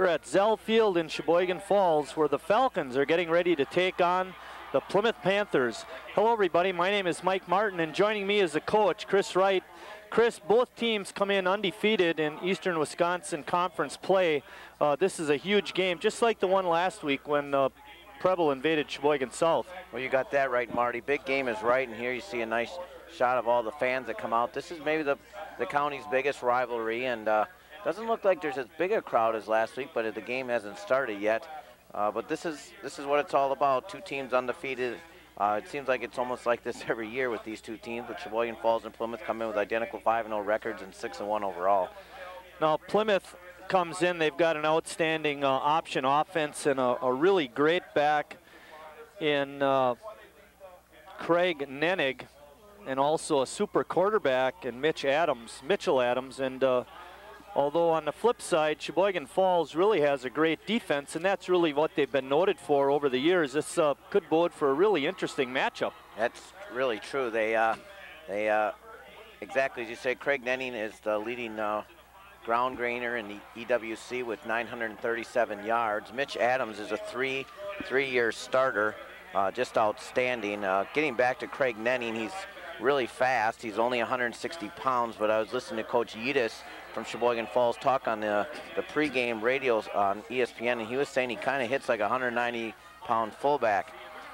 We're at Zell Field in Sheboygan Falls, where the Falcons are getting ready to take on the Plymouth Panthers. Hello, everybody. My name is Mike Martin, and joining me is the coach, Chris Wright. Chris, both teams come in undefeated in Eastern Wisconsin Conference play. This is a huge game, just like the one last week when Preble invaded Sheboygan South. Well, you got that right, Marty. Big game is right, and here you see a nice shot of all the fans that come out. This is maybe the county's biggest rivalry, and doesn't look like there's as big a crowd as last week, but the game hasn't started yet. But this is what it's all about. Two teams undefeated. It seems like it's almost like this every year with these two teams, but Sheboygan Falls and Plymouth come in with identical 5-0 records and 6-1 overall. Now Plymouth comes in, they've got an outstanding option offense and a really great back in Craig Nenig, and also a super quarterback in Mitchell Adams, and although on the flip side, Sheboygan Falls really has a great defense, and that's really what they've been noted for over the years. This could bode for a really interesting matchup. That's really true. They exactly as you say, Craig Nenning is the leading ground gainer in the EWC with 937 yards. Mitch Adams is a three-year starter, just outstanding. Getting back to Craig Nenning, he's really fast. He's only 160 pounds, but I was listening to Coach Yedis from Sheboygan Falls talk on the pregame radios on ESPN, and he was saying he kind of hits like a 190-pound fullback.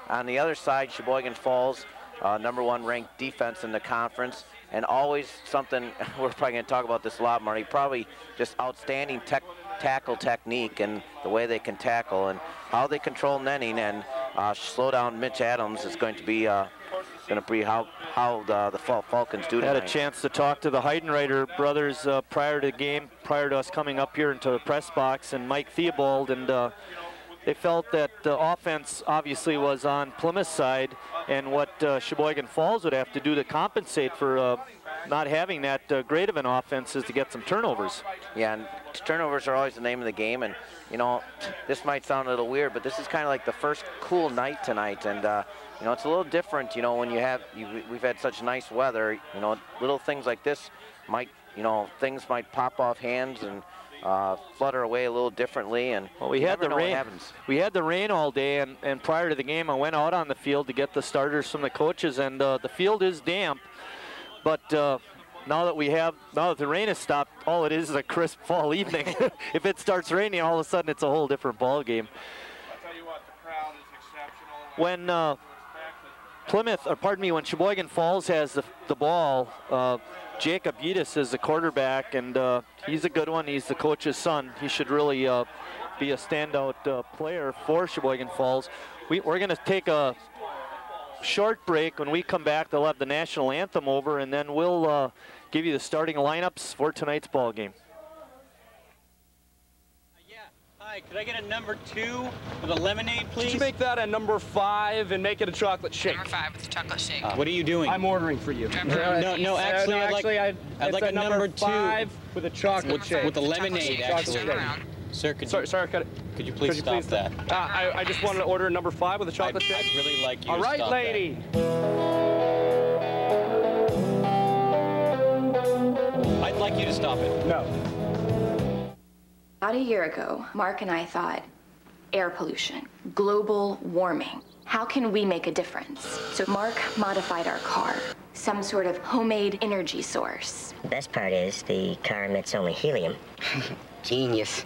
On the other side, Sheboygan Falls, #1 ranked defense in the conference, and always something, we're probably going to talk about this a lot, Marty, probably just outstanding tackle technique and the way they can tackle and how they control Nenning and slow down Mitch Adams is going to be how the Falcons do tonight. Had a chance to talk to the Heidenreiter brothers prior to the game, prior to us coming up here into the press box, and Mike Theobald, and they felt that the offense obviously was on Plymouth's side, and what Sheboygan Falls would have to do to compensate for not having that great of an offense is to get some turnovers. Yeah, and turnovers are always the name of the game, and you know, this might sound a little weird, but this is kind of like the first cool night tonight, and you know, it's a little different, you know, when we've had such nice weather, you know, little things like this might, you know, things might pop off hands and flutter away a little differently, and well, we had the rain. We had the rain all day, and prior to the game, I went out on the field to get the starters from the coaches, and the field is damp. But now that the rain has stopped, all it is a crisp fall evening. If it starts raining, all of a sudden it's a whole different ball game. I'll tell you what, the crowd is exceptional. When Sheboygan Falls has the ball, Jacob Yedis is the quarterback, and he's a good one. He's the coach's son. He should really be a standout player for Sheboygan Falls. We're going to take a short break. When we come back, they'll have the national anthem over, and then we'll give you the starting lineups for tonight's ball game. Hi, could I get a #2 with a lemonade, please? Could you make that a #5 and make it a chocolate shake? #5 with a chocolate shake. What are you doing? I'm ordering for you. No, actually, I'd like a #2 with a chocolate shake. With a lemonade, actually. Sir, could you please stop that? I just wanted to order a #5 with a chocolate shake. I'd really like you to stop that. All right, lady. I'd like you to stop it. No. About a year ago, Mark and I thought, air pollution, global warming. How can we make a difference? So Mark modified our car, some sort of homemade energy source. The best part is the car emits only helium. Genius.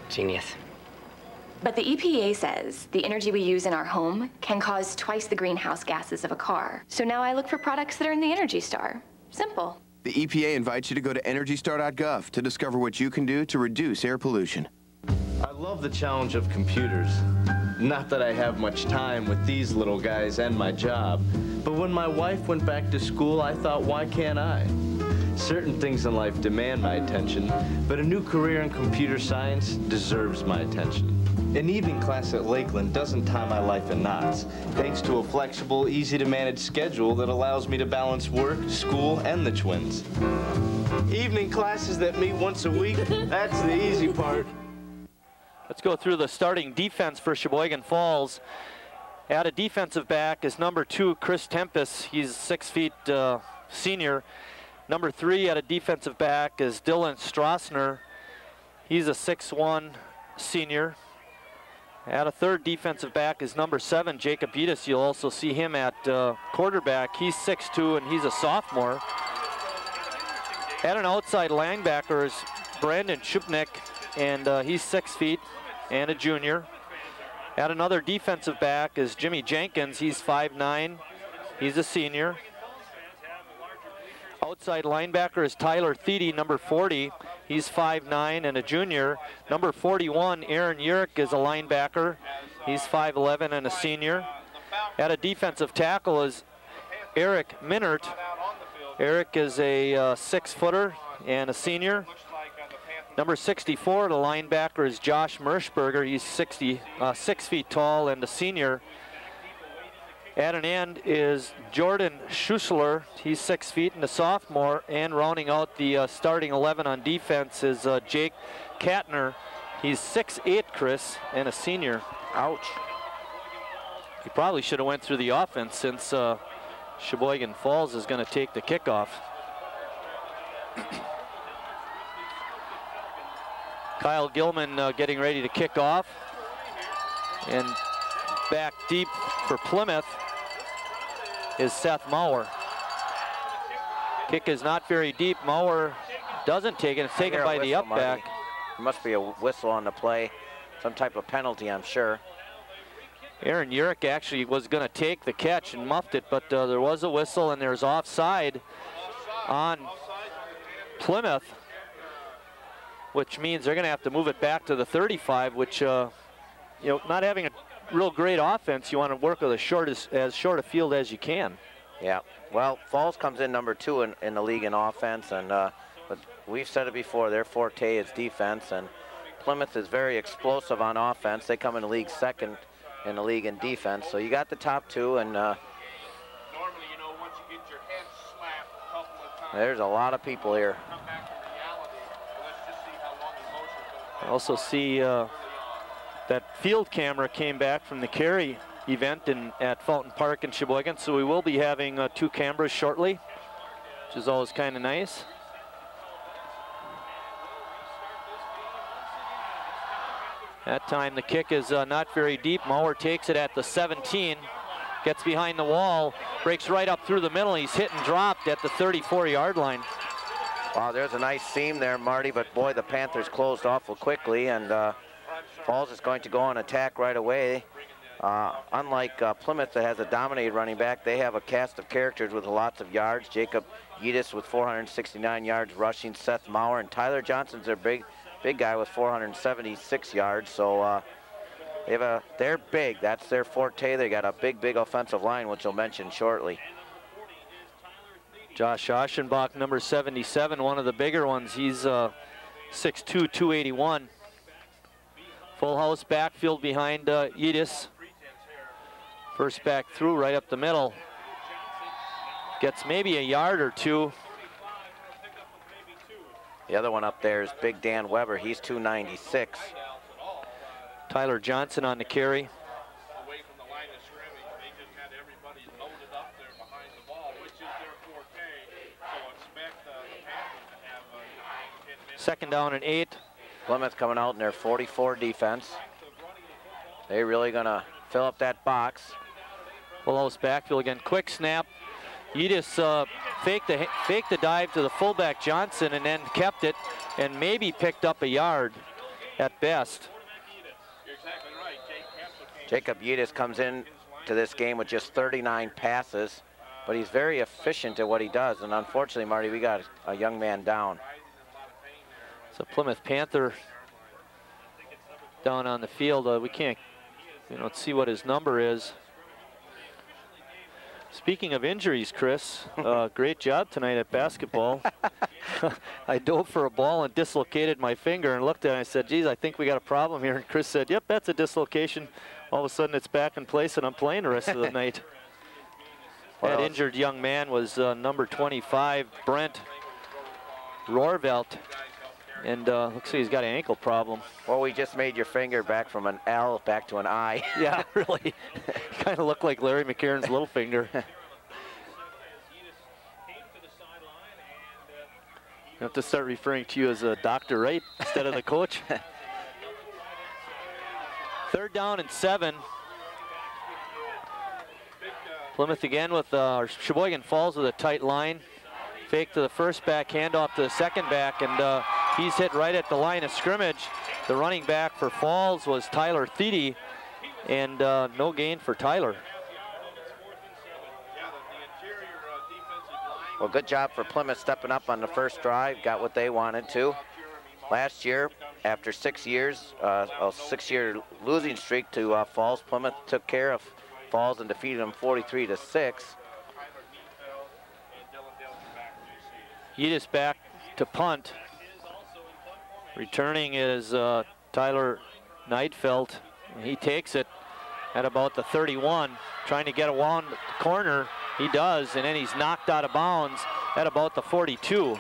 But the EPA says the energy we use in our home can cause twice the greenhouse gases of a car. So now I look for products that are in the Energy Star. Simple. The EPA invites you to go to EnergyStar.gov to discover what you can do to reduce air pollution. I love the challenge of computers. Not that I have much time with these little guys and my job, but when my wife went back to school, I thought, why can't I? Certain things in life demand my attention, but a new career in computer science deserves my attention. An evening class at Lakeland doesn't tie my life in knots, thanks to a flexible, easy-to-manage schedule that allows me to balance work, school, and the twins. Evening classes that meet once a week, that's the easy part. Let's go through the starting defense for Sheboygan Falls. At a defensive back is #2, Chris Tempest. He's 6 feet senior. #3 at a defensive back is Dylan Strassner. He's a 6'1", senior. At a third defensive back is number 7, Jacob Yedis. You'll also see him at quarterback. He's 6'2", and he's a sophomore. At an outside linebacker is Brandon Chupnik, and he's 6 feet and a junior. At another defensive back is Jimmy Jenkins. He's 5'9". He's a senior. Outside linebacker is Tyler Thiede, number 40. He's 5'9" and a junior. Number 41, Aaron Urick, is a linebacker. He's 5'11" and a senior. At a defensive tackle is Eric Minert. Eric is a 6-footer and a senior. Number 64, the linebacker, is Josh Merschberger. He's 6 feet tall and a senior. At an end is Jordan Schussler. He's 6 feet and a sophomore. And rounding out the starting 11 on defense is Jake Katner. He's 6'8", Chris, and a senior. Ouch. He probably should have went through the offense since Sheboygan Falls is going to take the kickoff. Kyle Gilman getting ready to kick off. And back deep for Plymouth is Seth Mauer. Kick is not very deep. Mauer doesn't take it. It's taken by the up back. There must be a whistle on the play. Some type of penalty, I'm sure. Aaron Urick actually was going to take the catch and muffed it, but there was a whistle, and there's offside on Plymouth, which means they're going to have to move it back to the 35, which, you know, not having a real great offense, you want to work with as short a field as you can. Yeah, well, Falls comes in number 2 in the league in offense, and but we've said it before, their forte is defense, and Plymouth is very explosive on offense. They come in the league 2nd in the league in defense, so you got the top 2, and normally, you know, once you get your head slapped a couple of times, there's a lot of people here. come back to reality. So let's just see how long the motion's I also see that field camera came back from the Cary event at Fountain Park in Sheboygan, so we will be having 2 cameras shortly, which is always kind of nice. That time the kick is not very deep. Mauer takes it at the 17, gets behind the wall, breaks right up through the middle. He's hit and dropped at the 34-yard line. Wow, there's a nice seam there, Marty, but boy, the Panthers closed awful quickly, and Falls is going to go on attack right away. Unlike Plymouth that has a dominated running back, they have a cast of characters with lots of yards. Jacob Yedis with 469 yards rushing, Seth Mauer, and Tyler Johnson's their big guy with 476 yards. So they're big. That's their forte. They got a big offensive line, which I'll mention shortly. Josh Aschenbach, number 77, one of the bigger ones. He's 6'2", 281. Full house backfield behind Yedis. First back through right up the middle. Gets maybe a yard or 2. The other one up there is Big Dan Weber. He's 296. Tyler Johnson on the carry. away from the line of scrimmage. They just had everybody loaded up there behind the ball, which is their forte. So expect the Panthers to have 9-10 minutes. 2nd down and 8. Plymouth coming out in their 44 defense. They're really gonna fill up that box. Full house backfield again. Quick snap. Yedis faked the dive to the fullback Johnson and then kept it and maybe picked up a yard at best. Jacob Yedis comes in to this game with just 39 passes, but he's very efficient at what he does. And unfortunately, Marty, we got a young man down. So Plymouth Panther down on the field. We can't, let's see what his number is. Speaking of injuries, Chris, great job tonight at basketball. I dove for a ball and dislocated my finger and looked at it and I said, geez, I think we got a problem here. And Chris said, yep, that's a dislocation. All of a sudden it's back in place and I'm playing the rest of the night. That injured young man was number 25, Brent Rohrvelt. And looks like he's got an ankle problem. Well, we just made your finger back from an L back to an I. Yeah, really. Kind of looked like Larry McCarron's little finger. You have to start referring to you as a Dr. Wright instead of the coach. 3rd down and 7. Plymouth again with Sheboygan Falls with a tight line. Fake to the first back, handoff to the second back, and he's hit right at the line of scrimmage. The running back for Falls was Tyler Thede, and no gain for Tyler. Well, good job for Plymouth stepping up on the first drive, got what they wanted to. Last year, after 6 years, a 6-year losing streak to Falls, Plymouth took care of Falls and defeated them 43-6. Yedis back to punt. Returning is Tyler Neidfeld. He takes it at about the 31, trying to get around the corner. He does, and then he's knocked out of bounds at about the 42.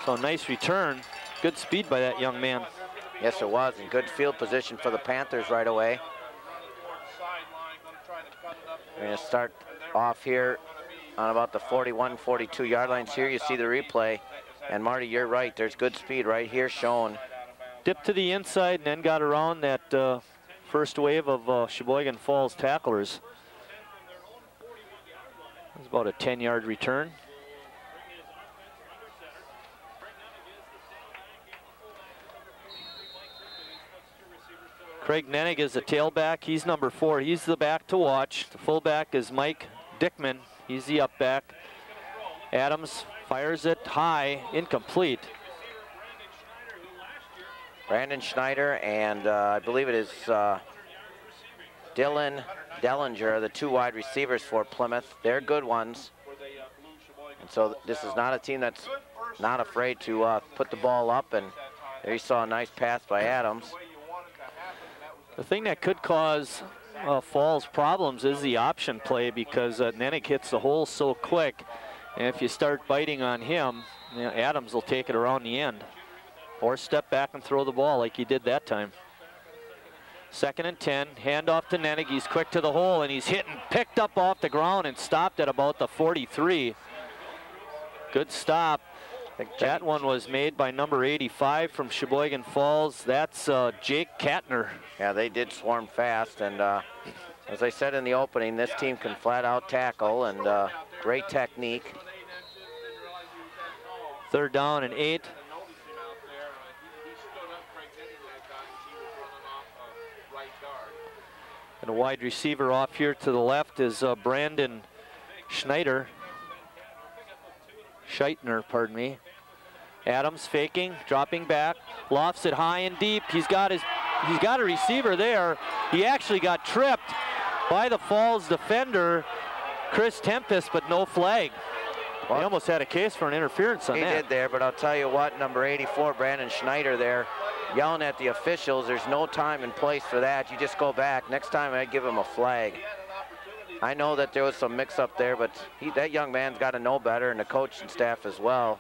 So nice return. Good speed by that young man. Yes, it was, and good field position for the Panthers right away. We're going to start off here on about the 41, 42 yard lines. Here you see the replay, and Marty, you're right, there's good speed right here shown. Dipped to the inside and then got around that first wave of Sheboygan Falls tacklers. It was about a 10-yard return. Craig Nenig is the tailback. He's number 4. He's the back to watch. The fullback is Mike Dickman. He's the up back. Adams fires it high, incomplete. Brandon Schneider and I believe it is Dylan Dellinger are the 2 wide receivers for Plymouth. They're good ones. And so this is not a team that's not afraid to put the ball up, and there you saw a nice pass by Adams. The thing that could cause Falls problems is the option play, because Nenig hits the hole so quick, and if you start biting on him, you know, Adams will take it around the end. Or step back and throw the ball like he did that time. 2nd and 10, handoff to Nenig. He's quick to the hole, and he's hit and picked up off the ground and stopped at about the 43. Good stop. That one was made by number 85 from Sheboygan Falls. That's Jake Katner. Yeah, they did swarm fast, and as I said in the opening, this team can flat out tackle, and great technique. 3rd down and 8. And a wide receiver off here to the left is Brandon Scheitner, pardon me. Adams faking, dropping back, lofts it high and deep. He's got a receiver there. He actually got tripped by the Falls defender, Chris Tempest, but no flag. Well, he almost had a case for an interference on that. He did there, but I'll tell you what, number 84, Brandon Schneider there, yelling at the officials. There's no time and place for that. You just go back. Next time I'd give him a flag. I know that there was some mix-up there, but that young man's got to know better, and the coaching staff as well.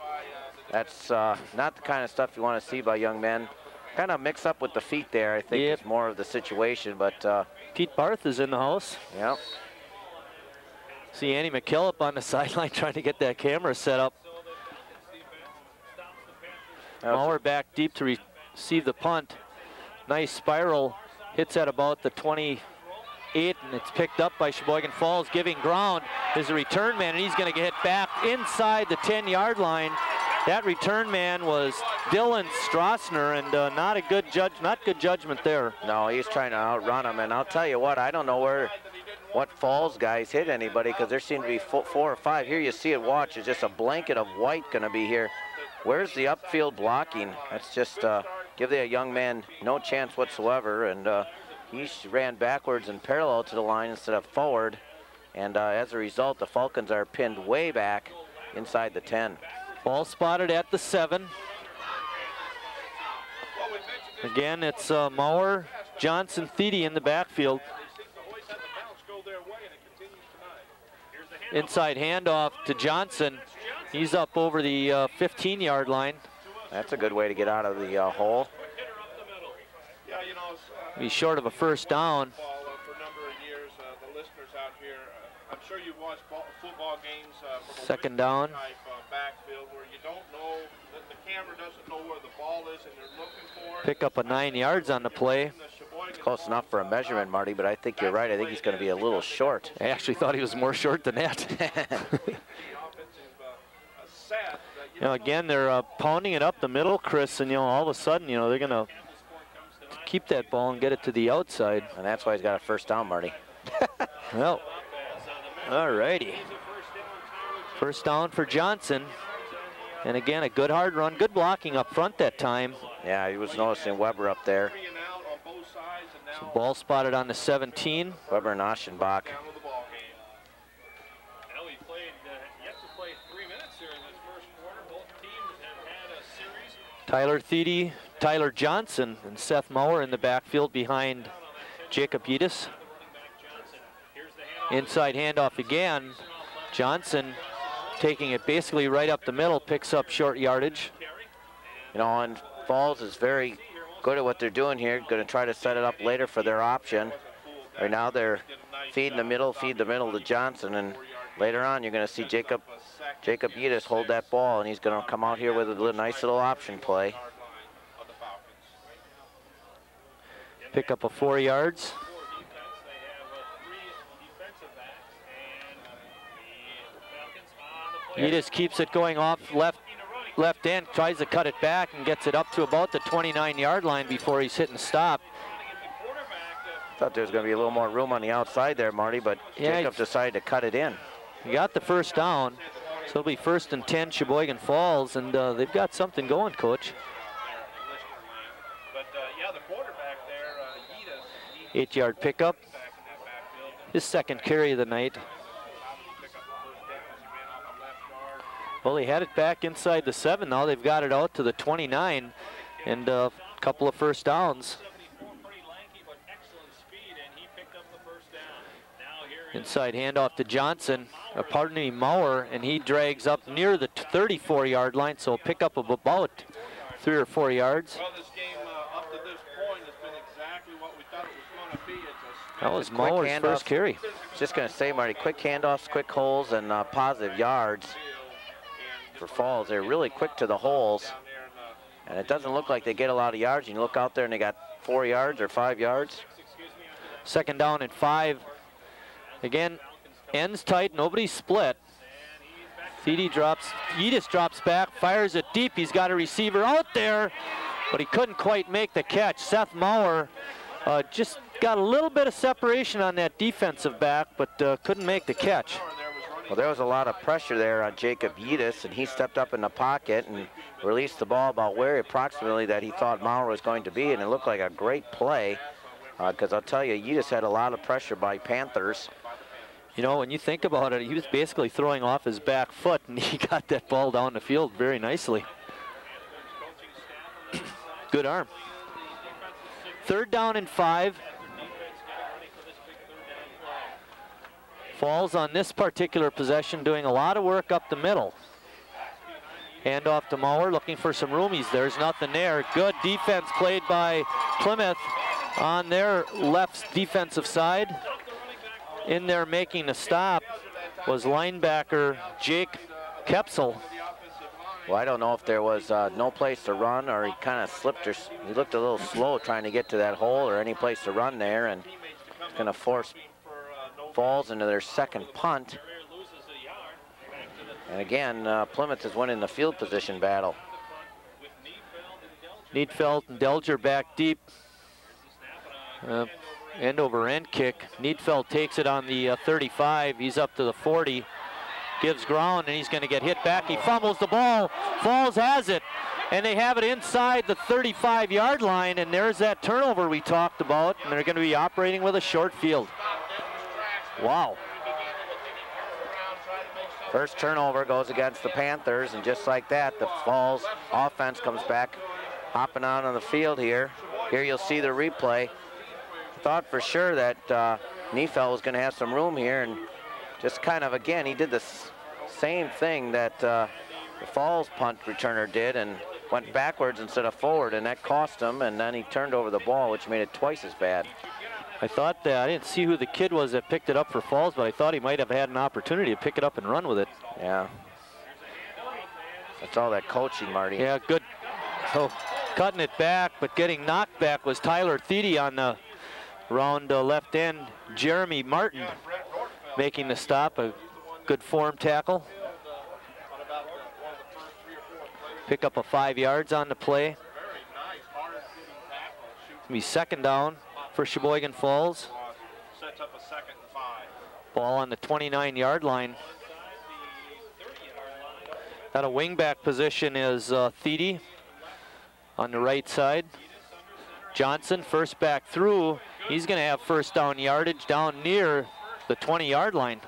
That's not the kind of stuff you want to see by young men. Kind of mix up with the feet there, I think, is more of the situation. But Pete Barth is in the house. Yep. See Andy McKillop on the sideline trying to get that camera set up. Mauer back deep to receive the punt. Nice spiral, hits at about the 28, and it's picked up by Sheboygan Falls. Giving ground is a return man, and he's going to get hit back inside the 10-yard line. That return man was Dylan Strassner, and not good judgment there. No, he's trying to outrun him, and I'll tell you what, I don't know what Falls guys hit anybody, because there seem to be 4 or 5. Here you see it, watch, it's just a blanket of white going to be here. Where's the upfield blocking? That's just give the young man no chance whatsoever, and he ran backwards and parallel to the line instead of forward, and as a result, the Falcons are pinned way back inside the 10. Ball spotted at the 7. Again, it's Mauer, Johnson, Thede in the backfield. Inside handoff to Johnson. He's up over the 15-yard line. That's a good way to get out of the hole. He's short of a first down. out here. I'm sure you've watched football games from Second down. Type backfield where you don't know, that the camera doesn't know where the ball is and they're looking for it. Pick up a 9 yards on the play. It's close enough for a measurement, Marty, but I think you're right. I think he's going to be a little short. I actually thought he was more short than that. You know, again, they're pounding it up the middle, Chris, and, you know, all of a sudden, you know, they're going to keep that ball and get it to the outside. And that's why he's got a first down, Marty. Well, all righty. First down for Johnson. And again, a good hard run, good blocking up front that time. Yeah, he was noticing Weber up there. So ball spotted on the 17. Weber and Aschenbach. Tyler Thiede, Tyler Johnson, and Seth Maurer in the backfield behind Jacob Yedis. Inside handoff again. Johnson taking it basically right up the middle, picks up short yardage. You know, and Falls is very good at what they're doing here. Going to try to set it up later for their option. Right now they're feed the middle to Johnson, and later on you're going to see Jacob Yedis hold that ball, and he's going to come out here with a nice little option play. Pick up a 4 yards. Yedis keeps it going off left end, tries to cut it back and gets it up to about the 29-yard line before he's hitting stop. Thought there was going to be a little more room on the outside there, Marty, but yeah, Jacob decided to cut it in. He got the first down, so it'll be 1st and 10 Sheboygan Falls, and they've got something going, Coach. 8-yard pickup. His second carry of the night. Well, he had it back inside the 7. Now they've got it out to the 29, and a couple of first downs. Inside handoff to Johnson, pardon me, Maurer, and he drags up near the 34-yard line, so pick up of about 3 or 4 yards. Well, this game up to this point has been exactly what we thought it was going to be. That was Maurer's first carry. Just going to say, Marty, quick handoffs, quick holes, and positive yards for Falls. They're really quick to the holes, and it doesn't look like they get a lot of yards. You look out there and they got 4 yards or 5 yards. Second down and 5. Again, ends tight, nobody split. Yedis drops back, fires it deep. He's got a receiver out there, but he couldn't quite make the catch. Seth Maurer just got a little bit of separation on that defensive back, but couldn't make the catch. Well, there was a lot of pressure there on Jacob Yedis, and he stepped up in the pocket and released the ball about where approximately that he thought Maurer was going to be, and it looked like a great play, because I'll tell you, Yedis had a lot of pressure by Panthers. You know, when you think about it, he was basically throwing off his back foot, and he got that ball down the field very nicely. Good arm. 3rd down and 5. Falls on this particular possession doing a lot of work up the middle. Hand off to Maurer, looking for some roomies. There's nothing there. Good defense played by Plymouth on their left defensive side. In there making the stop was linebacker Jake Kepsel. Well, I don't know if there was no place to run, or he kind of slipped, or he looked a little slow trying to get to that hole, or any place to run there, and it's going to force Falls into their second punt. And again, Plymouth is winning the field position battle. Needfeld and Delger back deep. End over end kick. Needfeld takes it on the 35. He's up to the 40. Gives ground, and he's going to get hit back. He fumbles the ball. Falls has it, and they have it inside the 35-yard line, and there's that turnover we talked about, and they're going to be operating with a short field. Wow. First turnover goes against the Panthers, and just like that, the Falls offense comes back, hopping out on the field here. Here you'll see the replay. Thought for sure that Neefeld was going to have some room here, and just kind of, again, he did the same thing that the Falls punt returner did, and went backwards instead of forward, and that cost him, and then he turned over the ball, which made it twice as bad. I thought that, I didn't see who the kid was that picked it up for Falls, but I thought he might have had an opportunity to pick it up and run with it. Yeah. That's all that coaching, Marty. Yeah, good. So cutting it back, but getting knocked back was Tyler Thiede on the round left end. Jeremy Martin making the stop, a good form tackle. Pick up a 5 yards on the play. It's gonna be second down for Sheboygan Falls. Sets up a 2nd and 5. Ball on the 29-yard line. At a wingback position is Thiede on the right side. Johnson, first back through. He's going to have first down yardage down near the 20-yard line.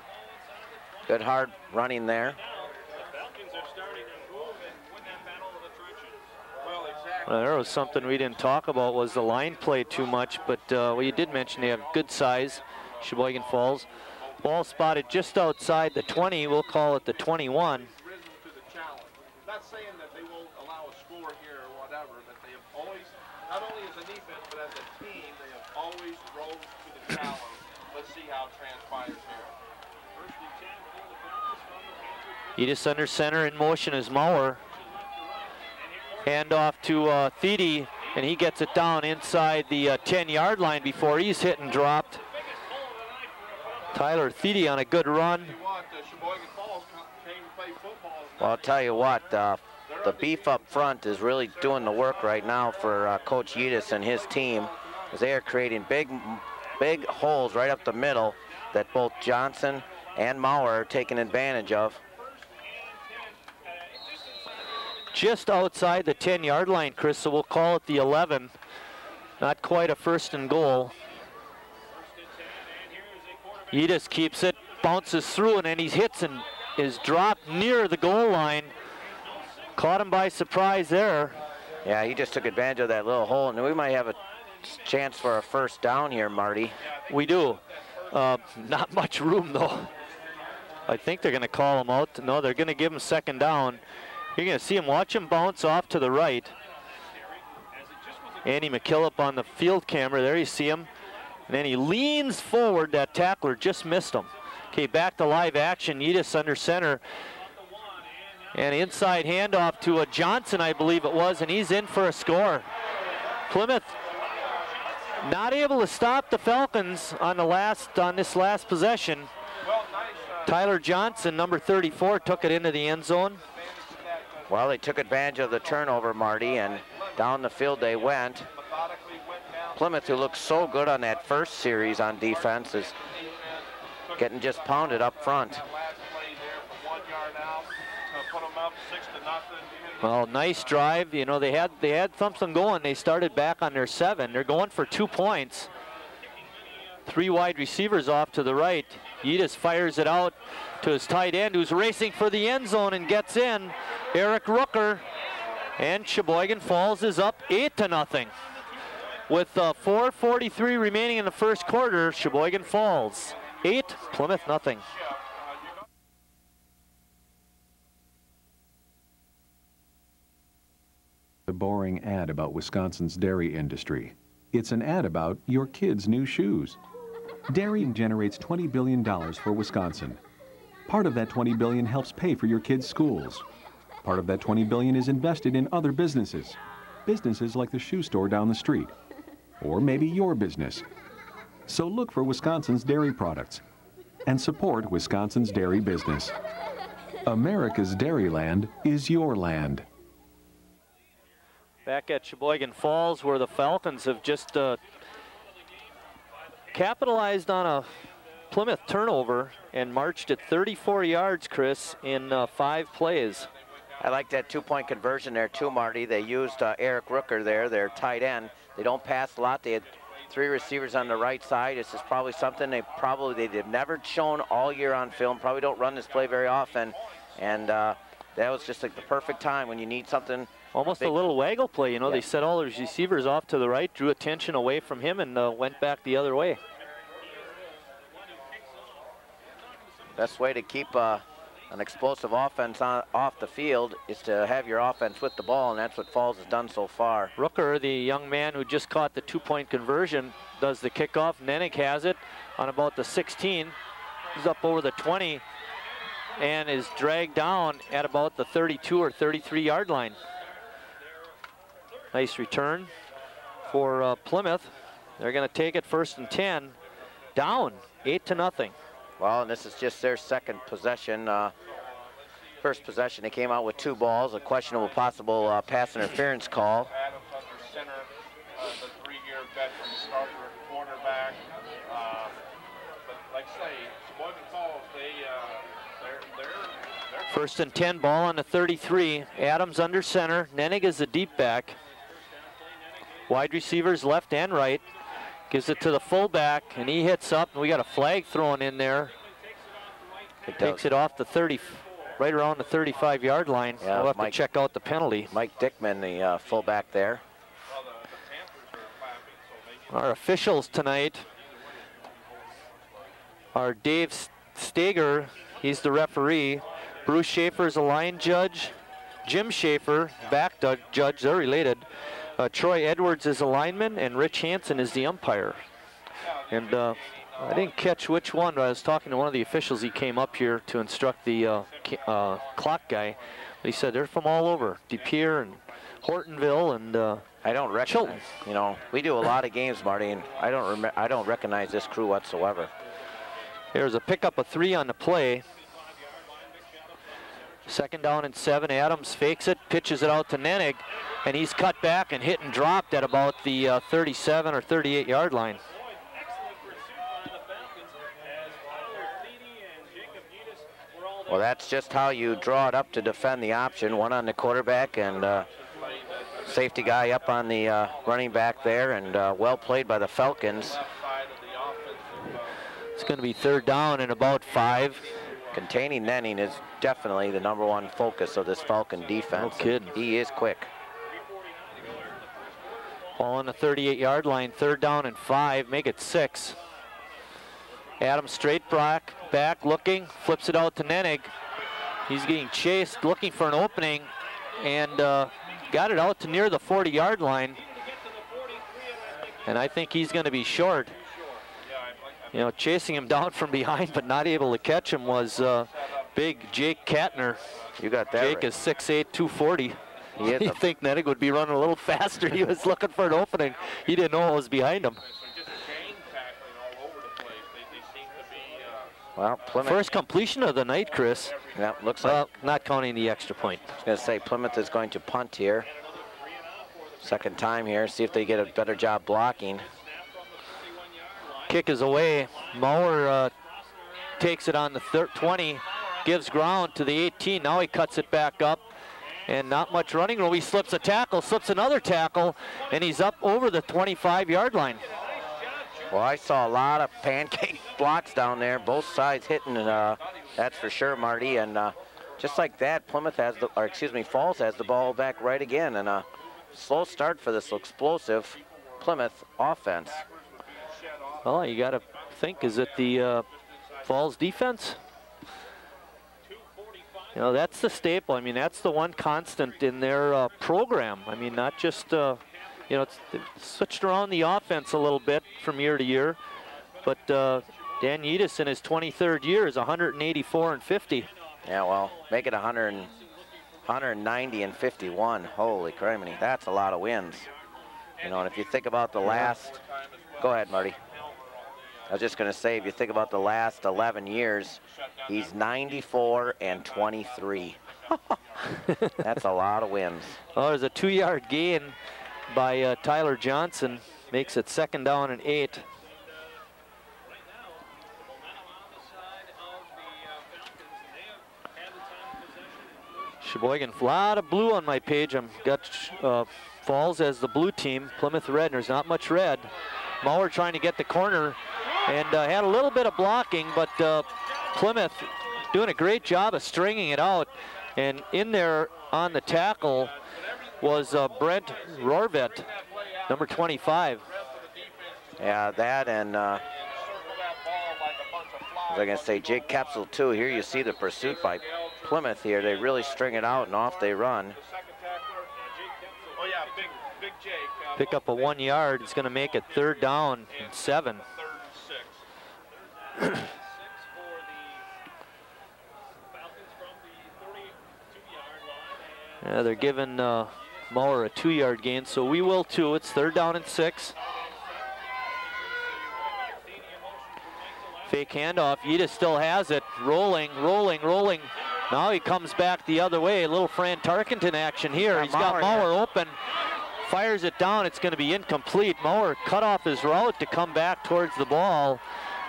Good hard running there. Well, there was something we didn't talk about, was the line play too much, but well, you did mention they have good size, Sheboygan Falls. Ball spotted just outside the 20, we'll call it the 21. Not saying that they won't allow a score here or whatever, but they have always, not only as a defense, but as a team, they have always rose to the challenge. Let's see how it transpires here. Edis under center in motion is Maurer. Hand off to Thiede, and he gets it down inside the 10-yard line before he's hit and dropped. Tyler Thiede on a good run. Well, I'll tell you what, the beef up front is really doing the work right now for Coach Edis and his team, as they are creating big holes right up the middle that both Johnson and Maurer are taking advantage of. Just outside the 10-yard line, Chris, so we'll call it the 11. Not quite a first and goal. Edis keeps it, bounces through, and then he hits and is dropped near the goal line. Caught him by surprise there. Yeah, he just took advantage of that little hole, and we might have a chance for a first down here, Marty. We do. Not much room, though. I think they're going to call him out. No, they're going to give him second down. You're going to see him, watch him bounce off to the right. Andy McKillop on the field camera. There you see him. And then he leans forward. That tackler just missed him. Okay, back to live action. Edis under center. And inside handoff to Johnson, I believe it was, and he's in for a score. Plymouth not able to stop the Falcons on this last possession. Tyler Johnson, number 34, took it into the end zone. Well, they took advantage of the turnover, Marty, and down the field they went. Plymouth, who looked so good on that first series on defense, is getting just pounded up front. Well, nice drive. You know, they had something going. They started back on their 7. They're going for 2 points. 3 wide receivers off to the right. Edis fires it out to his tight end, who's racing for the end zone and gets in. Eric Rooker. And Sheboygan Falls is up 8-0. With 4:43 remaining in the first quarter, Sheboygan Falls 8, Plymouth nothing. A boring ad about Wisconsin's dairy industry. It's an ad about your kids' new shoes. Dairying generates $20 billion for Wisconsin. Part of that $20 billion helps pay for your kids' schools. Part of that $20 billion is invested in other businesses. Businesses like the shoe store down the street. Or maybe your business. So look for Wisconsin's dairy products and support Wisconsin's dairy business. America's Dairyland is your land. Back at Sheboygan Falls, where the Falcons have just capitalized on a Plymouth turnover and marched at 34 yards, Chris, in 5 plays. I like that 2-point conversion there too, Marty. They used Eric Rooker there, their tight end. They don't pass a lot. They had 3 receivers on the right side. This is probably something they've never shown all year on film. Probably don't run this play very often. And that was just like the perfect time when you need something. Almost a little waggle play, you know. Yeah. They set all those receivers off to the right, drew attention away from him, and went back the other way. Best way to keep an explosive offense off the field is to have your offense with the ball, and that's what Falls has done so far. Rooker, the young man who just caught the 2-point conversion, does the kickoff. Nennig has it on about the 16. He's up over the 20 and is dragged down at about the 32 or 33 yard line. Nice return for Plymouth. They're going to take it 1st and 10, down 8-0. Well, and this is just their second possession. First possession, they came out with 2 balls, a questionable possible pass interference call. Adams under center, the 3-year veteran starter at quarterback. But like I say, Sheboygan Falls, they're 1st and 10, ball on the 33. Adams under center. Nennig is the deep back. Wide receivers left and right. Gives it to the fullback, and he hits up, and we got a flag thrown in there. It takes it off the 30, right around the 35-yard line. Yeah, we'll have to check out the penalty. Mike Dickman, the fullback there. Our officials tonight are Dave Steger, he's the referee. Bruce Schaefer is a line judge. Jim Schaefer, back judge, they're related. Troy Edwards is a lineman, and Rich Hansen is the umpire. And I didn't catch which one, but I was talking to one of the officials. He came up here to instruct the clock guy. But he said they're from all over, De Pere and Hortonville and I don't recognize, Chilton. You know, we do a lot of games, Marty, and I don't recognize this crew whatsoever. There's a pickup of 3 on the play. 2nd down and 7. Adams fakes it, pitches it out to Nennig, and he's cut back and hit and dropped at about the 37 or 38 yard line. Well, that's just how you draw it up to defend the option. One on the quarterback and safety guy up on the running back there, and well played by the Falcons. It's going to be 3rd down and about 5. Containing Nenning is definitely the #1 focus of this Falcon defense. No kidding. He is quick. Ball on the 38 yard line, 3rd down and 5, make it 6. Adams straight back looking, flips it out to Nennig. He's getting chased, looking for an opening, and got it out to near the 40 yard line. And I think he's going to be short. You know, chasing him down from behind, but not able to catch him was big Jake Katner. You got that Jake right. is 6'8", 240. You think Nennig would be running a little faster. He was looking for an opening. He didn't know what was behind him. Well, Plymouth. First completion of the night, Chris. Yeah, looks like. Well, not counting the extra point. I was going to say Plymouth is going to punt here. 2nd time here, see if they get a better job blocking. Kick is away. Maurer takes it on the 20, gives ground to the 18. Now he cuts it back up, and not much running room. He slips a tackle, slips another tackle, and he's up over the 25 yard line. Well, I saw a lot of pancake blocks down there, both sides hitting, that's for sure, Marty. And just like that, Falls has the ball back right again, and a slow start for this explosive Plymouth offense. Well, you got to think, is it the Falls defense? You know, that's the staple. I mean, that's the one constant in their program. I mean, not just, you know, they've switched around the offense a little bit from year to year. But Dan Yedis in his 23rd year is 184 and 50. Yeah, well, make it 190 and 51. Holy criminy, that's a lot of wins. You know, and if you think about the last, go ahead, Marty. I was just going to say, if you think about the last 11 years, he's 94 and 23. That's a lot of wins. Oh, there's a 2-yard gain by Tyler Johnson. Makes it 2nd down and 8. Sheboygan, a lot of blue on my page. I've got Falls as the blue team. Plymouth red, and there's not much red. Maurer trying to get the corner and had a little bit of blocking, but Plymouth doing a great job of stringing it out. And in there on the tackle was Brent Rorvet, number 25. Yeah, that and was I going to say, Jake Kepsel too. Here you see the pursuit by Plymouth here. They really string it out and off they run. Pick up a 1 yard. It's going to make it 3rd down and 7. Yeah, they're giving Maurer a 2-yard gain, so we will too. It's 3rd down and 6. Fake handoff. Yida still has it. Rolling. Now he comes back the other way. A little Fran Tarkenton action here. He's got Maurer open. Fires it down. It's going to be incomplete. Maurer cut off his route to come back towards the ball.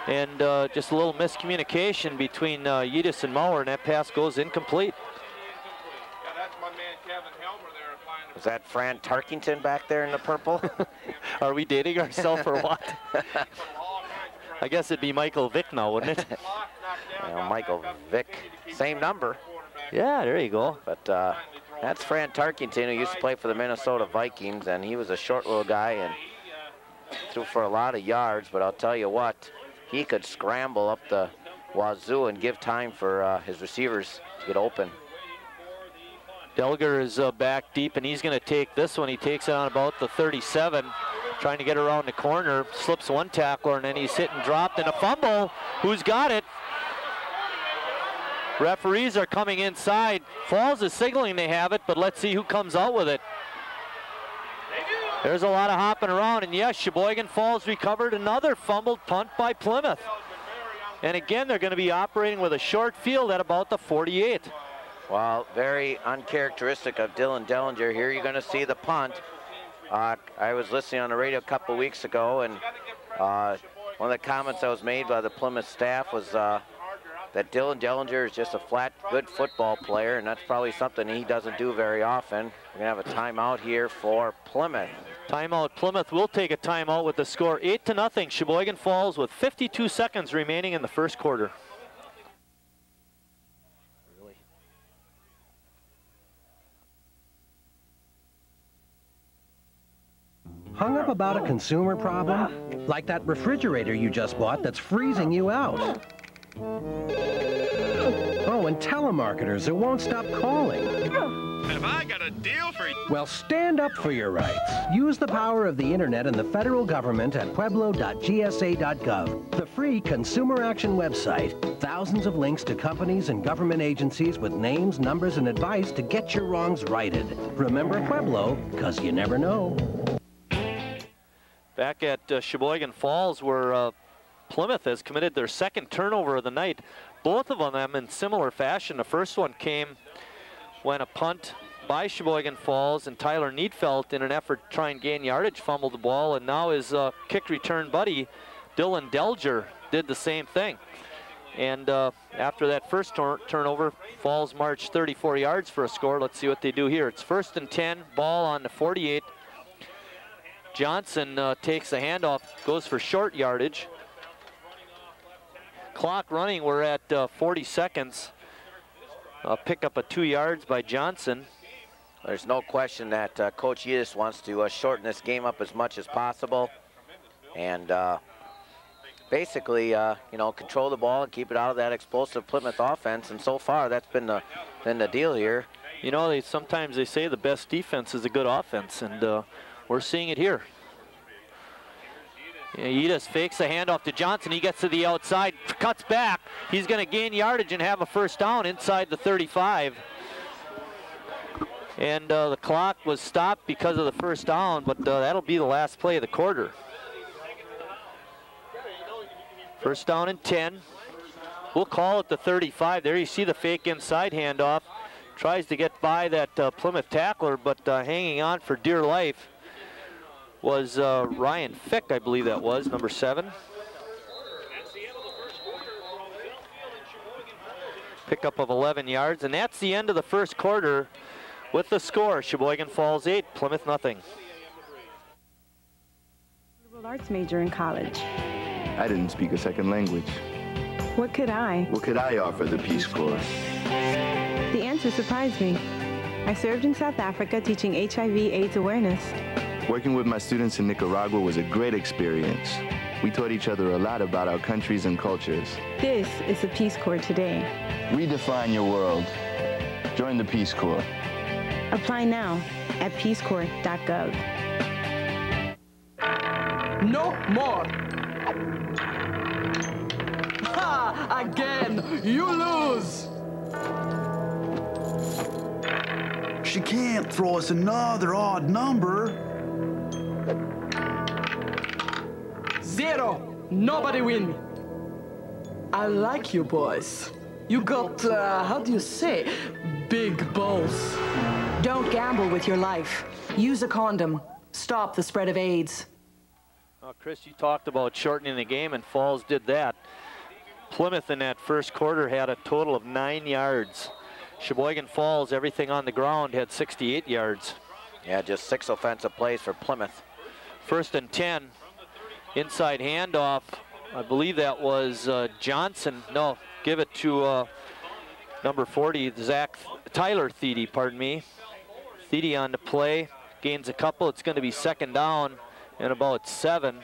And just a little miscommunication between Yidis and Maurer, and that pass goes incomplete. Is that Fran Tarkenton back there in the purple? Are we dating ourselves or what? I guess it'd be Michael Vick now, wouldn't it? Michael Vick, same number. Yeah, there you go. But that's Fran Tarkenton, who used to play for the Minnesota Vikings, and he was a short little guy and threw for a lot of yards. But I'll tell you what, he could scramble up the wazoo and give time for his receivers to get open. Delger is back deep, and he's going to take this one. He takes it on about the 37, trying to get around the corner. Slips one tackler, and then he's hit and dropped, and a fumble. Who's got it? Referees are coming inside. Falls is signaling they have it, but let's see who comes out with it. There's a lot of hopping around, and yes, Sheboygan Falls recovered another fumbled punt by Plymouth. And again, they're going to be operating with a short field at about the 48. Well, very uncharacteristic of Dylan Dellinger. Here you're going to see the punt. I was listening on the radio a couple weeks ago, and one of the comments that was made by the Plymouth staff was that Dylan Dellinger is just a flat, good football player, and that's probably something he doesn't do very often. We're going to have a timeout here for Plymouth. Timeout. Plymouth will take a timeout with the score 8-0. Sheboygan Falls with 52 seconds remaining in the first quarter. Hung up about a consumer problem? Like that refrigerator you just bought that's freezing you out. Oh, and telemarketers who won't stop calling. Have I got a deal for you? Well, stand up for your rights. Use the power of the internet and the federal government at pueblo.gsa.gov, the free consumer action website. Thousands of links to companies and government agencies with names, numbers, and advice to get your wrongs righted. Remember Pueblo, because you never know. Back at Sheboygan Falls, where Plymouth has committed their second turnover of the night. Both of them in similar fashion. The first one came when a punt by Sheboygan Falls and Tyler Needfelt, in an effort to try and gain yardage, fumbled the ball, and now his kick return buddy Dylan Delger did the same thing. And after that first turnover, Falls marched 34 yards for a score. Let's see what they do here. It's 1st and 10, ball on the 48. Johnson takes the handoff, goes for short yardage. Clock running, we're at 40 seconds. Pick up a 2 yards by Johnson. There's no question that Coach Yidis wants to shorten this game up as much as possible. And basically, you know, control the ball and keep it out of that explosive Plymouth offense. And so far, that's been the deal here. You know, sometimes they say the best defense is a good offense, and we're seeing it here. Yidis fakes the handoff to Johnson. He gets to the outside, cuts back. He's going to gain yardage and have a first down inside the 35. And the clock was stopped because of the first down, but that'll be the last play of the quarter. First down and 10. We'll call it the 35. There you see the fake inside handoff. Tries to get by that Plymouth tackler, but hanging on for dear life was Ryan Fick, I believe that was, number 7. Pickup of 11 yards, and that's the end of the first quarter with the score. Sheboygan Falls 8, Plymouth nothing. Liberal arts major in college. I didn't speak a second language. What could I? What could I offer the Peace Corps? The answer surprised me. I served in South Africa teaching HIV/AIDS awareness. Working with my students in Nicaragua was a great experience. We taught each other a lot about our countries and cultures. This is the Peace Corps today. Redefine your world. Join the Peace Corps. Apply now at peacecorps.gov. No more. Ha! Again, you lose. She can't throw us another odd number. 0. Nobody win. I like you boys. You got, how do you say, big balls. Don't gamble with your life. Use a condom. Stop the spread of AIDS. Well, Chris, you talked about shortening the game, and Falls did that. Plymouth in that first quarter had a total of 9 yards. Sheboygan Falls, everything on the ground, had 68 yards. Yeah, just 6 offensive plays for Plymouth. 1st and 10. Inside handoff, I believe that was Johnson. No, give it to number 40, Tyler Thiede, pardon me. Thiede on the play, gains a couple. It's going to be 2nd down and about 7.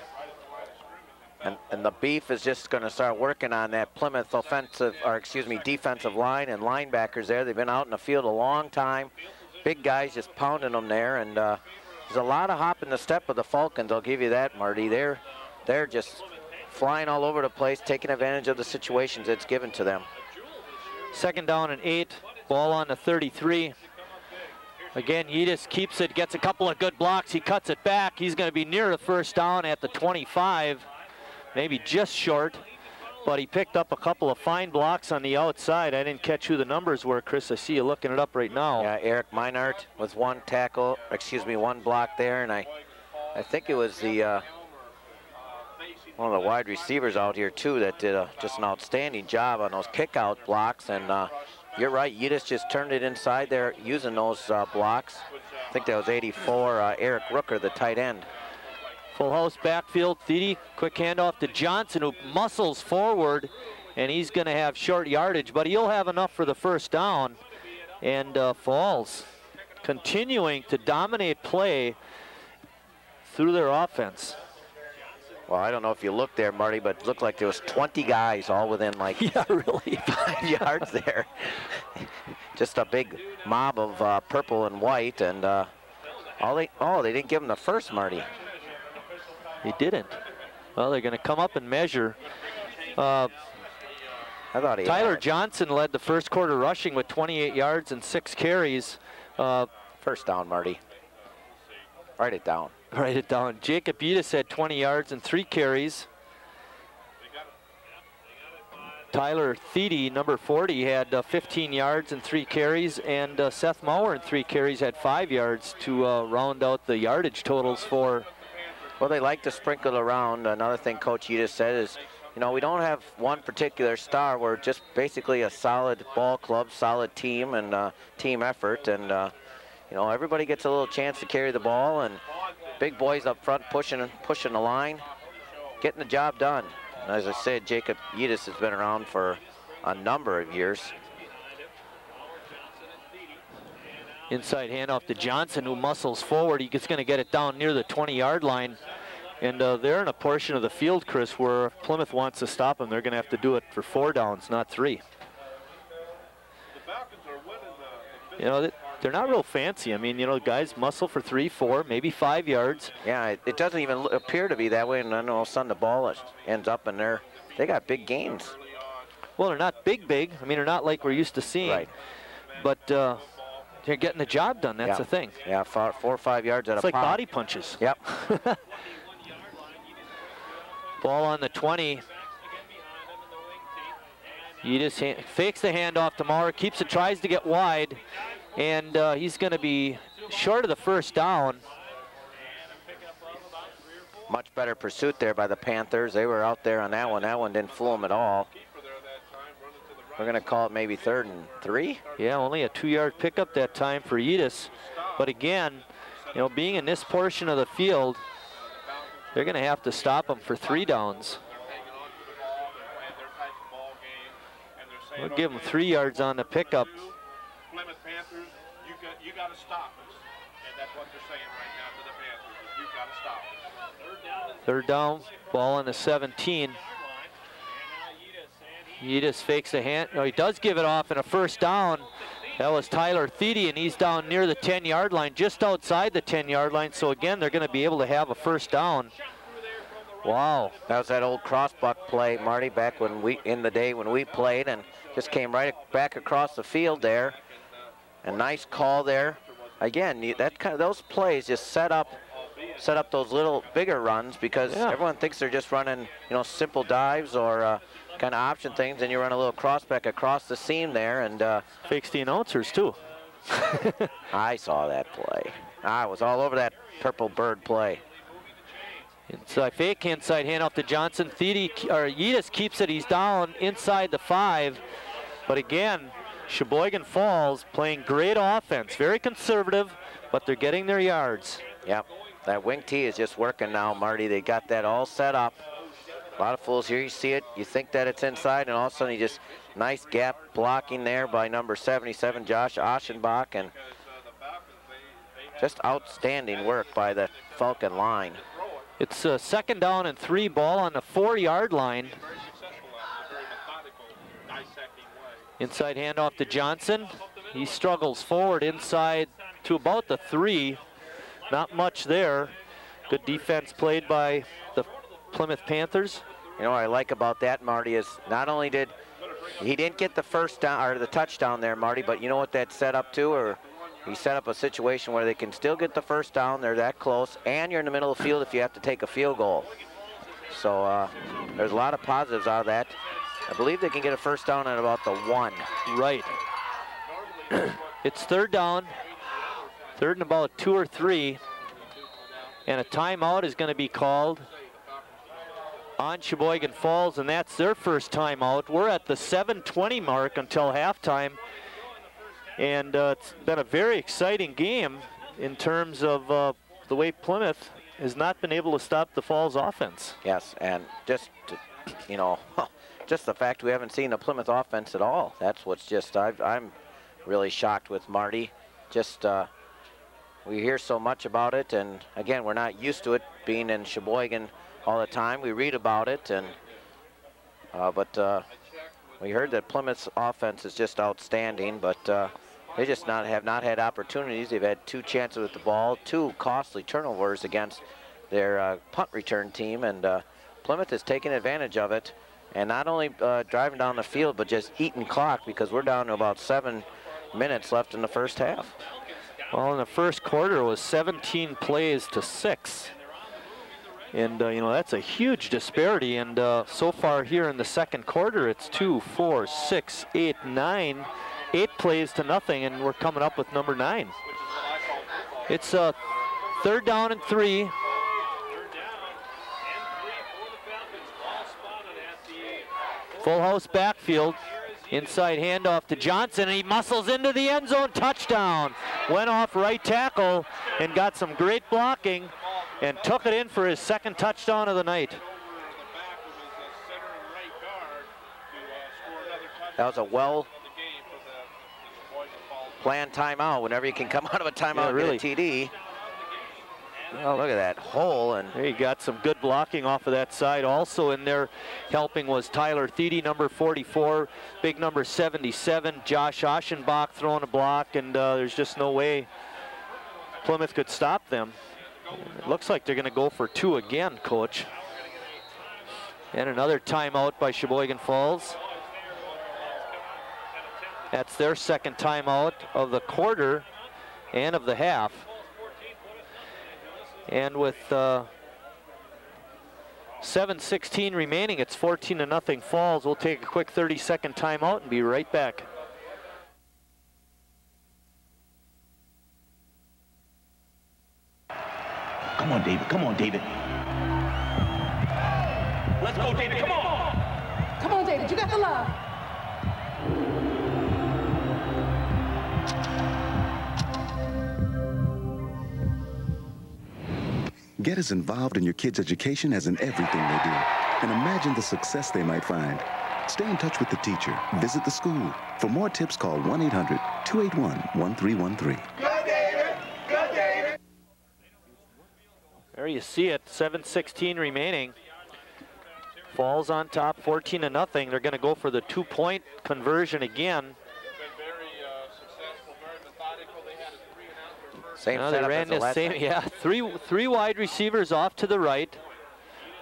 And the beef is just going to start working on that Plymouth defensive line and linebackers there. They've been out in the field a long time. Big guys just pounding them there, and there's a lot of hop in the step of the Falcons. I'll give you that, Marty. They're just flying all over the place, taking advantage of the situations that's given to them. 2nd down and 8. Ball on the 33. Again, Yedis keeps it, gets a couple of good blocks. He cuts it back. He's going to be near the 1st down at the 25, maybe just short. But he picked up a couple of fine blocks on the outside. I didn't catch who the numbers were, Chris. I see you looking it up right now. Yeah, Eric Meinert with one block there, and I think it was the one of the wide receivers out here too that did just an outstanding job on those kick-out blocks. And you're right, Yedis just turned it inside there using those blocks. I think that was 84, Eric Rooker, the tight end. Full house backfield. Thiede, quick handoff to Johnson, who muscles forward, and he's going to have short yardage, but he'll have enough for the 1st down. And Falls continuing to dominate play through their offense. Well, I don't know if you looked there, Marty, but it looked like there was 20 guys all within like really 5 yards there. Just a big mob of purple and white, and they didn't give him the first, Marty. They didn't. Well, they're going to come up and measure. I thought Tyler Johnson led the first quarter rushing with 28 yards and 6 carries. 1st down, Marty. Write it down. Write it down. Jacob Yedis had 20 yards and 3 carries. Tyler Thiede, number 40, had 15 yards and 3 carries, and Seth Mauer in 3 carries had 5 yards to round out the yardage totals for. Well, they like to sprinkle around. Another thing Coach Yedis said is, you know, we don't have one particular star. We're just basically a solid ball club, solid team, and team effort. And, you know, everybody gets a little chance to carry the ball, and big boys up front pushing the line, getting the job done. And as I said, Jacob Yedis has been around for a number of years. Inside handoff to Johnson, who muscles forward. He's going to get it down near the 20-yard line. And they're in a portion of the field, Chris, where if Plymouth wants to stop them, they're going to have to do it for 4 downs, not 3. You know, they're not real fancy. I mean, you know, guys muscle for 3, 4, maybe 5 yards. Yeah, it doesn't even appear to be that way, and then all of a sudden the ball ends up in there. They got big gains. Well, they're not big. I mean, they're not like we're used to seeing. Right. But they're getting the job done. That's the thing. Yeah, 4 or 5 yards at a pop. It's like body punches. Yep. Ball on the 20. He just fakes the handoff to Maurer, keeps it, tries to get wide, and he's going to be short of the 1st down. Much better pursuit there by the Panthers. They were out there on that one. That one didn't fool them at all. We're going to call it maybe 3rd and 3. Yeah, only a 2-yard pickup that time for Yedis. But again, you know, being in this portion of the field, they're going to have to stop them for 3 downs. We'll give them 3 yards on the pickup. Plymouth Panthers, you got to stop us. And That's what they're saying right now to the Panthers. You've got to stop. Third down, ball on the 17. Yedis fakes a hand. Oh, he does give it off, and a first down. That was Tyler Thiede, and he's down near the 10-yard line, just outside the 10-yard line. So again, they're going to be able to have a first down. Wow. That was that old crossbuck play, Marty, back when in the day when we played, and just came right back across the field there. A nice call there. Again, those plays just set up those little bigger runs, because everyone thinks they're just running, simple dives or kind of option things, and you run a little crossback across the seam there, and fakes the announcers too. I saw that play. I was all over that purple bird play. Inside fake, inside handoff to Johnson. Yedis keeps it. He's down inside the 5, but again, Sheboygan Falls playing great offense, very conservative, but they're getting their yards. Yep, that wing tee is just working now, Marty. They got that all set up. A lot of fools here, you see it, you think that it's inside, and all of a sudden you just, nice gap blocking there by number 77, Josh Aschenbach, and just outstanding work by the Falcon line. It's a 2nd down and 3, ball on the 4-yard line. Inside handoff to Johnson. He struggles forward inside to about the 3. Not much there. Good defense played by the Plymouth Panthers. What I like about that, Marty, is not only did he didn't get the first down or the touchdown there, Marty, but you know what that set up to? Or he set up a situation where they can still get the first down. They're that close, and you're in the middle of the field if you have to take a field goal. So there's a lot of positives out of that. I believe they can get a first down at about the 1. Right. It's 3rd down, 3rd and about 2 or 3, and a timeout is going to be called on Sheboygan Falls, and that's their first timeout. We're at the 7:20 mark until halftime, and it's been a very exciting game in terms of the way Plymouth has not been able to stop the Falls offense. Yes, and just, just the fact we haven't seen the Plymouth offense at all. That's what's just, I'm really shocked with, Marty. Just, we hear so much about it, and again, we're not used to it being in Sheboygan all the time. We read about it, and but we heard that Plymouth's offense is just outstanding, but they just have not had opportunities. They've had 2 chances with the ball, 2 costly turnovers against their punt return team, and Plymouth has taken advantage of it, and not only driving down the field, but just eating clock, because we're down to about 7 minutes left in the first half. Well, in the first quarter, it was 17 plays to 6. And, that's a huge disparity. And so far here in the second quarter, it's 2, 4, 6, 8, 9, 8 plays to nothing, and we're coming up with number 9. It's 3rd down and 3. Full house backfield. Inside handoff to Johnson, and he muscles into the end zone. Touchdown. Went off right tackle and got some great blocking and took it in for his 2nd touchdown of the night. That was a well-planned timeout. Whenever you can come out of a timeout and really get a TD. Oh, look at that hole. And he got some good blocking off of that side. Also in there helping was Tyler Thiede, number 44, big number 77, Josh Aschenbach throwing a block, and there's just no way Plymouth could stop them. It looks like they're going to go for 2 again, Coach. And another timeout by Sheboygan Falls. That's their 2nd timeout of the quarter and of the half. And with 7:16 remaining, it's 14-0 Falls. We'll take a quick 30-second timeout and be right back. Come on, David. Come on, David. Let's go, David. Come on. Come on, David. You got the love. Get as involved in your kids' education as in everything they do, and imagine the success they might find. Stay in touch with the teacher. Visit the school. For more tips, call 1-800-281-1313. Go, David. Go, David. There you see it, 7:16 remaining. Falls on top, 14-0. They're going to go for the 2-point conversion again. Same they setup ran as the this last same, time. yeah, three wide receivers off to the right.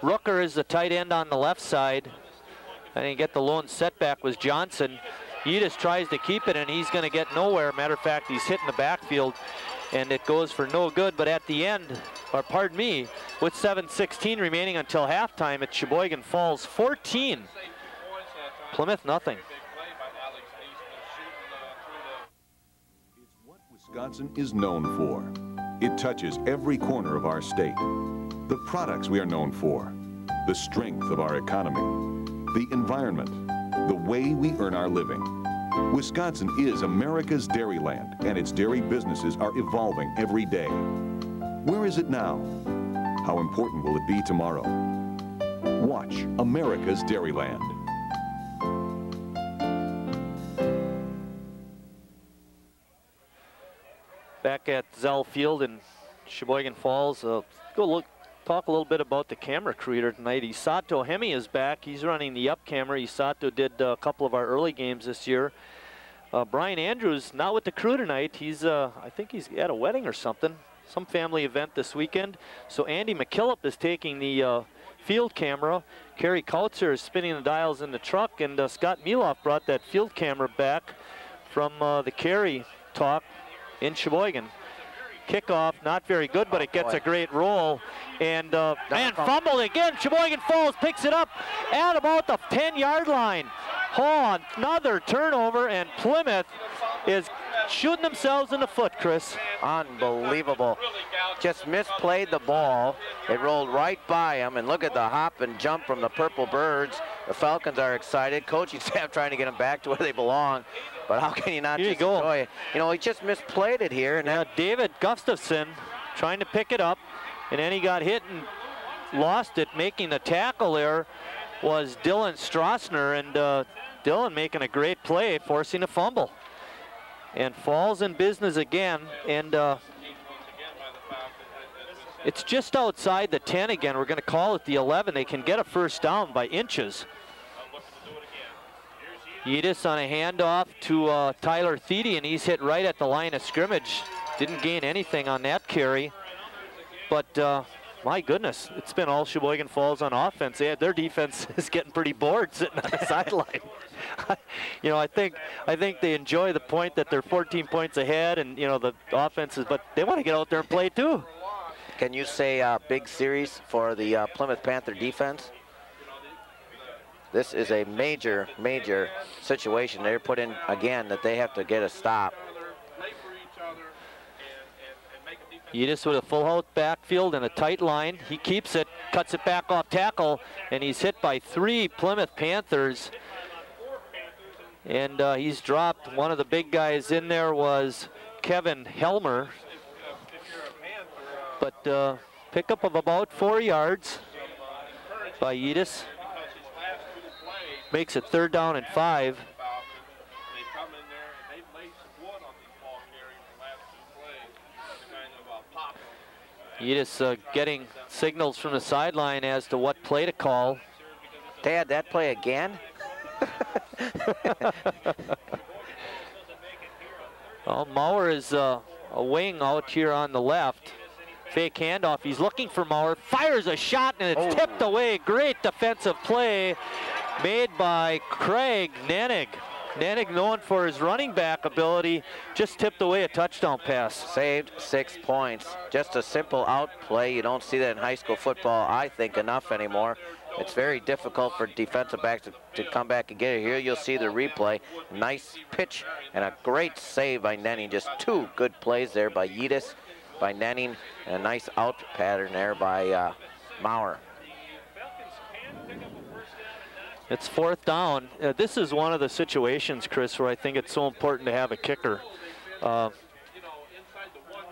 Rooker is the tight end on the left side. And you get the lone setback was Johnson. Yedis tries to keep it, and he's going to get nowhere. Matter of fact, he's hitting the backfield, and it goes for no good. But at the end, or pardon me, with 7:16 remaining until halftime, it's Sheboygan Falls 14. Plymouth nothing. Wisconsin is known for. It touches every corner of our state. The products we are known for, the strength of our economy, the environment, the way we earn our living. Wisconsin is America's dairy land, and its dairy businesses are evolving every day. Where is it now? How important will it be tomorrow? Watch America's Dairyland. Back at Zell Field in Sheboygan Falls. Talk a little bit about the camera creator tonight. Isato Hemi is back. He's running the up camera. Isato did a couple of our early games this year. Brian Andrews not with the crew tonight. I think he's at a wedding or something, some family event this weekend. So Andy McKillop is taking the field camera. Kerry Kautzer is spinning the dials in the truck, and Scott Mieloff brought that field camera back from the Kerry talk in Sheboygan. Kickoff, not very good, but it gets a great roll. And fumbled again. Sheboygan Falls picks it up at about the 10-yard line. Oh, another turnover, and Plymouth is shooting themselves in the foot, Chris. Unbelievable. Just misplayed the ball. It rolled right by him, and look at the hop and jump from the Purple Birds. The Falcons are excited. Coaching staff trying to get them back to where they belong. But how can you not just enjoy it? You know, he just misplayed it here. And now David Gustafson trying to pick it up, and then he got hit and lost it. Making the tackle there was Dylan Strassner, and Dylan making a great play, forcing a fumble. And Falls in business again, and it's just outside the 10 again. We're going to call it the 11. They can get a first down by inches. Yedis on a handoff to Tyler Thiede, and he's hit right at the line of scrimmage. Didn't gain anything on that carry. But my goodness, it's been all Sheboygan Falls on offense. Their defense is getting pretty bored sitting on the sideline. You know, I think they enjoy the point that they're 14 points ahead, and you know the offenses, but they want to get out there and play too. Can you say big series for the Plymouth Panther defense? This is a major, major situation. They're put in again that they have to get a stop. Yedis with a full out backfield and a tight line. He keeps it, cuts it back off tackle, and he's hit by 3 Plymouth Panthers. And he's dropped. One of the big guys in there was Kevin Helmer. But pickup of about 4 yards by Yedis. Makes it 3rd down and 5. Yedis getting signals from the sideline as to what play to call. Dad, that play again? Well, Maurer is a wing out here on the left. Fake handoff. He's looking for Maurer. Fires a shot, and it's tipped away. Great defensive play made by Craig Nenig. Nenig, known for his running back ability, just tipped away a touchdown pass. Saved 6 points. Just a simple out play. You don't see that in high school football, I think, enough anymore. It's very difficult for defensive backs to come back and get it. Here you'll see the replay. Nice pitch and a great save by Nenning. Just 2 good plays there by Yedis, by Nenning, and a nice out pattern there by Maurer. It's 4th down. This is one of the situations, Chris, where I think it's so important to have a kicker.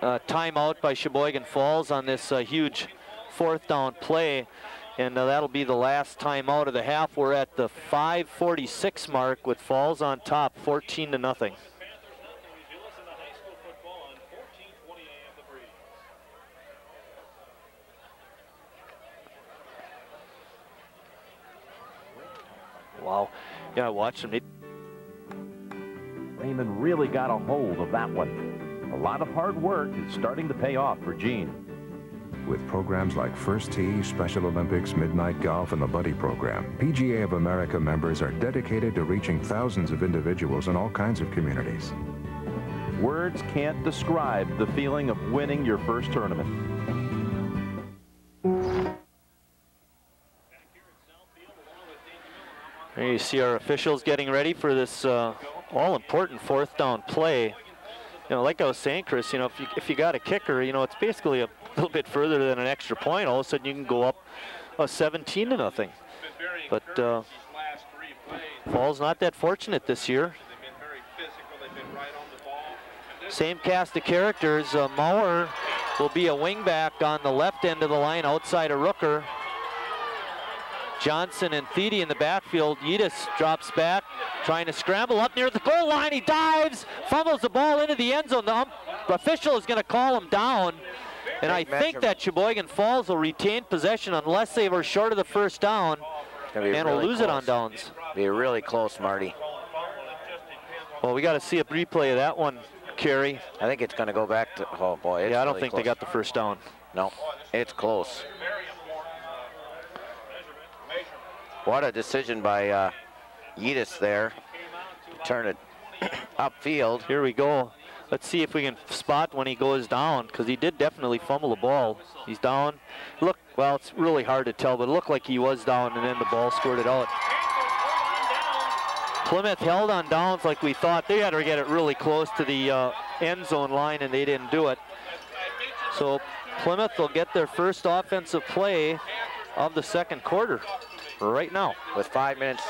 Timeout by Sheboygan Falls on this huge 4th down play, and that'll be the last timeout of the half. We're at the 5:46 mark with Falls on top, 14-0. Yeah, I watched him. Raymond really got a hold of that one. A lot of hard work is starting to pay off for Gene. With programs like First Tee, Special Olympics, Midnight Golf, and the Buddy Program, PGA of America members are dedicated to reaching thousands of individuals in all kinds of communities. Words can't describe the feeling of winning your first tournament. There you see our officials getting ready for this all-important fourth down play. You know, like I was saying, Chris, you know, if you got a kicker, you know, it's basically a little bit further than an extra point. All of a sudden you can go up 17-0. But Falls not that fortunate this year. Same cast of characters. Maurer will be a wingback on the left end of the line outside of Rooker. Johnson and Thiede in the backfield. Yedis drops back, trying to scramble up near the goal line. He dives, fumbles the ball into the end zone. The official is going to call him down. And I think that Sheboygan Falls will retain possession unless they were short of the first down, and will lose it on downs. Be really close, Marty. Well, we got to see a replay of that one, Kerry. I think it's going to go back to, oh boy. Yeah, I don't think they got the first down. No, it's close. What a decision by Yedis there to turn it upfield. Here we go. Let's see if we can spot when he goes down, because he did definitely fumble the ball. He's down. Look, well, it's really hard to tell, but it looked like he was down, and then the ball squirted out. Plymouth held on downs like we thought. They had to get it really close to the end zone line, and they didn't do it. So Plymouth will get their first offensive play of the second quarter right now. With 5 minutes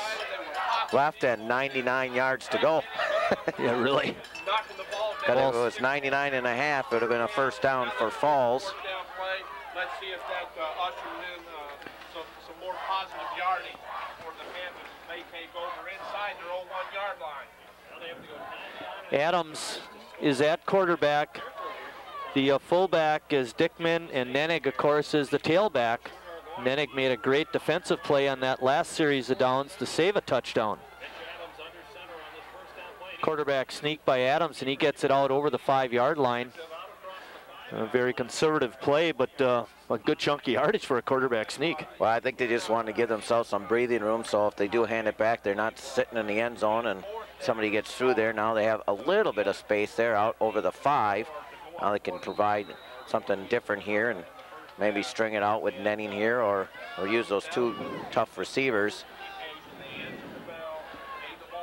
left and 99 yards to go. Yeah, really. If it was 99 and a half, it would have been a first down for Falls. Let's see if that ushers in some more positive yardage for the Panthers. They take over inside their own 1 yard line. Adams is at quarterback. The fullback is Dickman, and Nenig, of course, is the tailback. Nenig made a great defensive play on that last series of downs to save a touchdown. Quarterback sneak by Adams, and he gets it out over the 5 yard line. A very conservative play, but a good chunky yardage for a quarterback sneak. Well, I think they just want to give themselves some breathing room, so if they do hand it back, they're not sitting in the end zone and somebody gets through there. Now they have a little bit of space there out over the 5. Now they can provide something different here and maybe string it out with Nenning here or use those 2 tough receivers.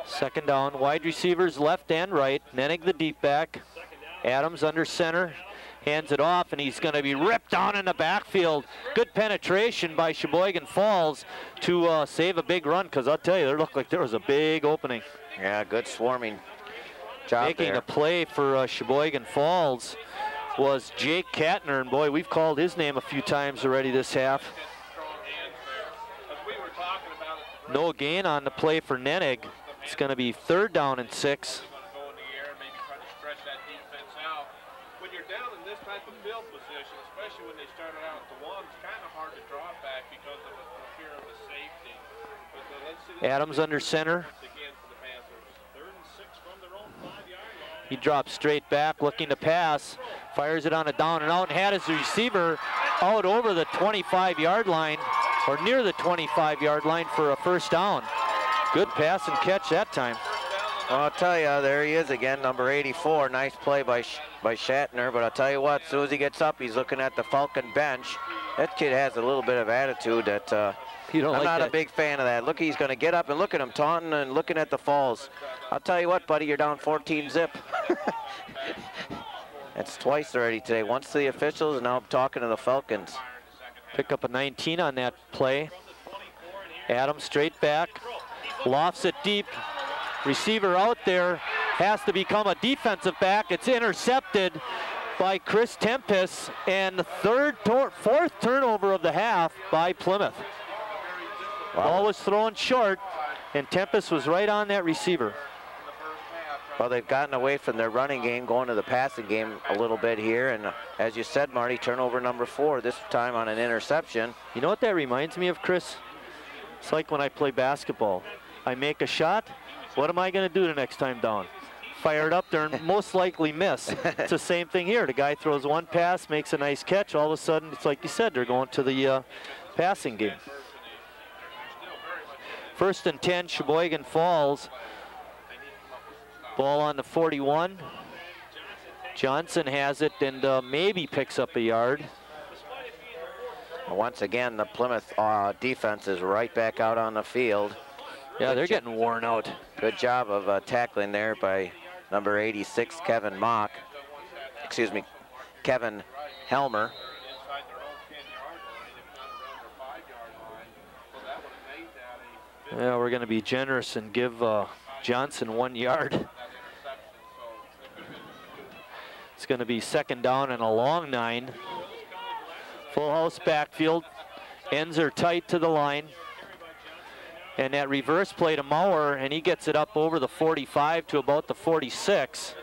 Second down, wide receivers left and right. Nenig the deep back. Adams under center, hands it off, and he's going to be ripped down in the backfield. Good penetration by Sheboygan Falls to save a big run, because I'll tell you, there looked like there was a big opening. Yeah, good swarming job Making a play for Sheboygan Falls was Jake Katner, and boy, we've called his name a few times already this half. No gain on the play for Nenig. It's going to be 3rd down and 6. When you're down in this type of field position, especially when they started out at the 1, it's kind of hard to drop back because of the fear of the safety. But let's see Adams under center. He drops straight back, looking to pass, fires it on a down and out, and had his receiver out over the 25 yard line, or near the 25 yard line for a first down. Good pass and catch that time. Well, I'll tell you, there he is again, number 84. Nice play by Shatner, but I'll tell you what, as soon as he gets up, he's looking at the Falcon bench. That kid has a little bit of attitude that I'm not a big fan of that. Look, he's going to get up and look at him taunting and looking at the Falls. I'll tell you what, buddy, you're down 14 zip. That's twice already today. Once to the officials, and now I'm talking to the Falcons. Pick up a 19 on that play. Adams straight back, lofts it deep. Receiver out there, has to become a defensive back. It's intercepted by Chris Tempest, and the 4th turnover of the half by Plymouth. Wow. Ball was thrown short, and Tempest was right on that receiver. Well, they've gotten away from their running game, going to the passing game a little bit here, and as you said, Marty, turnover number 4, this time on an interception. You know what that reminds me of, Chris? It's like when I play basketball. I make a shot. What am I going to do the next time down? Fire it up there and most likely miss. It's the same thing here. The guy throws one pass, makes a nice catch. All of a sudden, it's like you said, they're going to the passing game. 1st and 10, Sheboygan Falls. Ball on the 41. Johnson has it and maybe picks up a yard. Once again, the Plymouth defense is right back out on the field. Yeah, they're getting worn out. Good job of tackling there by number 86, Kevin Mock. Excuse me, Kevin Helmer. Yeah, we're going to be generous and give Johnson 1 yard. It's going to be 2nd down and a long 9. Full house backfield. Ends are tight to the line. And that reverse play to Maurer, and he gets it up over the 45 to about the 46.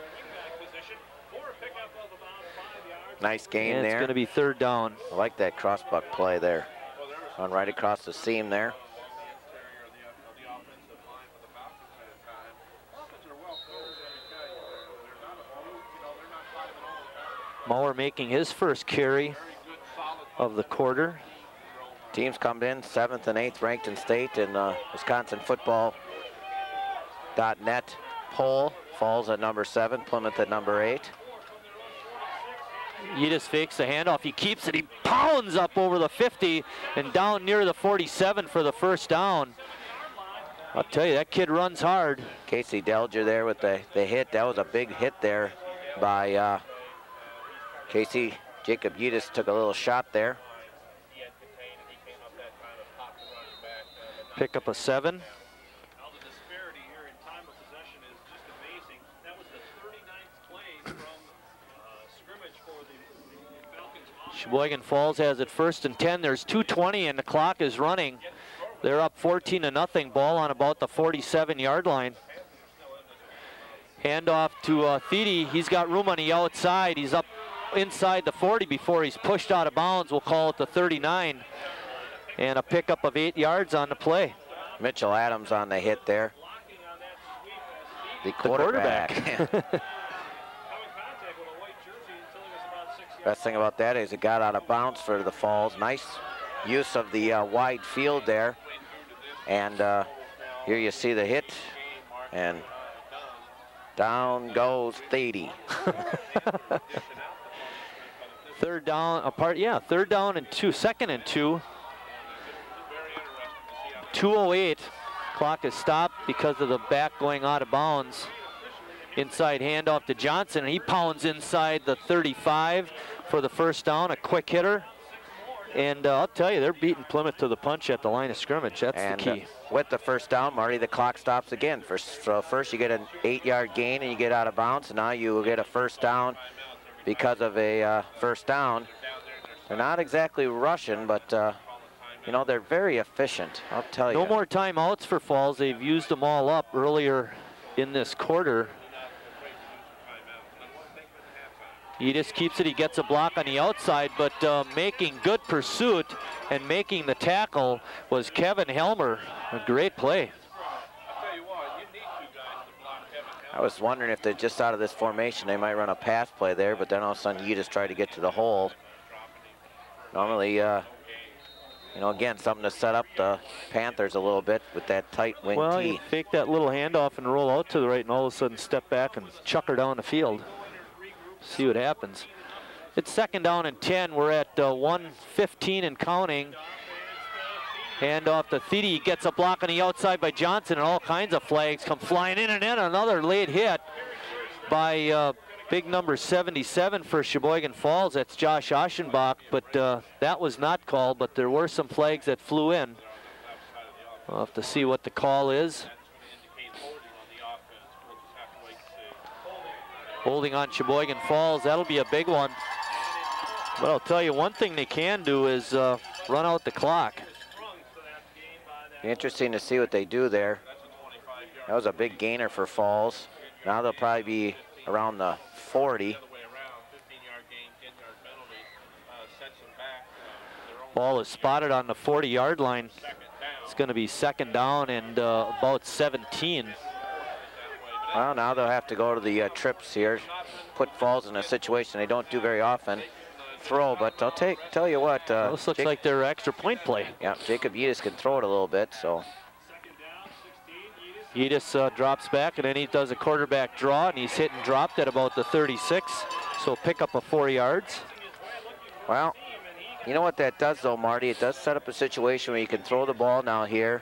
Nice gain and there. It's going to be 3rd down. I like that crossbuck play there. Run right across the seam there. Maurer making his first carry of the quarter. Teams come in 7th and 8th ranked in state in Wisconsin Football.net poll. Falls at number 7, Plymouth at number 8. He just fakes the handoff. He keeps it. He pounds up over the 50 and down near the 47 for the 1st down. I'll tell you, that kid runs hard. Casey Delger there with the hit. That was a big hit there by Casey. Jacob Yudis took a little shot there. Pick up a 7. Sheboygan Falls has it 1st and 10. There's 2:20 and the clock is running. They're up 14-0. Ball on about the 47-yard line. Handoff to Thede. He's got room on the outside. He's up inside the 40 before he's pushed out of bounds. We'll call it the 39. And a pickup of 8 yards on the play. Mitchell Adams on the hit there. The quarterback. Best thing about that is it got out of bounds for the Falls. Nice use of the wide field there. And here you see the hit. And down goes Thede. 3rd down, 3rd down and 2, 2nd and 2. 2:08, clock is stopped because of the back going out of bounds. Inside handoff to Johnson, and he pounds inside the 35 for the 1st down, a quick hitter. And I'll tell you, they're beating Plymouth to the punch at the line of scrimmage. That's the key. With the 1st down, Marty, the clock stops again. First you get an 8-yard gain and you get out of bounds, and now you will get a 1st down because of a 1st down. They're not exactly rushing, but you know, they're very efficient, I'll tell you. No more timeouts for Falls. They've used them all up earlier in this quarter. He just keeps it. He gets a block on the outside, but making good pursuit and making the tackle was Kevin Helmer. A great play. I was wondering if they're just out of this formation, they might run a pass play there, but then all of a sudden you just try to get to the hole. Normally, you know, again, something to set up the Panthers a little bit with that tight wing well, tee. You fake that little handoff and roll out to the right and all of a sudden step back and chuck her down the field. See what happens. It's 2nd down and 10. We're at 1:15 and counting. Handoff to Thede. He gets a block on the outside by Johnson, and all kinds of flags come flying in and in. Another late hit by big number 77 for Sheboygan Falls. That's Josh Aschenbach, but that was not called, but there were some flags that flew in. We'll have to see what the call is. Holding on Sheboygan Falls, that'll be a big one. But I'll tell you, one thing they can do is run out the clock. Interesting to see what they do there. That was a big gainer for Falls. Now they'll probably be around the 40. Ball is spotted on the 40-yard line. It's going to be second down and about 17. Well, now they'll have to go to the trips here, put Falls in a situation they don't do very often. Throw, but I'll tell you what. This looks like their extra point play. Yeah, Jacob Yedis can throw it a little bit, so. Yedis drops back, and then he does a quarterback draw, and he's hit and dropped at about the 36, so pick up a 4 yards. Well, you know what that does, though, Marty? It does set up a situation where you can throw the ball now here,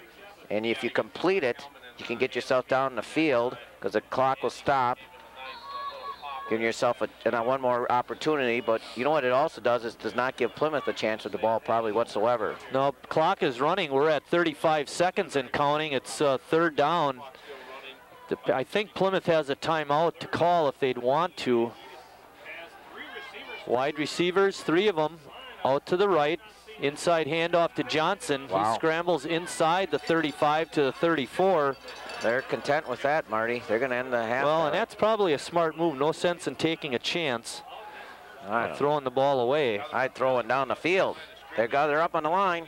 and if you complete it, you can get yourself down in the field because the clock will stop, giving yourself one more opportunity. But you know what it also does is does not give Plymouth a chance with the ball probably whatsoever. No, clock is running. We're at 35 seconds and counting. It's third down. I think Plymouth has a timeout to call if they'd want to. Wide receivers, 3 of them, out to the right. Inside handoff to Johnson. Wow. He scrambles inside the 35 to the 34. They're content with that, Marty. They're going to end the half. Well, and that's probably a smart move. No sense in taking a chance. Throwing the ball away. I'd throw it down the field. They're up on the line.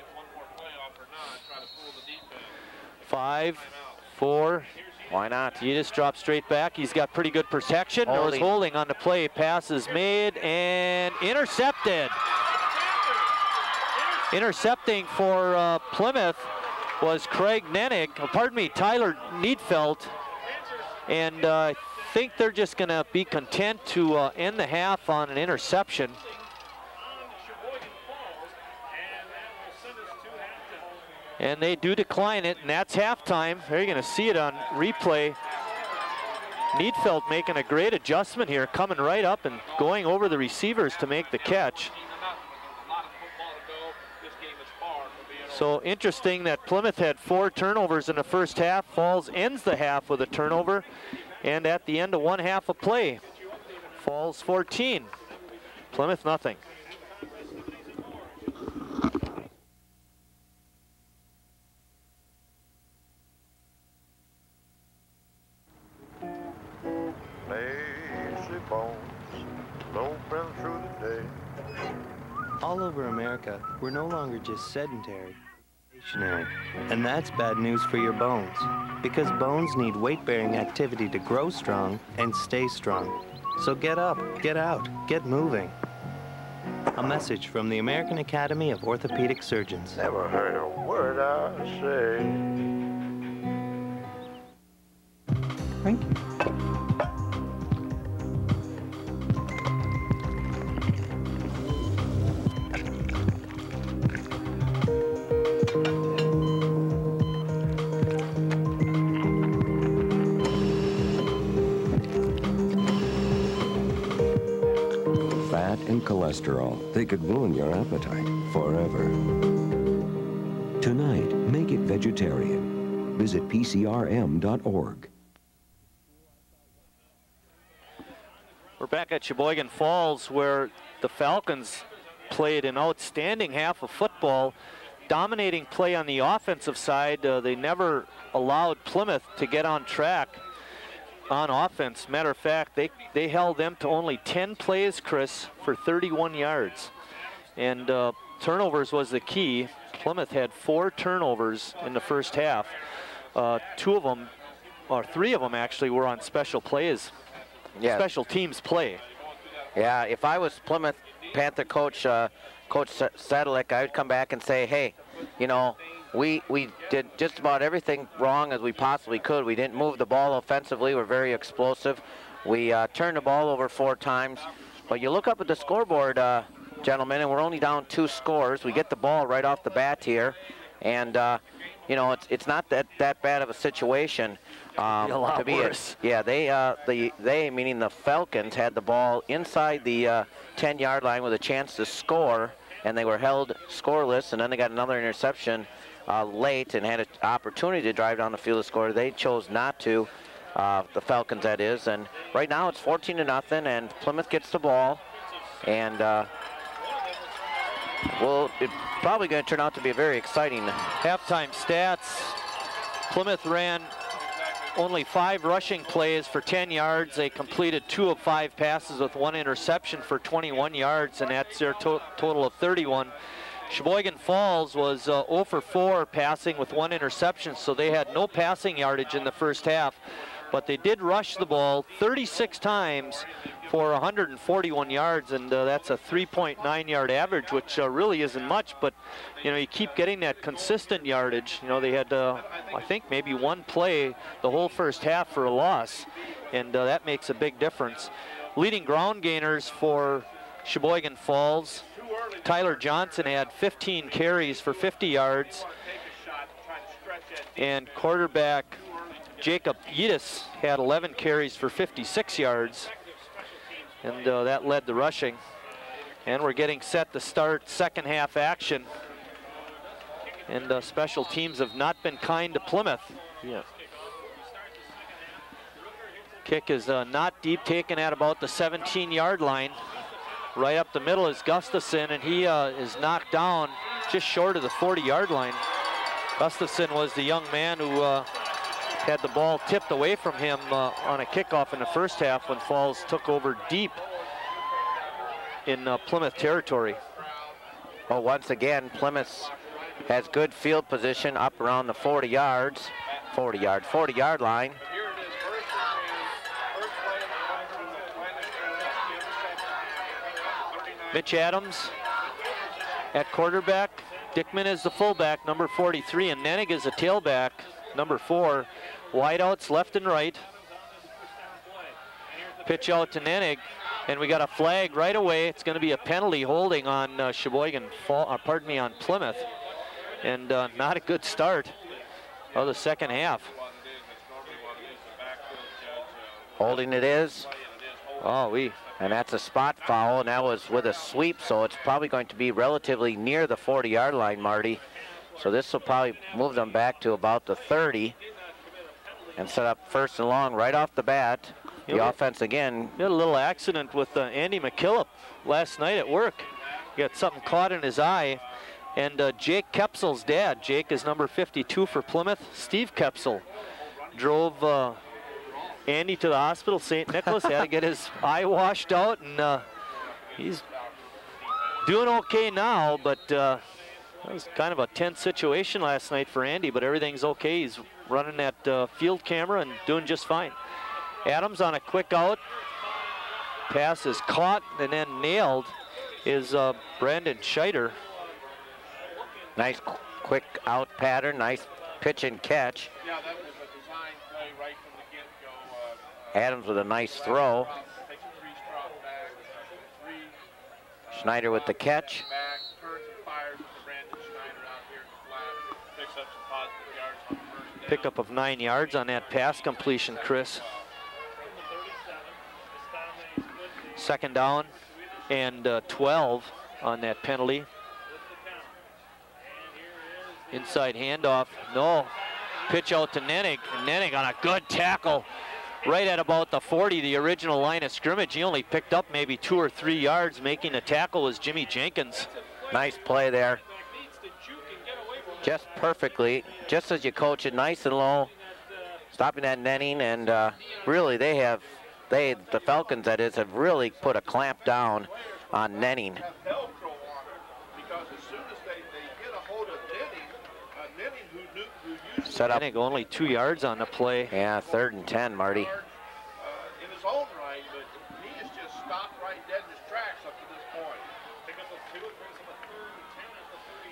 5, 4. Why not? He just drops straight back. He's got pretty good protection. There's holding on the play. Pass is made and intercepted. Intercepting for Plymouth was Tyler Needfeld. And I think they're just going to be content to end the half on an interception. And they do decline it, and that's halftime. They're going to see it on replay. Needfeld making a great adjustment here, coming right up and going over the receivers to make the catch. So interesting that Plymouth had 4 turnovers in the first half. Falls ends the half with a turnover. And at the end of one half of play, Falls 14, Plymouth nothing. Lazy bones, loafing through the day. All over America, we're no longer just sedentary, stationary. And that's bad news for your bones, because bones need weight-bearing activity to grow strong and stay strong. So get up, get out, get moving. A message from the American Academy of Orthopedic Surgeons. Never heard a word I say. Thank you. And cholesterol, they could ruin your appetite forever. Tonight, make it vegetarian. Visit PCRM.org. We're back at Sheboygan Falls, where the Falcons played an outstanding half of football, dominating play on the offensive side. They never allowed Plymouth to get on track on offense. Matter of fact, they held them to only 10 plays, Chris, for 31 yards. And turnovers was the key. Plymouth had 4 turnovers in the first half. 2 of them, or 3 of them actually, were on special plays. Yeah. Special teams play. Yeah, if I was Plymouth Panther coach, Coach Sadalek, I would come back and say, hey, you know, we did just about everything wrong as we possibly could. We didn't move the ball offensively. We're very explosive. We turned the ball over 4 times. But you look up at the scoreboard, gentlemen, and we're only down 2 scores. We get the ball right off the bat here. And, you know, it's not that bad of a situation. A lot worse. Yeah, they, meaning the Falcons, had the ball inside the 10-yard line with a chance to score, and they were held scoreless, and then they got another interception late and had an opportunity to drive down the field to score. They chose not to, the Falcons that is, and right now it's 14-0, and Plymouth gets the ball, and well, it's probably going to turn out to be a very exciting halftime stats. Plymouth ran only 5 rushing plays for 10 yards. They completed 2 of 5 passes with 1 interception for 21 yards, and that's their total of 31. Sheboygan Falls was 0 for 4 passing with 1 interception, so they had no passing yardage in the first half. But they did rush the ball 36 times for 141 yards, and that's a 3.9 yard average, which really isn't much, but you know, you keep getting that consistent yardage. You know, they had, I think, maybe 1 play the whole first half for a loss, and that makes a big difference. Leading ground gainers for Sheboygan Falls, Tyler Johnson had 15 carries for 50 yards, and quarterback Jacob Yedis had 11 carries for 56 yards, and that led the rushing. And we're getting set to start second half action, and special teams have not been kind to Plymouth. Yeah. Kick is not deep, taken at about the 17-yard line. Right up the middle is Gustafson, and he is knocked down just short of the 40-yard line. Gustafson was the young man who had the ball tipped away from him on a kickoff in the first half when Falls took over deep in Plymouth territory. Well, once again, Plymouth has good field position up around the 40-yard line. Mitch Adams at quarterback. Dickman is the fullback, number 43, and Nenig is the tailback, number 4. Wideouts left and right. Pitch out to Nenig, and we got a flag right away. It's going to be a penalty holding on on Plymouth, and not a good start of the second half. Holding it is. Oh, and that's a spot foul, and that was with a sweep, so it's probably going to be relatively near the 40-yard line, Marty. So this will probably move them back to about the 30 and set up first and long right off the bat. The offense again. He had a little accident with Andy McKillop last night at work. He got something caught in his eye. And Jake Kepsel's dad, Jake is number 52 for Plymouth, Steve Kepsel, drove Andy to the hospital, St. Nicholas, had to get his eye washed out, and he's doing okay now, but that was kind of a tense situation last night for Andy, but everything's okay. He's running that field camera and doing just fine. Adams on a quick out. Pass is caught and then nailed is Brandon Scheider. Nice quick out pattern, nice pitch and catch. Yeah, that was a design play right from the get-go. Adams with a nice throw. Schneider with the catch. Pickup of 9 yards on that pass completion, Chris. Second down and 12 on that penalty. Inside handoff, no. Pitch out to Nenig, and Nenig on a good tackle right at about the 40, the original line of scrimmage. He only picked up maybe 2 or 3 yards. Making the tackle was Jimmy Jenkins. Nice play there. Just perfectly, just as you coach it, nice and low, stopping that netting, and really the Falcons, that is, have really put a clamp down on netting. Set up. I think only 2 yards on the play. Yeah, 3rd and 10, Marty. In his own right, but he has just stopped right dead in his tracks up to this point.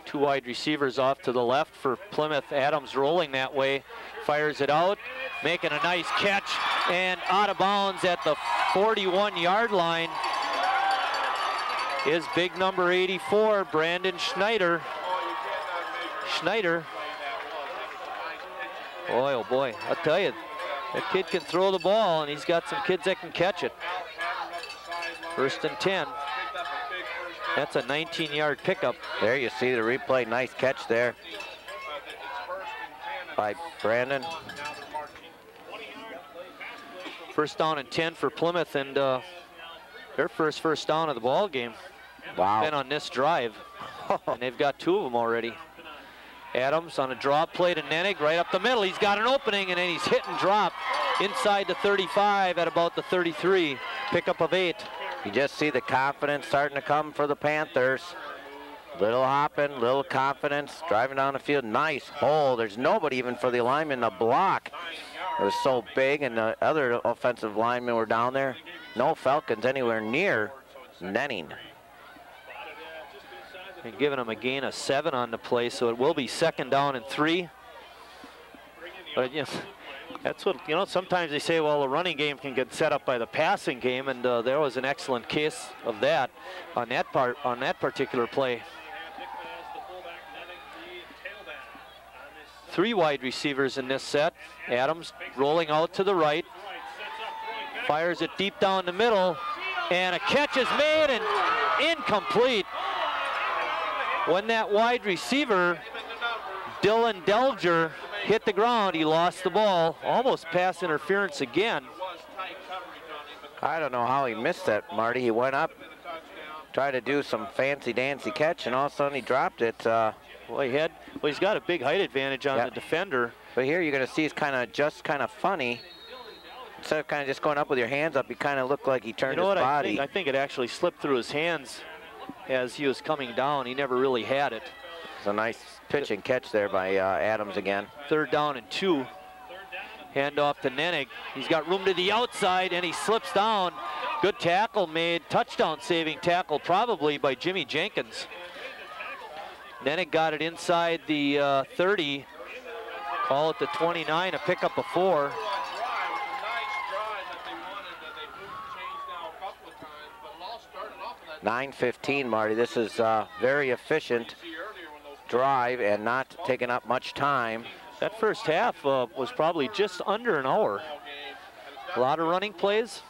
2 wide receivers off to the left for Plymouth. Adams rolling that way, fires it out, making a nice catch, and out of bounds at the 41-yard line is big number 84, Brandon Schneider. Boy, oh boy, I'll tell you, that kid can throw the ball, and he's got some kids that can catch it. 1st and 10. That's a 19-yard pickup. There you see the replay, nice catch there by Brandon. 1st down and 10 for Plymouth, and their first down of the ball game. Wow. Been on this drive, and they've got 2 of them already. Adams on a drop play to Nenig, right up the middle. He's got an opening, and then he's hit and dropped inside the 35 at about the 33. Pickup of 8. You just see the confidence starting to come for the Panthers. Little hopping, little confidence, driving down the field. Nice hole. There's nobody even for the lineman to block. It was so big, and the other offensive linemen were down there. No Falcons anywhere near netting. And giving them a gain of 7 on the play, so it will be 2nd down and 3. But you know, that's what, you know, sometimes they say, well, the running game can get set up by the passing game, and there was an excellent case of that on that particular play. 3 wide receivers in this set. Adams rolling out to the right, fires it deep down the middle, and a catch is made and incomplete. When that wide receiver, Dylan Delger, hit the ground, he lost the ball. Almost pass interference again. I don't know how he missed that, Marty. He went up, tried to do some fancy-dancy catch, and all of a sudden he dropped it. Well, he's got a big height advantage on the defender. But here you're going to see it's kind of funny. Instead of kind of just going up with your hands up, he kind of looked like he turned his body. I think it actually slipped through his hands as he was coming down. He never really had it. It's a nice pitch and catch there by Adams again. 3rd down and 2. Hand off to Nenig. He's got room to the outside, and he slips down. Good tackle made, touchdown saving tackle probably by Jimmy Jenkins. Nenig got it inside the 30, call it the 29, a pickup of 4. 9:15, Marty. This is a very efficient drive and not taking up much time. That first half was probably just under an hour. A lot of running plays.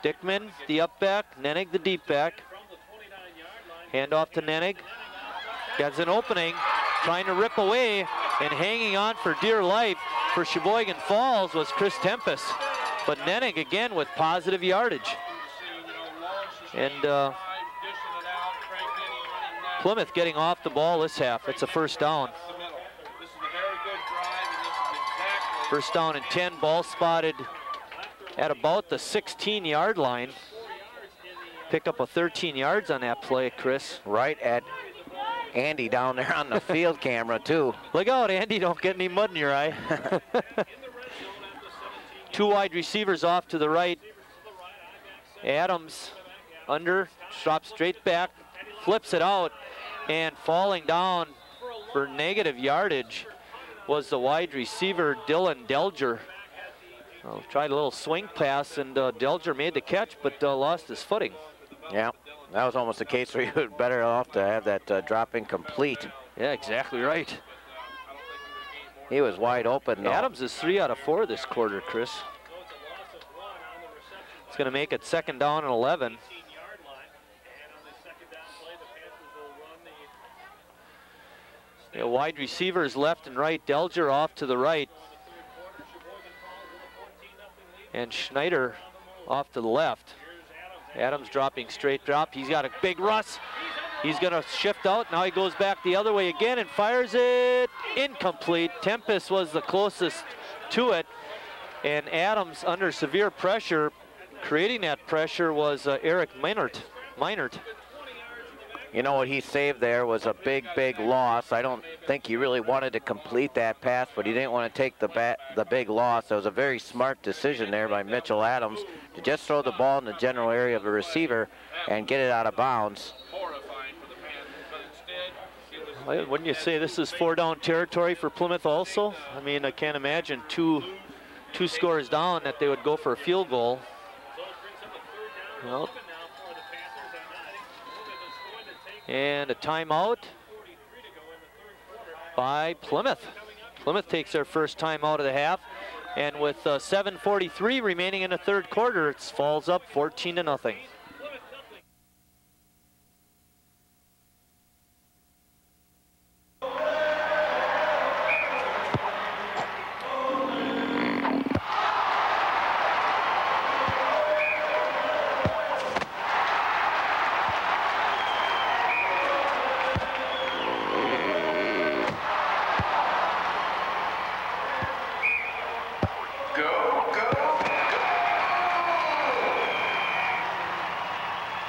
Dickman, the up back, Nenig, the deep back. Hand off to Nenig. Gets an opening, trying to rip away, and hanging on for dear life for Sheboygan Falls was Chris Tempest. But Nenig again with positive yardage. And Plymouth getting off the ball this half. It's a 1st down. 1st down and 10, ball spotted at about the 16-yard line. Pick up a 13 yards on that play, Chris. Right at Andy down there on the field camera, too. Look out, Andy, don't get any mud in your eye. 2 wide receivers off to the right. Adams under, drops straight back, flips it out, and falling down for negative yardage was the wide receiver, Dylan Delger. Tried a little swing pass, and Delger made the catch, but lost his footing. Yeah, that was almost a case where you were better off to have that drop incomplete. Yeah, exactly right. He was wide open, though. Adams is 3 out of 4 this quarter, Chris. It's going to make it 2nd down and 11. Yeah, wide receivers left and right. Delger off to the right. And Schneider off to the left. Adams dropping straight drop. He's got a big rush. He's going to shift out. Now he goes back the other way again and fires it incomplete. Tempest was the closest to it. And Adams under severe pressure. Creating that pressure was Eric Meinert. You know what he saved there was a big, big loss. I don't think he really wanted to complete that pass, but he didn't want to take the big loss. It was a very smart decision there by Mitchell Adams to just throw the ball in the general area of the receiver and get it out of bounds. Wouldn't you say this is 4-down territory for Plymouth also? I mean, I can't imagine two scores down that they would go for a field goal. Well, and a timeout by Plymouth. Plymouth takes their first timeout of the half, and with 7:43 remaining in the 3rd quarter, it falls up 14-0.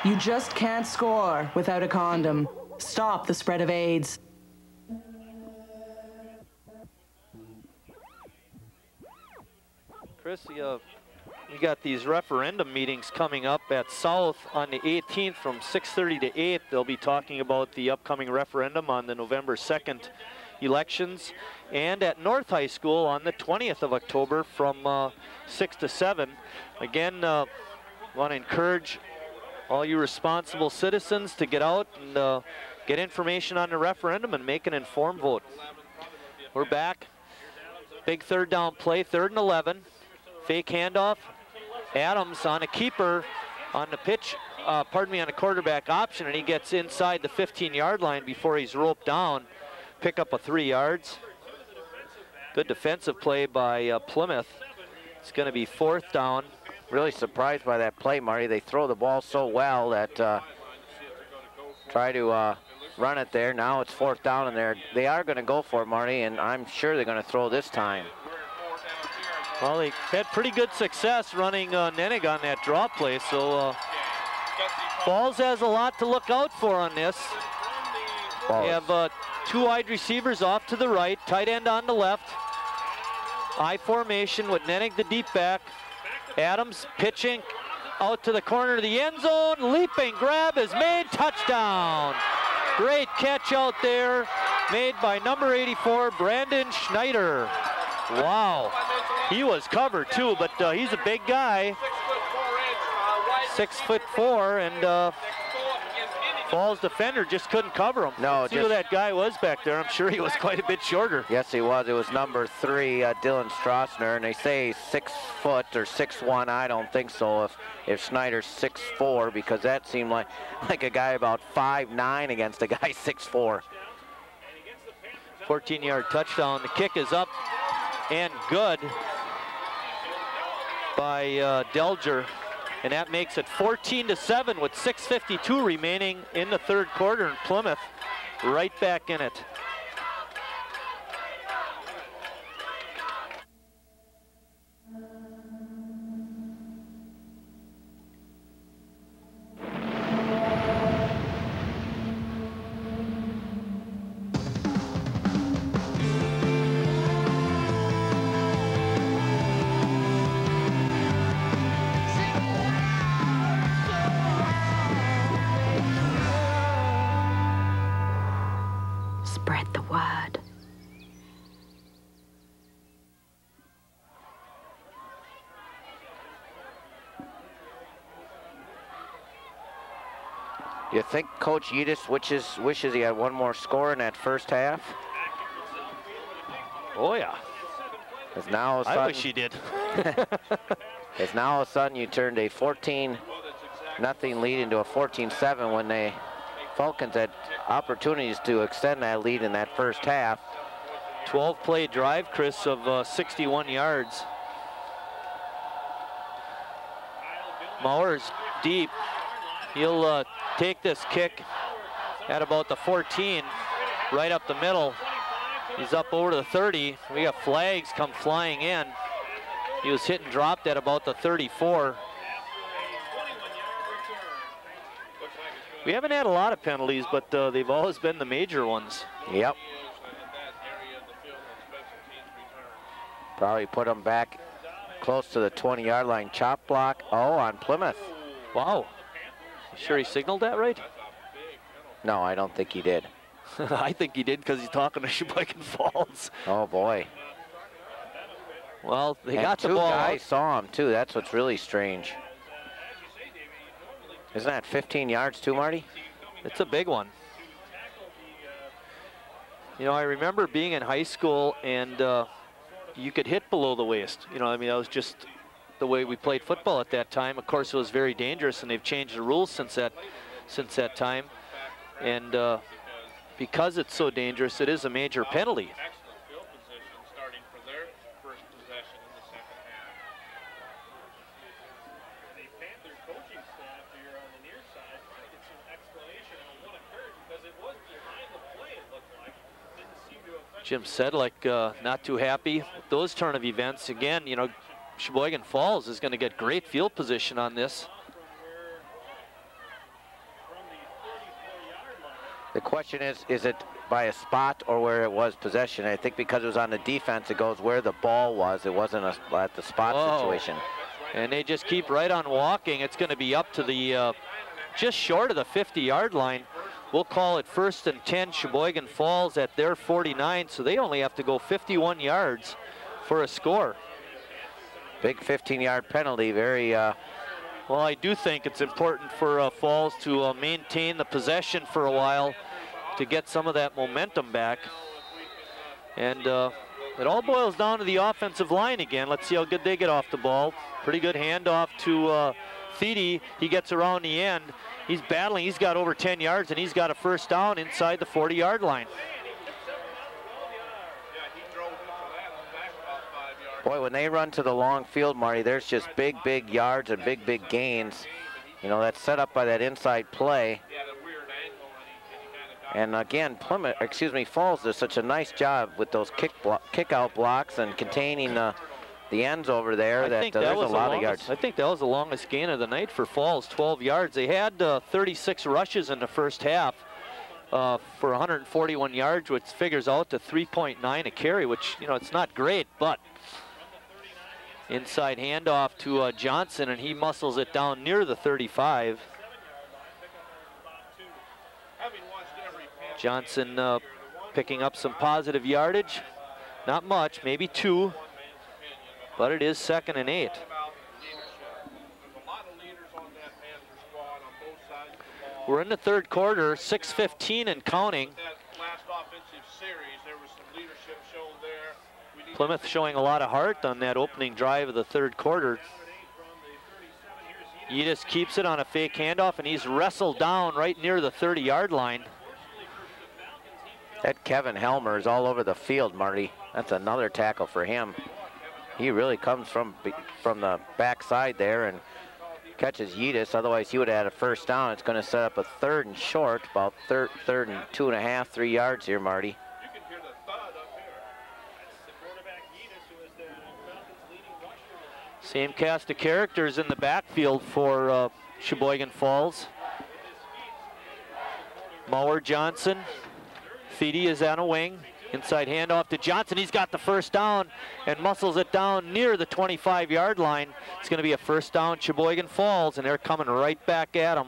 You just can't score without a condom. Stop the spread of AIDS. Chris, we got these referendum meetings coming up at South on the 18th from 6:30 to 8. They'll be talking about the upcoming referendum on the November 2nd elections, and at North High School on the 20th of October from 6 to 7. Again, want to encourage all you responsible citizens to get out and get information on the referendum and make an informed vote. We're back. Big third down play, 3rd and 11. Fake handoff. Adams on a keeper on the pitch, on a quarterback option, and he gets inside the 15-yard line before he's roped down. Pick up a 3 yards. Good defensive play by Plymouth. It's going to be 4th down. Really surprised by that play, Marty. They throw the ball so well that try to run it there. Now it's 4th down, and they are going to go for it, Marty, and I'm sure they're going to throw this time. Well, they had pretty good success running Nenig on that draw play, so Falls has a lot to look out for on this. They have 2 wide receivers off to the right, tight end on the left. I formation with Nenig the deep back. Adams pitching out to the corner of the end zone. Leaping grab is made, touchdown. Great catch out there, made by number 84, Brandon Schneider. Wow, he was covered too, but he's a big guy. 6'4", and Falls defender just couldn't cover him. No, see who that guy was back there. I'm sure he was quite a bit shorter. Yes, he was. It was number 3, Dylan Strossner, and they say 6 foot or 6'1". I don't think so. If Schneider's 6'4", because that seemed like a guy about 5'9" against a guy 6'4". 14-yard touchdown. The kick is up and good by Delger. And that makes it 14-7 with 6:52 remaining in the 3rd quarter, and Plymouth right back in it. Spread the word. You think Coach Yedis wishes he had one more score in that first half? Oh yeah. It's now I wish he did. It's now all of a sudden you turned a 14-0 lead into a 14-7 when the Falcons had opportunities to extend that lead in that first half. 12-play drive, Chris, of 61 yards. Mauer's deep. He'll take this kick at about the 14, right up the middle. He's up over to the 30. We got flags come flying in. He was hit and dropped at about the 34. We haven't had a lot of penalties, but they've always been the major ones. Yep. Probably put them back close to the 20-yard line. Chop block, on Plymouth. Wow. Sure he signaled that right? No, I don't think he did. I think he did because he's talking to Sheboygan Falls. Oh, boy. Well, they got the ball. 2 guys saw him, too. That's what's really strange. Isn't that 15 yards, too, Marty? It's a big one. You know, I remember being in high school, and you could hit below the waist. You know, I mean, that was just the way we played football at that time. Of course, it was very dangerous, and they've changed the rules since that time. And because it's so dangerous, it is a major penalty. Jim said, not too happy with those turn of events. Again, you know, Sheboygan Falls is going to get great field position on this. The question is it by a spot or where it was possession? I think because it was on the defense, it goes where the ball was. It wasn't at the spot situation. And they just keep right on walking. It's going to be up to the, just short of the 50-yard line. We'll call it 1st and 10, Sheboygan Falls at their 49, so they only have to go 51 yards for a score. Big 15-yard penalty, very... Well, I do think it's important for Falls to maintain the possession for a while to get some of that momentum back. And it all boils down to the offensive line again. Let's see how good they get off the ball. Pretty good handoff to Thiede. He gets around the end. He's battling. He's got over 10 yards, and he's got a first down inside the 40-yard line. Boy, when they run to the long field, Marty, there's just big, big yards and big, big gains. You know, that's set up by that inside play. And again, Falls does such a nice job with those kick-out blocks and containing the ends over there. There's a lot of yards. I think that was the longest gain of the night for Falls, 12 yards. They had 36 rushes in the first half for 141 yards, which figures out to 3.9 a carry, which, you know, it's not great, but inside handoff to Johnson, and he muscles it down near the 35. Johnson picking up some positive yardage. Not much, maybe 2, but it is 2nd and 8. We're in the 3rd quarter, 6:15 and counting. Plymouth showing a lot of heart on that opening drive of the 3rd quarter. Yedis keeps it on a fake handoff, and he's wrestled down right near the 30-yard line. That Kevin Helmer is all over the field, Marty. That's another tackle for him. He really comes from the backside there and catches Yedis. Otherwise, he would have had a first down. It's going to set up a 3rd and short, about third and 2.5, 3 yards here, Marty. Same cast of characters in the backfield for Sheboygan Falls. Mauer, Johnson. Thiede is on a wing. Inside handoff to Johnson. He's got the first down and muscles it down near the 25-yard line. It's going to be a first down, Sheboygan Falls, and they're coming right back at him.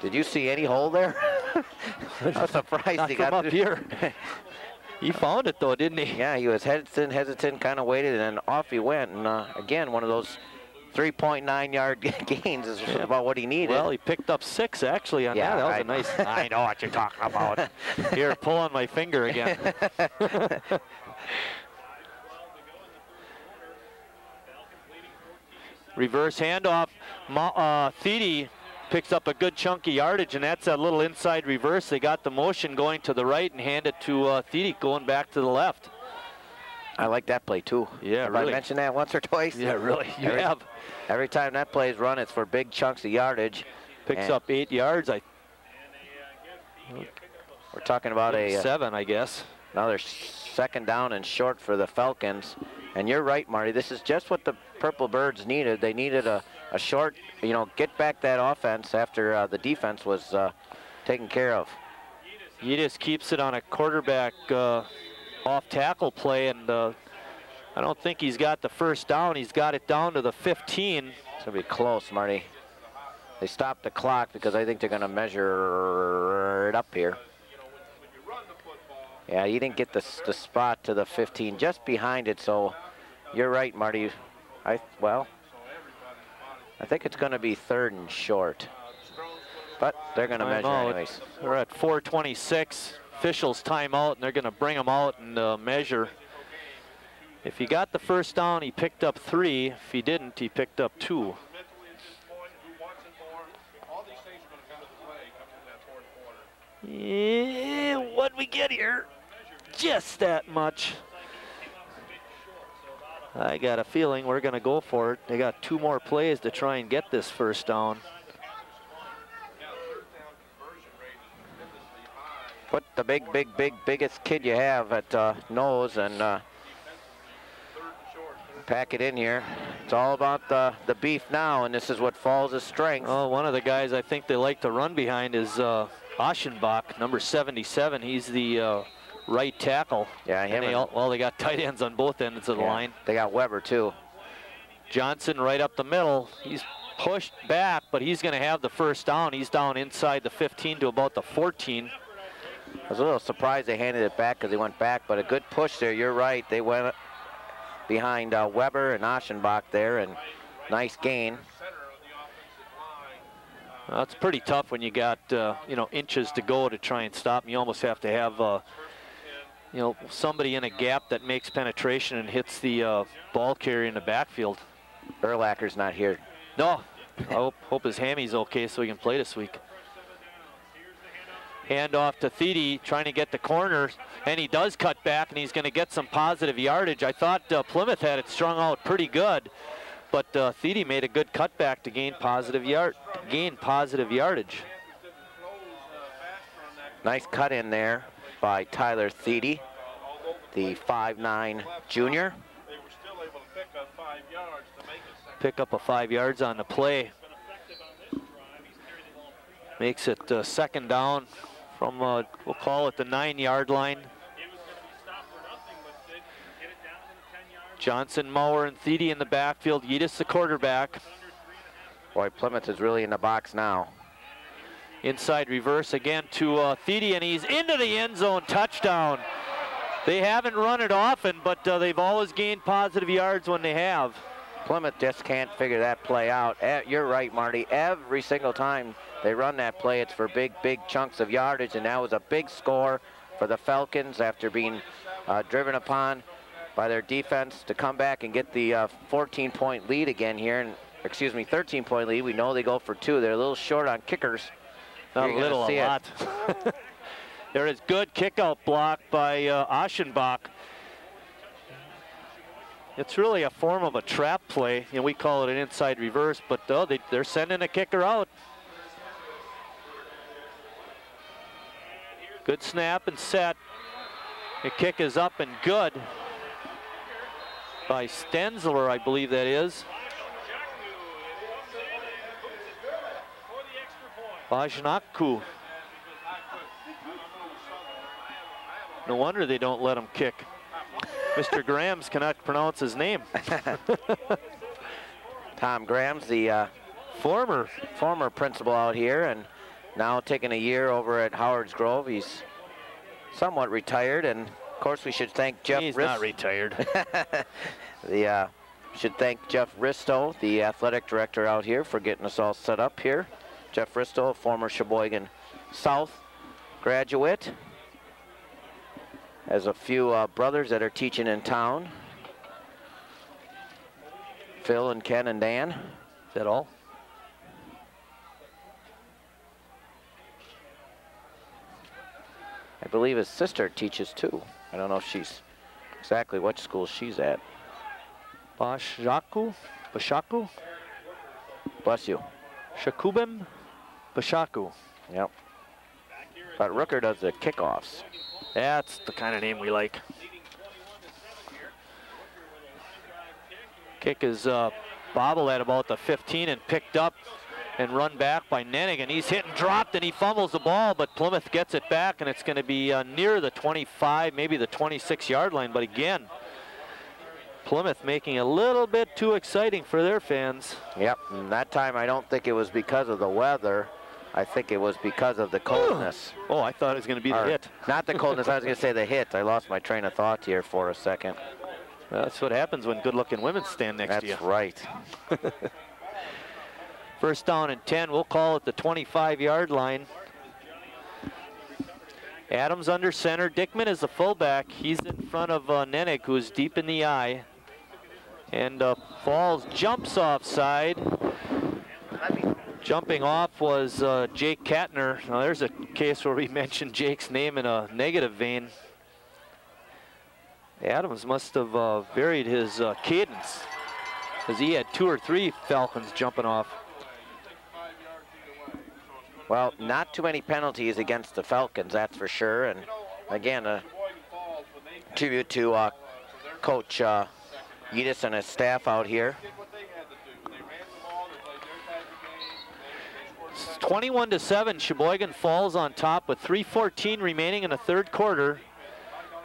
Did you see any hole there? I was surprised he got up here. He found it though, didn't he? Yeah, he was hesitant, kind of waited, and then off he went. And again, one of those 3.9-yard gains is about what he needed. Well, he picked up 6 actually on that. That was a nice. I know what you're talking about. Here, pull on my finger again. Reverse handoff. Thiede picks up a good chunk of yardage, and that's a little inside reverse. They got the motion going to the right and hand it to Thiede going back to the left. I like that play too. Yeah, Have really. I mentioned that once or twice? Yeah, really. You have. Every time that play is run, it's for big chunks of yardage. Picks up 8 yards. We're talking about 7, I guess. Another 2nd down and short for the Falcons. And you're right, Marty. This is just what the Purple Birds needed. They needed a short, get back that offense after the defense was taken care of. He just keeps it on a quarterback off tackle play, and I don't think he's got the first down. He's got it down to the 15. It's going to be close, Marty. They stopped the clock because I think they're going to measure it up here. Yeah, you didn't get the spot to the 15, just behind it, so you're right, Marty. I think it's going to be 3rd and short, but they're going to measure anyways. We're at 4:26. Officials timeout, and they're going to bring him out and measure. If he got the first down, he picked up 3. If he didn't, he picked up 2. Yeah, what'd we get here? Just that much. I got a feeling we're going to go for it. They got 2 more plays to try and get this first down. Put the biggest kid you have at nose and pack it in here. It's all about the beef now, and this is what Falls' strength. Oh, one of the guys I think they like to run behind is Aschenbach, number 77. He's the right tackle. Yeah, him. They got tight ends on both ends of the line. They got Weber too. Johnson right up the middle. He's pushed back, but he's going to have the first down. He's down inside the 15 to about the 14. I was a little surprised they handed it back because he went back, but a good push there. You're right. They went behind Weber and Aschenbach there, and nice gain. Well, it's pretty tough when you got inches to go to try and stop. You almost have to have somebody in a gap that makes penetration and hits the ball carrier in the backfield. Urlacher's not here. No, I hope his hammy's okay so he can play this week. Hand off to Thede, trying to get the corner, and he does cut back, and he's going to get some positive yardage. I thought Plymouth had it strung out pretty good, but Thede made a good cutback to gain positive yardage. Nice cut in there by Tyler Thede, the 5'9" junior. Pick up a 5 yards on the play. Makes it second down from, we'll call it the 9-yard line. Johnson, Maurer, and Thede in the backfield. Yedis the quarterback. Boy, Plymouth is really in the box now. Inside reverse again to Thede, and he's into the end zone. Touchdown. They haven't run it often, but they've always gained positive yards when they have. Plymouth just can't figure that play out. You're right, Marty. Every single time they run that play, it's for big chunks of yardage, and that was a big score for the Falcons after being driven upon by their defense to come back and get the 14-point lead again here. And, 13-point lead. We know they go for 2. They're a little short on kickers. Not a little, a lot. There is good kick-out block by Aschenbach. It's really a form of a trap play. We call it an inside reverse, but they're sending a kicker out. Good snap and set. The kick is up and good by Stenzler, I believe that is. Bajnaku. No wonder they don't let him kick. Mr. Grams cannot pronounce his name. Tom Grams, the former principal out here, and now taking a year over at Howard's Grove. He's somewhat retired, and of course we should thank Jeff. He's not retired. Should thank Jeff Risto, the athletic director out here, for getting us all set up here. Jeff Risto, a former Sheboygan South graduate. Has a few brothers that are teaching in town. Phil and Ken and Dan. Is that all? I believe his sister teaches too. I don't know if she's exactly what school she's at. Bashaku? Bless you. Shakubim Bashaku. Yep. But Rooker does the kickoffs. That's the kind of name we like. Kick is bobbled at about the 15 and picked up and run back by Nennigan. He's hit and dropped and he fumbles the ball, but Plymouth gets it back, and it's going to be near the 25, maybe the 26-yard line. But again, Plymouth making it a little bit too exciting for their fans. Yep, and that time I don't think it was because of the weather. I think it was because of the coldness. Oh, I thought it was going to be the hit. Not the coldness, I was going to say the hit. I lost my train of thought here for a second. Well, that's what happens when good-looking women stand next to you. That's right. First down and 10, we'll call it the 25-yard line. Adams under center. Dickman is the fullback. He's in front of Nennig, who's deep in the eye. And Falls jumps offside. Jumping off was Jake Katner. Now there's a case where we mentioned Jake's name in a negative vein. Adams must have varied his cadence, because he had 2 or 3 Falcons jumping off. Well, not too many penalties against the Falcons, that's for sure. And again, a tribute to Coach Yedis and his staff out here. 21-7, Sheboygan falls on top with 3:14 remaining in the third quarter.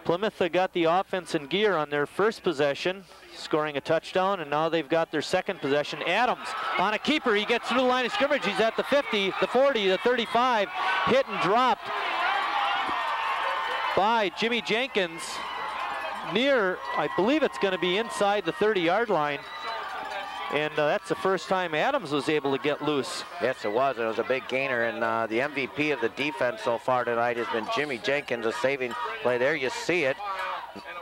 Plymouth got the offense in gear on their first possession, scoring a touchdown, and now they've got their second possession. Adams on a keeper, he gets through the line of scrimmage. He's at the 50, the 40, the 35, hit and dropped by Jimmy Jenkins near, I believe it's going to be inside the 30-yard line. And that's the first time Adams was able to get loose. Yes, it was. It was a big gainer. And the MVP of the defense so far tonight has been Jimmy Jenkins, a saving play there. You see it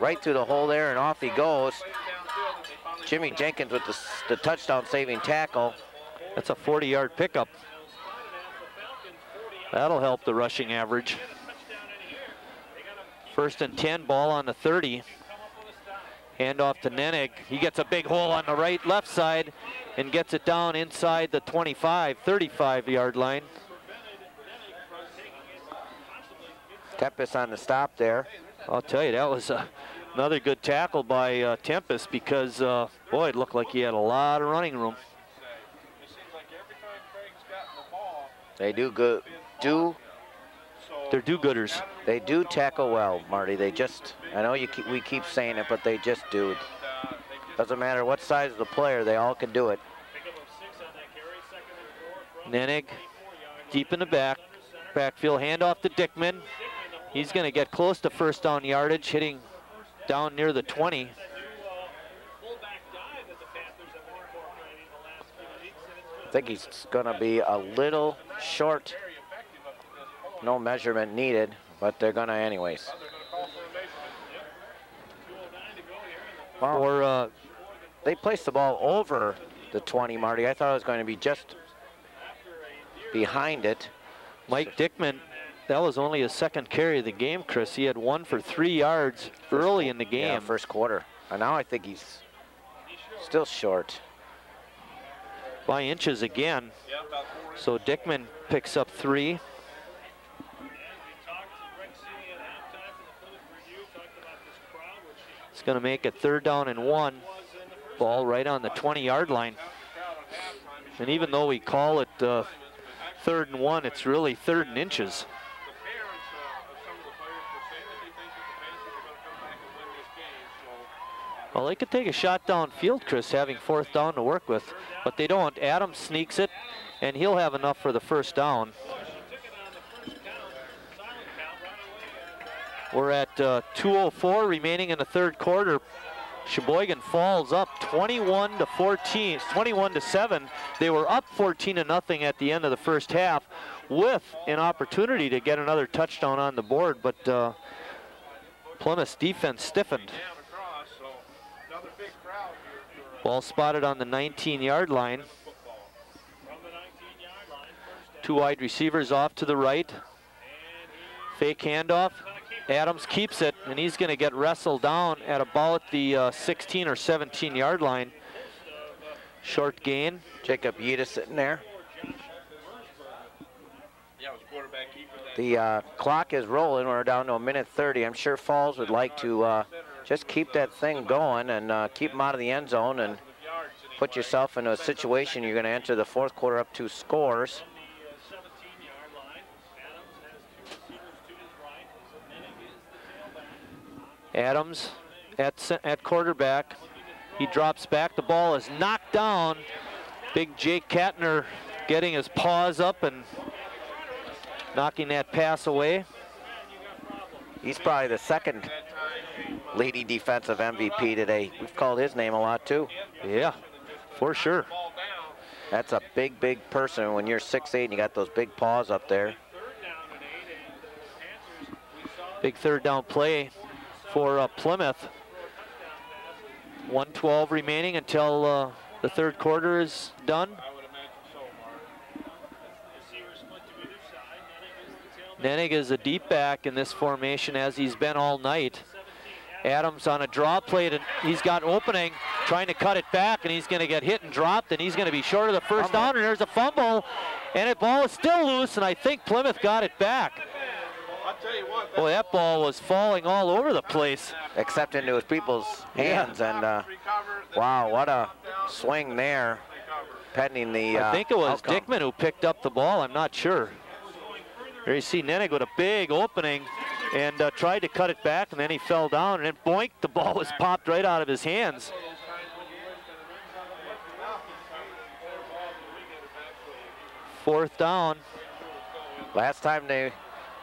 right through the hole there, and off he goes. Jimmy Jenkins with the touchdown saving tackle. That's a 40-yard pickup. That'll help the rushing average. 1st and 10, ball on the 30. Hand off to Nenig. He gets a big hole on the left side and gets it down inside the 25, 35-yard line. Tempest on the stop there. I'll tell you, that was another good tackle by Tempest because, boy, it looked like he had a lot of running room. They do good. They're do-gooders. They do tackle well, Marty. They just, I know we keep saying it, but they just do. Doesn't matter what size of the player, they all can do it. Nenig deep in the backfield, handoff to Dickman. He's going to get close to first down yardage, hitting down near the 20. I think he's going to be a little short. No measurement needed, but they're going to anyways. Well, they placed the ball over the 20, Marty. I thought it was going to be just behind it. Mike Dickman, that was only his second carry of the game, Chris. He had 1 for 3 yards early in the game. Yeah, first quarter. And now I think he's still short. By inches again. So Dickman picks up 3. It's going to make it 3rd down and 1. Ball right on the 20-yard line. And even though we call it 3rd and 1, it's really 3rd and inches. Well, they could take a shot downfield, Chris, having 4th down to work with, but they don't. Adams sneaks it, and he'll have enough for the 1st down. We're at 2:04 remaining in the third quarter. Sheboygan falls up 21-14, 21-7. They were up 14-0 at the end of the first half with an opportunity to get another touchdown on the board, but Plymouth's defense stiffened. Ball spotted on the 19-yard line. 2 wide receivers off to the right. Fake handoff. Adams keeps it, and he's going to get wrestled down at about the 16 or 17-yard line. Short gain. Jacob Yeda sitting there. The clock is rolling. We're down to 1:30. I'm sure Falls would like to just keep that thing going and keep them out of the end zone and put yourself in a situation you're going to enter the fourth quarter up 2 scores. Adams at quarterback. He drops back. The ball is knocked down. Big Jake Katner getting his paws up and knocking that pass away. He's probably the second leading defensive MVP today. We've called his name a lot too. Yeah, for sure. That's a big, big person when you're 6'8" and you got those big paws up there. Big 3rd down play for Plymouth. 1:12 remaining until the third quarter is done. Nenig is a deep back in this formation as he's been all night. Adams on a draw play, and he's got opening, trying to cut it back, and he's going to get hit and dropped, and he's going to be short of the first down, and there's a fumble, and the ball is still loose, and I think Plymouth got it back. Boy, that ball was falling all over the place. Except into his people's hands, and wow, what a swing there. pending the I think it was outcome. Dickman who picked up the ball. I'm not sure. There you see Nennig with a big opening and tried to cut it back, and then he fell down, and then boink, the ball was popped right out of his hands. Fourth down. Last time they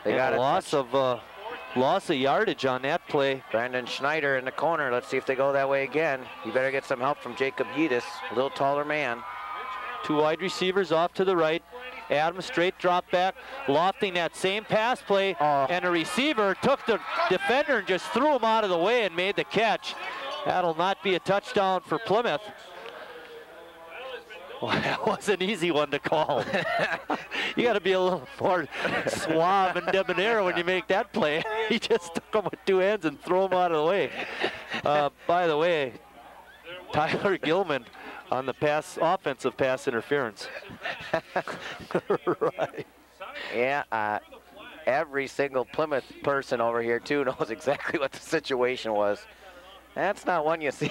got a loss of yardage on that play. Brandon Schneider in the corner. Let's see if they go that way again. You better get some help from Jacob Yedis, a little taller man. Two wide receivers off to the right. Adams straight drop back, lofting that same pass play, and the receiver took the defender and just threw him out of the way and made the catch. That'll not be a touchdown for Plymouth. Well, that was an easy one to call. You got to be a little more suave and debonair when you make that play. He just took him with two hands and threw him out of the way. By the way, Tyler Gilman on the offensive pass interference. Right. Yeah, every single Plymouth person over here too knows exactly what the situation was. That's not one you see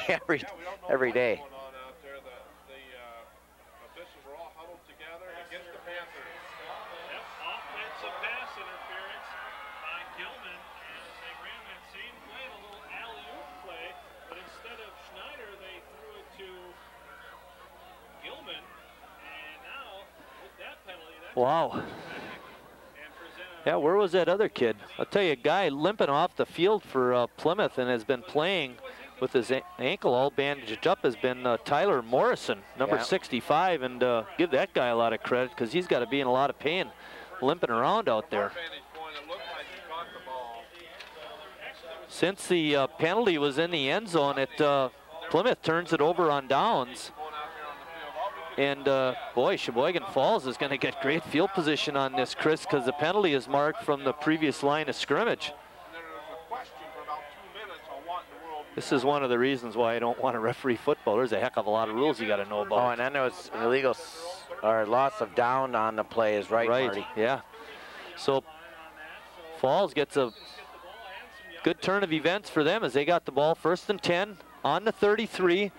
every day. Wow. Yeah, where was that other kid? I'll tell you, a guy limping off the field for Plymouth and has been playing with his ankle all bandaged up has been Tyler Morrison, number 65, and give that guy a lot of credit because he's got to be in a lot of pain limping around out there. Since the penalty was in the end zone, Plymouth turns it over on downs. And boy, Sheboygan Falls is going to get great field position on this, Chris, because the penalty is marked from the previous line of scrimmage. This is one of the reasons why I don't want to referee football. There's a heck of a lot of rules you got to know about. Oh, and then there was an illegal or loss of down on the play is right, Marty. Yeah. So Falls gets a good turn of events for them as they got the ball 1st and 10 on the 33.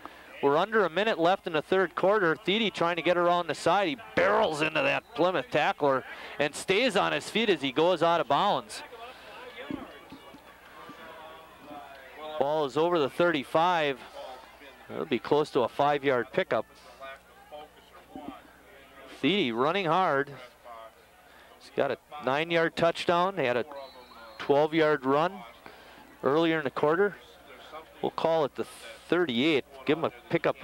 We're under a minute left in the third quarter. Thede trying to get around the side. He barrels into that Plymouth tackler and stays on his feet as he goes out of bounds. Ball is over the 35. It'll be close to a 5-yard pickup. Thede running hard. He's got a 9-yard touchdown. They had a 12-yard run earlier in the quarter. We'll call it the 38. Give him a pick up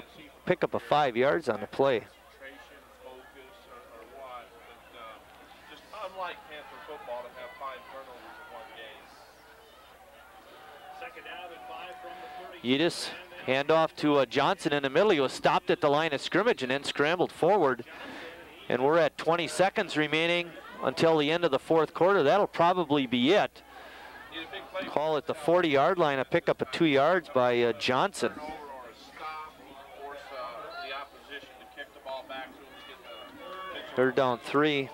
of 5 yards on the play. Yedis, handoff to Johnson in the middle. He was stopped at the line of scrimmage and then scrambled forward. And we're at 20 seconds remaining until the end of the fourth quarter. That'll probably be it. Call it the 40-yard line, a pickup of 2 yards by Johnson. Third down 3.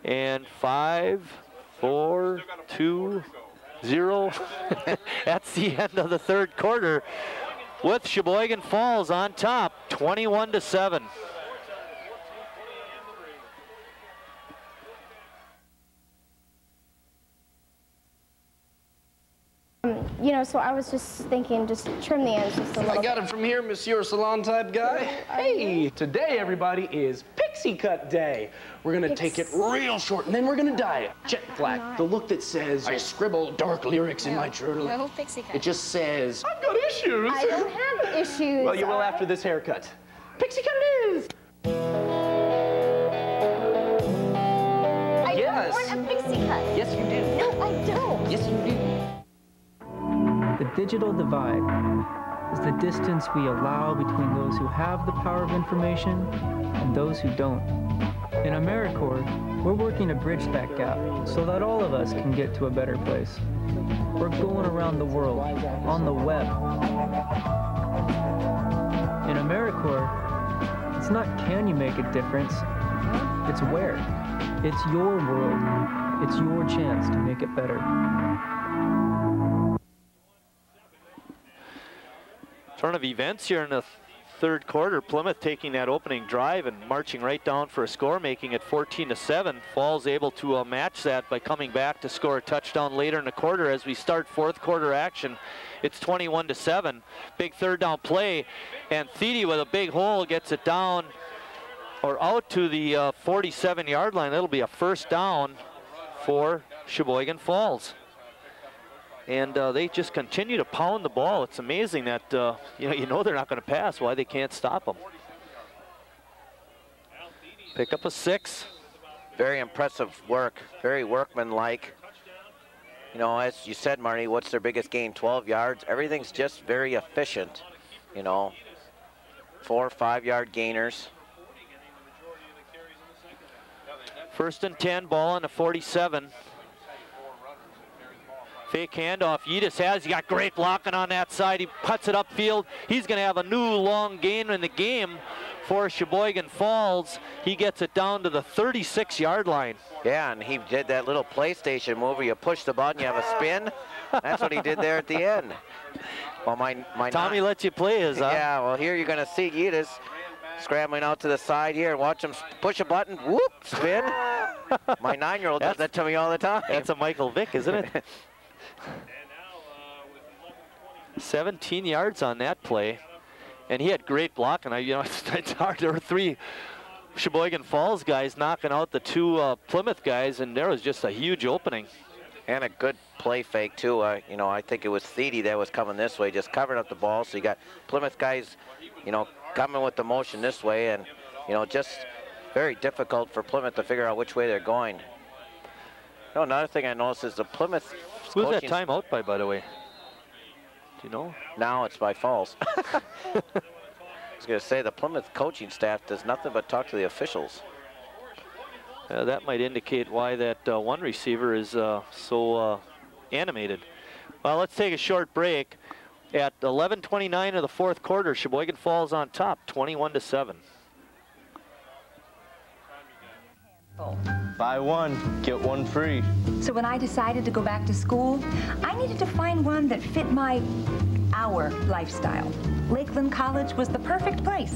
And 5, 4, 2, 0. That's the end of the third quarter with Sheboygan Falls on top, 21-7. You know, so I was just thinking, just trim the ends just a little. I got it from here, Monsieur Salon type guy. Hey, today everybody is Pixie Cut Day. We're gonna take it real short and then we're gonna dye it. Jet black, the look that says, I scribble dark lyrics in my journal. No, Pixie Cut. It just says, I've got issues. I don't have issues. Well, you will after this haircut. Pixie Cut it is. I don't want a pixie cut. Yes, you do. No, I don't. Yes, you do. The digital divide is the distance we allow between those who have the power of information and those who don't. In AmeriCorps, we're working to bridge that gap so that all of us can get to a better place. We're going around the world, on the web. In AmeriCorps, it's not can you make a difference, it's where. It's your world. It's your chance to make it better. Turn of events here in the third quarter, Plymouth taking that opening drive and marching right down for a score, making it 14-7. Falls able to match that by coming back to score a touchdown later in the quarter. As we start fourth quarter action, it's 21-7. Big third down play, and Thiede with a big hole gets it down or out to the 47-yard line. That'll be a first down for Sheboygan Falls. And they just continue to pound the ball. It's amazing that, you know they're not going to pass, why they can't stop them. Pick up a 6. Very impressive work, very workmanlike. You know, as you said, Marty, what's their biggest gain? 12 yards. Everything's just very efficient, you know. 4 or 5 yard gainers. First and 10, ball on the 47. Fake handoff, Yedis has, he got great blocking on that side. He puts it upfield. He's going to have a new long gain in the game for Sheboygan Falls. He gets it down to the 36-yard line. Yeah, and he did that little PlayStation move where you push the button, you have a spin. That's what he did there at the end. Well, my Tommy lets you play his, huh? Yeah, well, here you're going to see Yedis scrambling out to the side here. Watch him push a button, whoop, spin. My 9-year-old does that to me all the time. That's a Michael Vick, isn't it? 17 yards on that play, and he had great blocking. It's hard. There were 3 Sheboygan Falls guys knocking out the 2 Plymouth guys, and there was just a huge opening. And a good play fake too. I think it was Thiede that was coming this way, just covering up the ball. So you got Plymouth guys, coming with the motion this way, and just very difficult for Plymouth to figure out which way they're going. Another thing I noticed is the Plymouth. Who's that timeout by the way? Do you know? Now it's by Falls. I was going to say the Plymouth coaching staff does nothing but talk to the officials. That might indicate why that one receiver is so animated. Well, let's take a short break. At 11:29 of the fourth quarter, Sheboygan Falls on top, 21-7. Buy one, get one free. So when I decided to go back to school, I needed to find one that fit our lifestyle. Lakeland College was the perfect place.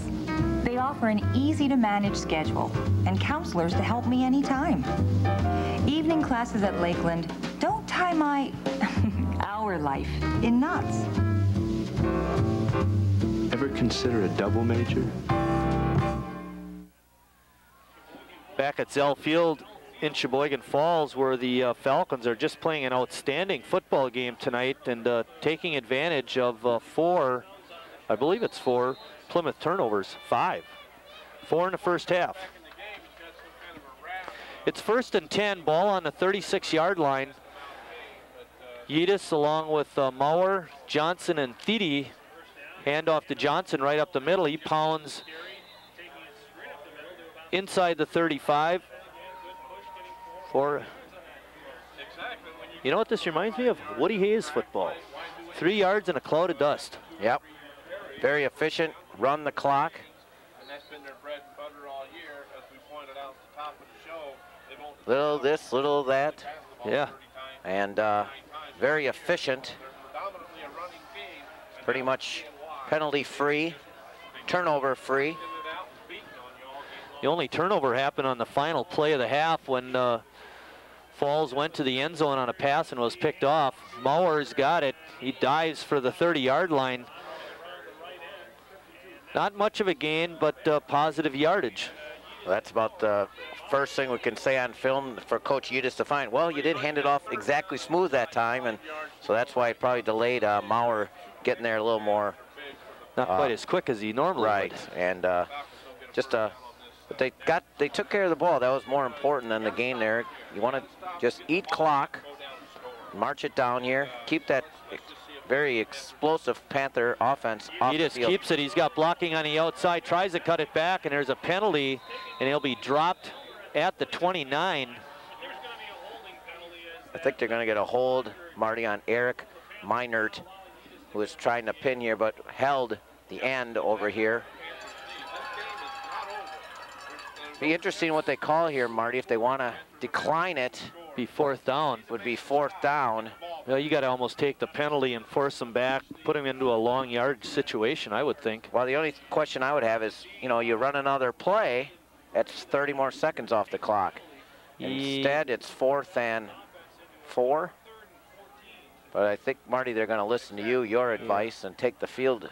They offer an easy-to-manage schedule and counselors to help me anytime. Evening classes at Lakeland don't tie our life in knots. Ever consider a double major? Back at Zell Field in Sheboygan Falls, where the Falcons are just playing an outstanding football game tonight and taking advantage of 4, I believe it's 4, Plymouth turnovers. 5. 4 in the first half. It's first and 10, ball on the 36-yard line. Yedis along with Maurer, Johnson, and Thiede. Handoff to Johnson right up the middle. He pounds inside the 35. You know what this reminds me of? Woody Hayes football. 3 yards and a cloud of dust. Yep. Very efficient, run the clock. And that's been their bread and butter all year, as we pointed out at the top of the show. Little this, little that. Yeah. And very efficient. Pretty much penalty free, turnover free. The only turnover happened on the final play of the half when Falls went to the end zone on a pass and was picked off. Maurer's got it. He dives for the 30-yard line. Not much of a gain, but positive yardage. Well, that's about the first thing we can say on film for Coach Yedis to find. Well, you did hand it off exactly smooth that time, and so that's why it probably delayed Maurer getting there a little more. Not quite as quick as he normally would. Right, and but they took care of the ball. That was more important than the gain there. You want to just eat clock, march it down here, keep that very explosive Panther offense off he the just field. keeps it. He's got blocking on the outside, tries to cut it back, and there's a penalty, and he'll be dropped at the 29. I think they're going to get a hold, Marty, on Eric Meinert, who was trying to pin here, but held the end over here. Be interesting what they call here, Marty, if they want to decline it. Be fourth down. Would be fourth down. Well, you got to almost take the penalty and force them back, put them into a long yardage situation, I would think. Well, the only question I would have is, you know, you run another play, that's 30 more seconds off the clock. Instead, it's 4th and 4. But I think, Marty, they're going to listen to you, your advice, and take the field,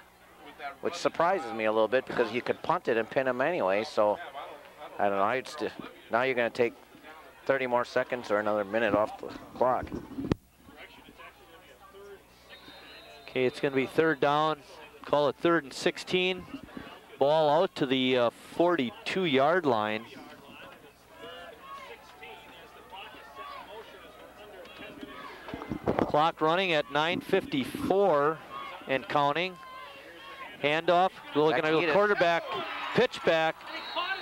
which surprises me a little bit because you could punt it and pin them anyway. So, I don't know. Now you're going to take 30 more seconds or another minute off the clock. Okay, it's going to be 3rd down. Call it 3rd and 16. Ball out to the 42-yard line. Clock running at 9:54 and counting. Handoff. We're looking at a quarterback pitch back,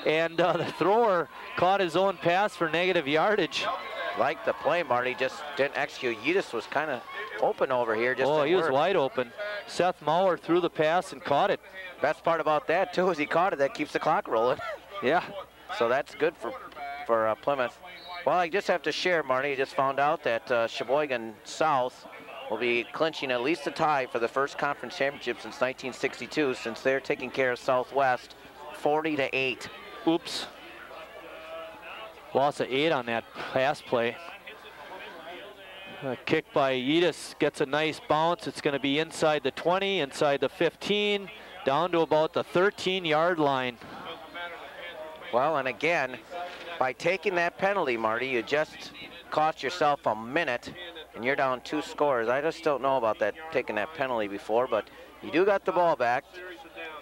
and the thrower caught his own pass for negative yardage. Like the play, Marty, just didn't execute. Yedis was kind of open over here. Just he was wide open. Seth Mauer threw the pass and caught it. Best part about that, too, is he caught it. That keeps the clock rolling. Yeah. So that's good for Plymouth. Well, I just have to share, Marty, I just found out that Sheboygan South will be clinching at least a tie for the first conference championship since 1962, since they're taking care of Southwest 40-8. Oops. Loss of 8 on that pass play. A kick by Yedis gets a nice bounce. It's going to be inside the 20, inside the 15, down to about the 13-yard line. Well, and again, by taking that penalty, Marty, you just cost yourself a minute, and you're down 2 scores. I just don't know about that, taking that penalty before, but you do got the ball back.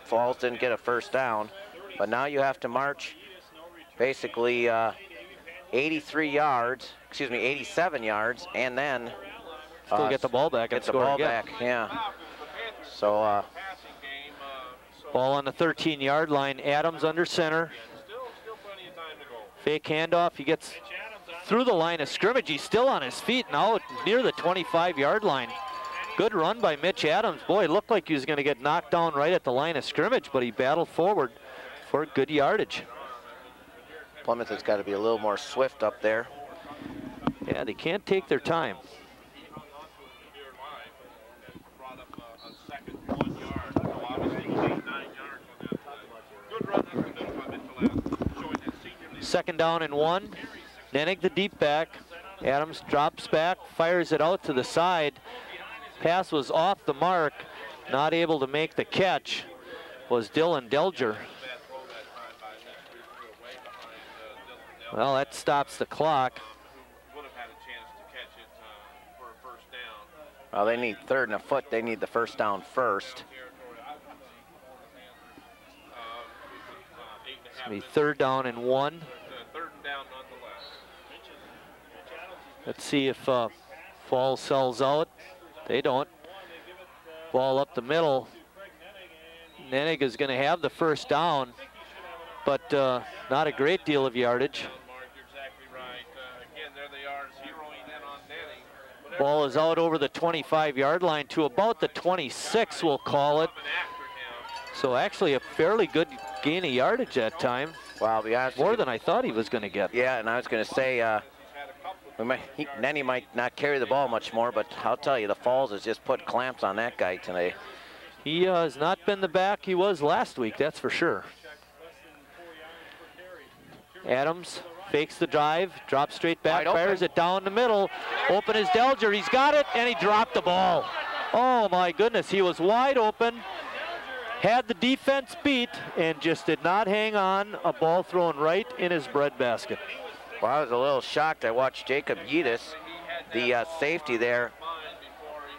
Falls didn't get a first down, but now you have to march basically 87 yards, and then still get the ball back. Get the ball back, yeah. So ball on the 13-yard line. Adams under center. Fake handoff. He gets through the line of scrimmage. He's still on his feet now near the 25-yard line. Good run by Mitch Adams. Boy, it looked like he was going to get knocked down right at the line of scrimmage, but he battled forward for good yardage. Plymouth has got to be a little more swift up there. Yeah, they can't take their time. Second down and 1. Nennig the deep back. Adams drops back, fires it out to the side. Pass was off the mark. Not able to make the catch was Dylan Delger. Well, that stops the clock. Well, they need 3rd and a foot. They need the first down first. It's going to be 3rd down and 1. Let's see if Falls sells out. They don't. Ball up the middle. Nennig is going to have the first down, but not a great deal of yardage. Ball is out over the 25-yard line to about the 26, we'll call it. So actually a fairly good gain of yardage that time. Well, I'll be honest, more than I thought he was going to get. Yeah, and I was going to say, Nenny might not carry the ball much more, but I'll tell you, the Falls has just put clamps on that guy today. He has not been the back he was last week, that's for sure. Adams fakes the drive, drops straight back, fires it down the middle. Open is Delger, he's got it, and he dropped the ball. Oh my goodness, he was wide open, had the defense beat, and just did not hang on. A ball thrown right in his breadbasket. Well, I was a little shocked. I watched Jacob Yedis, the safety there,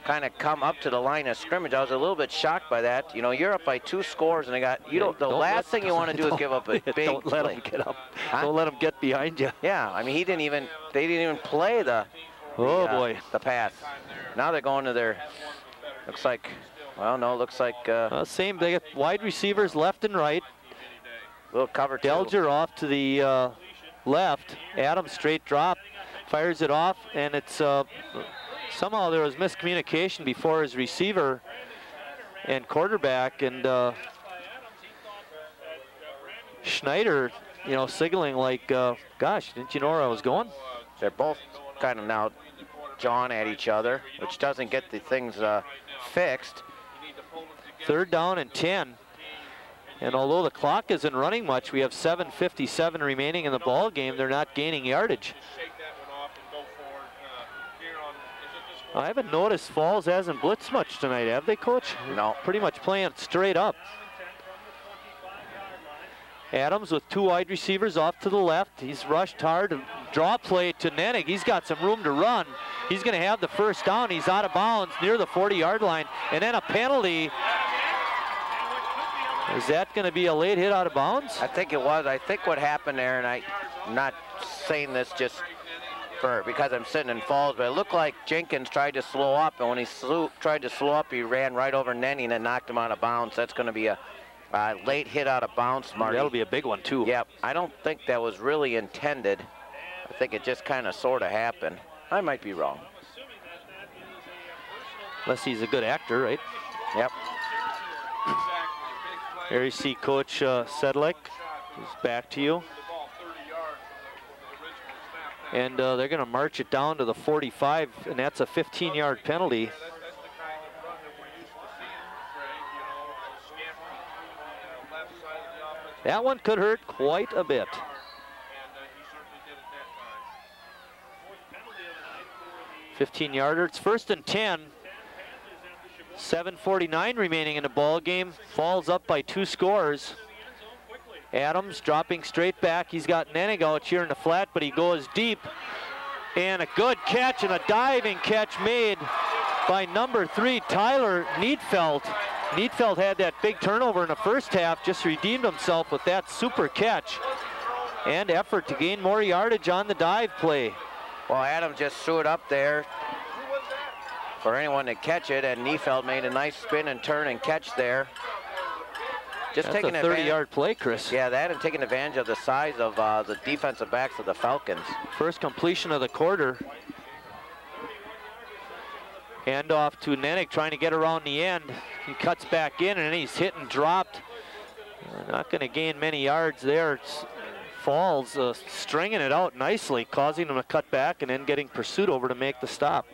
kind of come up to the line of scrimmage. I was a little bit shocked by that. You know, you're up by 2 scores, and they got, the last thing you want to do is give up a big Don't let play. him get up. Don't let him get behind you. Yeah, I mean, they didn't even play the pass. Now they're going to their, looks like, well, no, looks like. Same, they got wide receivers left and right. Little cover two. Delger off to the left. Adams straight drop, fires it off, and it's somehow there was miscommunication before his receiver and quarterback, and Schneider, signaling like, gosh, didn't you know where I was going? They're both kind of now jawing at each other, which doesn't get the things fixed. 3rd down and 10. And although the clock isn't running much, we have 7:57 remaining in the ball game. They're not gaining yardage. I haven't noticed Falls hasn't blitzed much tonight, have they, Coach? No. Pretty much playing straight up. Adams with 2 wide receivers off to the left. He's rushed hard. Draw play to Nenig. He's got some room to run. He's going to have the 1st down. He's out of bounds near the 40-yard line. And then a penalty. Is that going to be a late hit out of bounds? I think it was. I think what happened there, and I'm not saying this just because I'm sitting in Falls, but it looked like Jenkins tried to slow up, and when he tried to slow up, he ran right over Nenning and knocked him out of bounds. That's going to be a late hit out of bounds, Marty. That'll be a big one, too. Yep. I don't think that was really intended. I think it just kind of sort of happened. I might be wrong. Unless he's a good actor, right? Yep. There you see Coach Sedlik. He's back to you. And they're going to march it down to the 45, and that's a 15-yard penalty. That one could hurt quite a bit. 15-yarder. It's 1st and 10. 7:49 remaining in the ball game. Falls up by 2 scores. Adams dropping straight back. He's got Nenig out here in the flat, but he goes deep. And a good catch and a diving catch made by number 3, Tyler Needfeld. Needfeld had that big turnover in the 1st half, just redeemed himself with that super catch and effort to gain more yardage on the dive play. Well, Adams just threw it up there for anyone to catch it, and Neefeld made a nice spin and turn and catch there. Just That's taking a 30-yard play, Chris. Yeah, that and taking advantage of the size of the defensive backs of the Falcons. First completion of the quarter. Hand off to Nenig, trying to get around the end. He cuts back in, and he's hit and dropped. Not going to gain many yards there. Falls stringing it out nicely, causing him to cut back and then getting pursuit over to make the stop.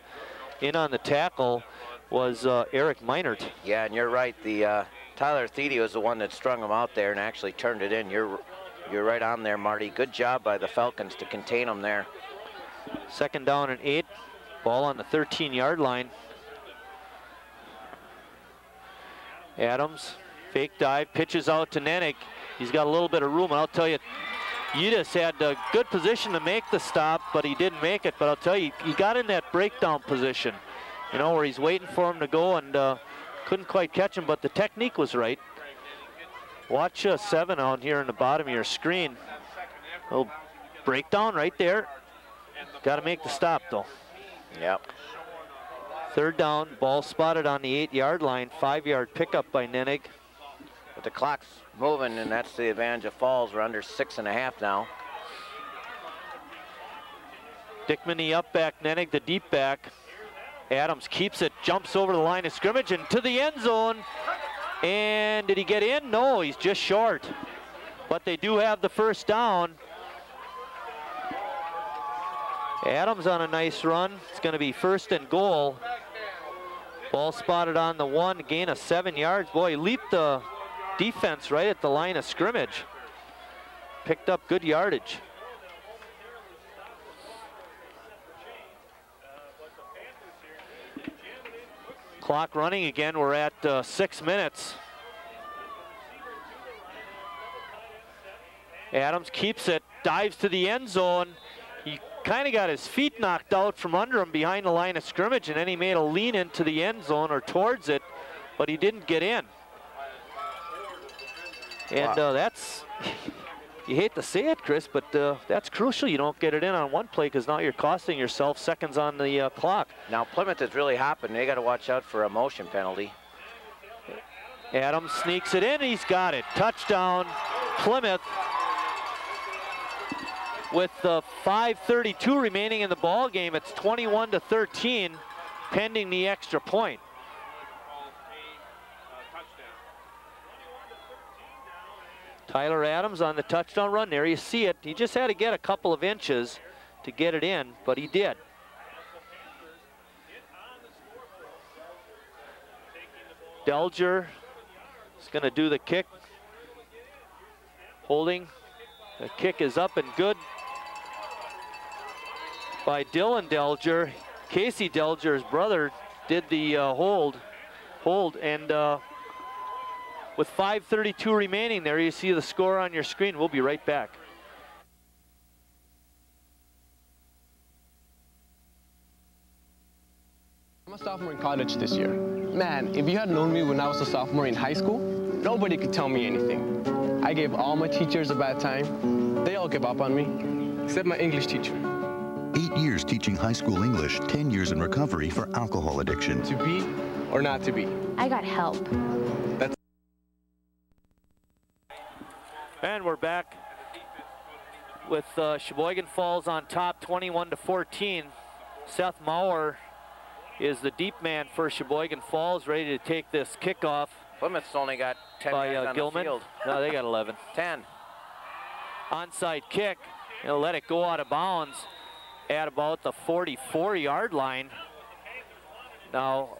In on the tackle was Eric Meinert. Yeah, and you're right. The Tyler Thede was the one that strung him out there and actually turned it in. You're right on there, Marty. Good job by the Falcons to contain him there. 2nd down and 8. Ball on the 13-yard line. Adams, fake dive, pitches out to Nenig. He's got a little bit of room, and I'll tell you, Udis had a good position to make the stop, but he didn't make it. But I'll tell you, he got in that breakdown position, you know, where he's waiting for him to go, and couldn't quite catch him, but the technique was right. Watch 7 on here in the bottom of your screen. Little breakdown right there. Got to make the stop, though. Yep. 3rd down, ball spotted on the 8-yard line. 5-yard pickup by Nenig. But the clock's moving, and that's the advantage of Falls. We're under 6.5 now. Dickman, the up back, Nenig, the deep back. Adams keeps it, jumps over the line of scrimmage and to the end zone. And did he get in? No, he's just short. But they do have the 1st down. Adams on a nice run. It's going to be 1st and goal. Ball spotted on the 1, gain of 7 yards. Boy, he leaped the defense right at the line of scrimmage. Picked up good yardage. Clock running again. We're at 6 minutes. Adams keeps it, dives to the end zone. He kind of got his feet knocked out from under him behind the line of scrimmage, and then he made a lean into the end zone or towards it, but he didn't get in. And that's, you hate to say it, Chris, but that's crucial. You don't get it in on one play because now you're costing yourself seconds on the clock. Now Plymouth is really hopping. They got to watch out for a motion penalty. Adams sneaks it in. He's got it. Touchdown, Plymouth. With 5:32 remaining in the ball game, it's 21-13, pending the extra point. Tyler Adams on the touchdown run. There you see it. He just had to get a couple of inches to get it in, but he did. Delger is going to do the kick. Holding. The kick is up and good by Dylan Delger. Casey Delger's brother did the hold, and with 5:32 remaining there, you see the score on your screen. We'll be right back. I'm a sophomore in college this year. Man, if you had known me when I was a sophomore in high school, nobody could tell me anything. I gave all my teachers a bad time. They all gave up on me, except my English teacher. 8 years teaching high school English, 10 years in recovery for alcohol addiction. To be or not to be? I got help. That's And we're back with Sheboygan Falls on top, 21-14. Seth Maurer is the deep man for Sheboygan Falls, ready to take this kickoff. Plymouth's only got 10 by guys on Gilman. the field. No, they got 11. 10. Onside kick. He'll let it go out of bounds at about the 44-yard line. Now,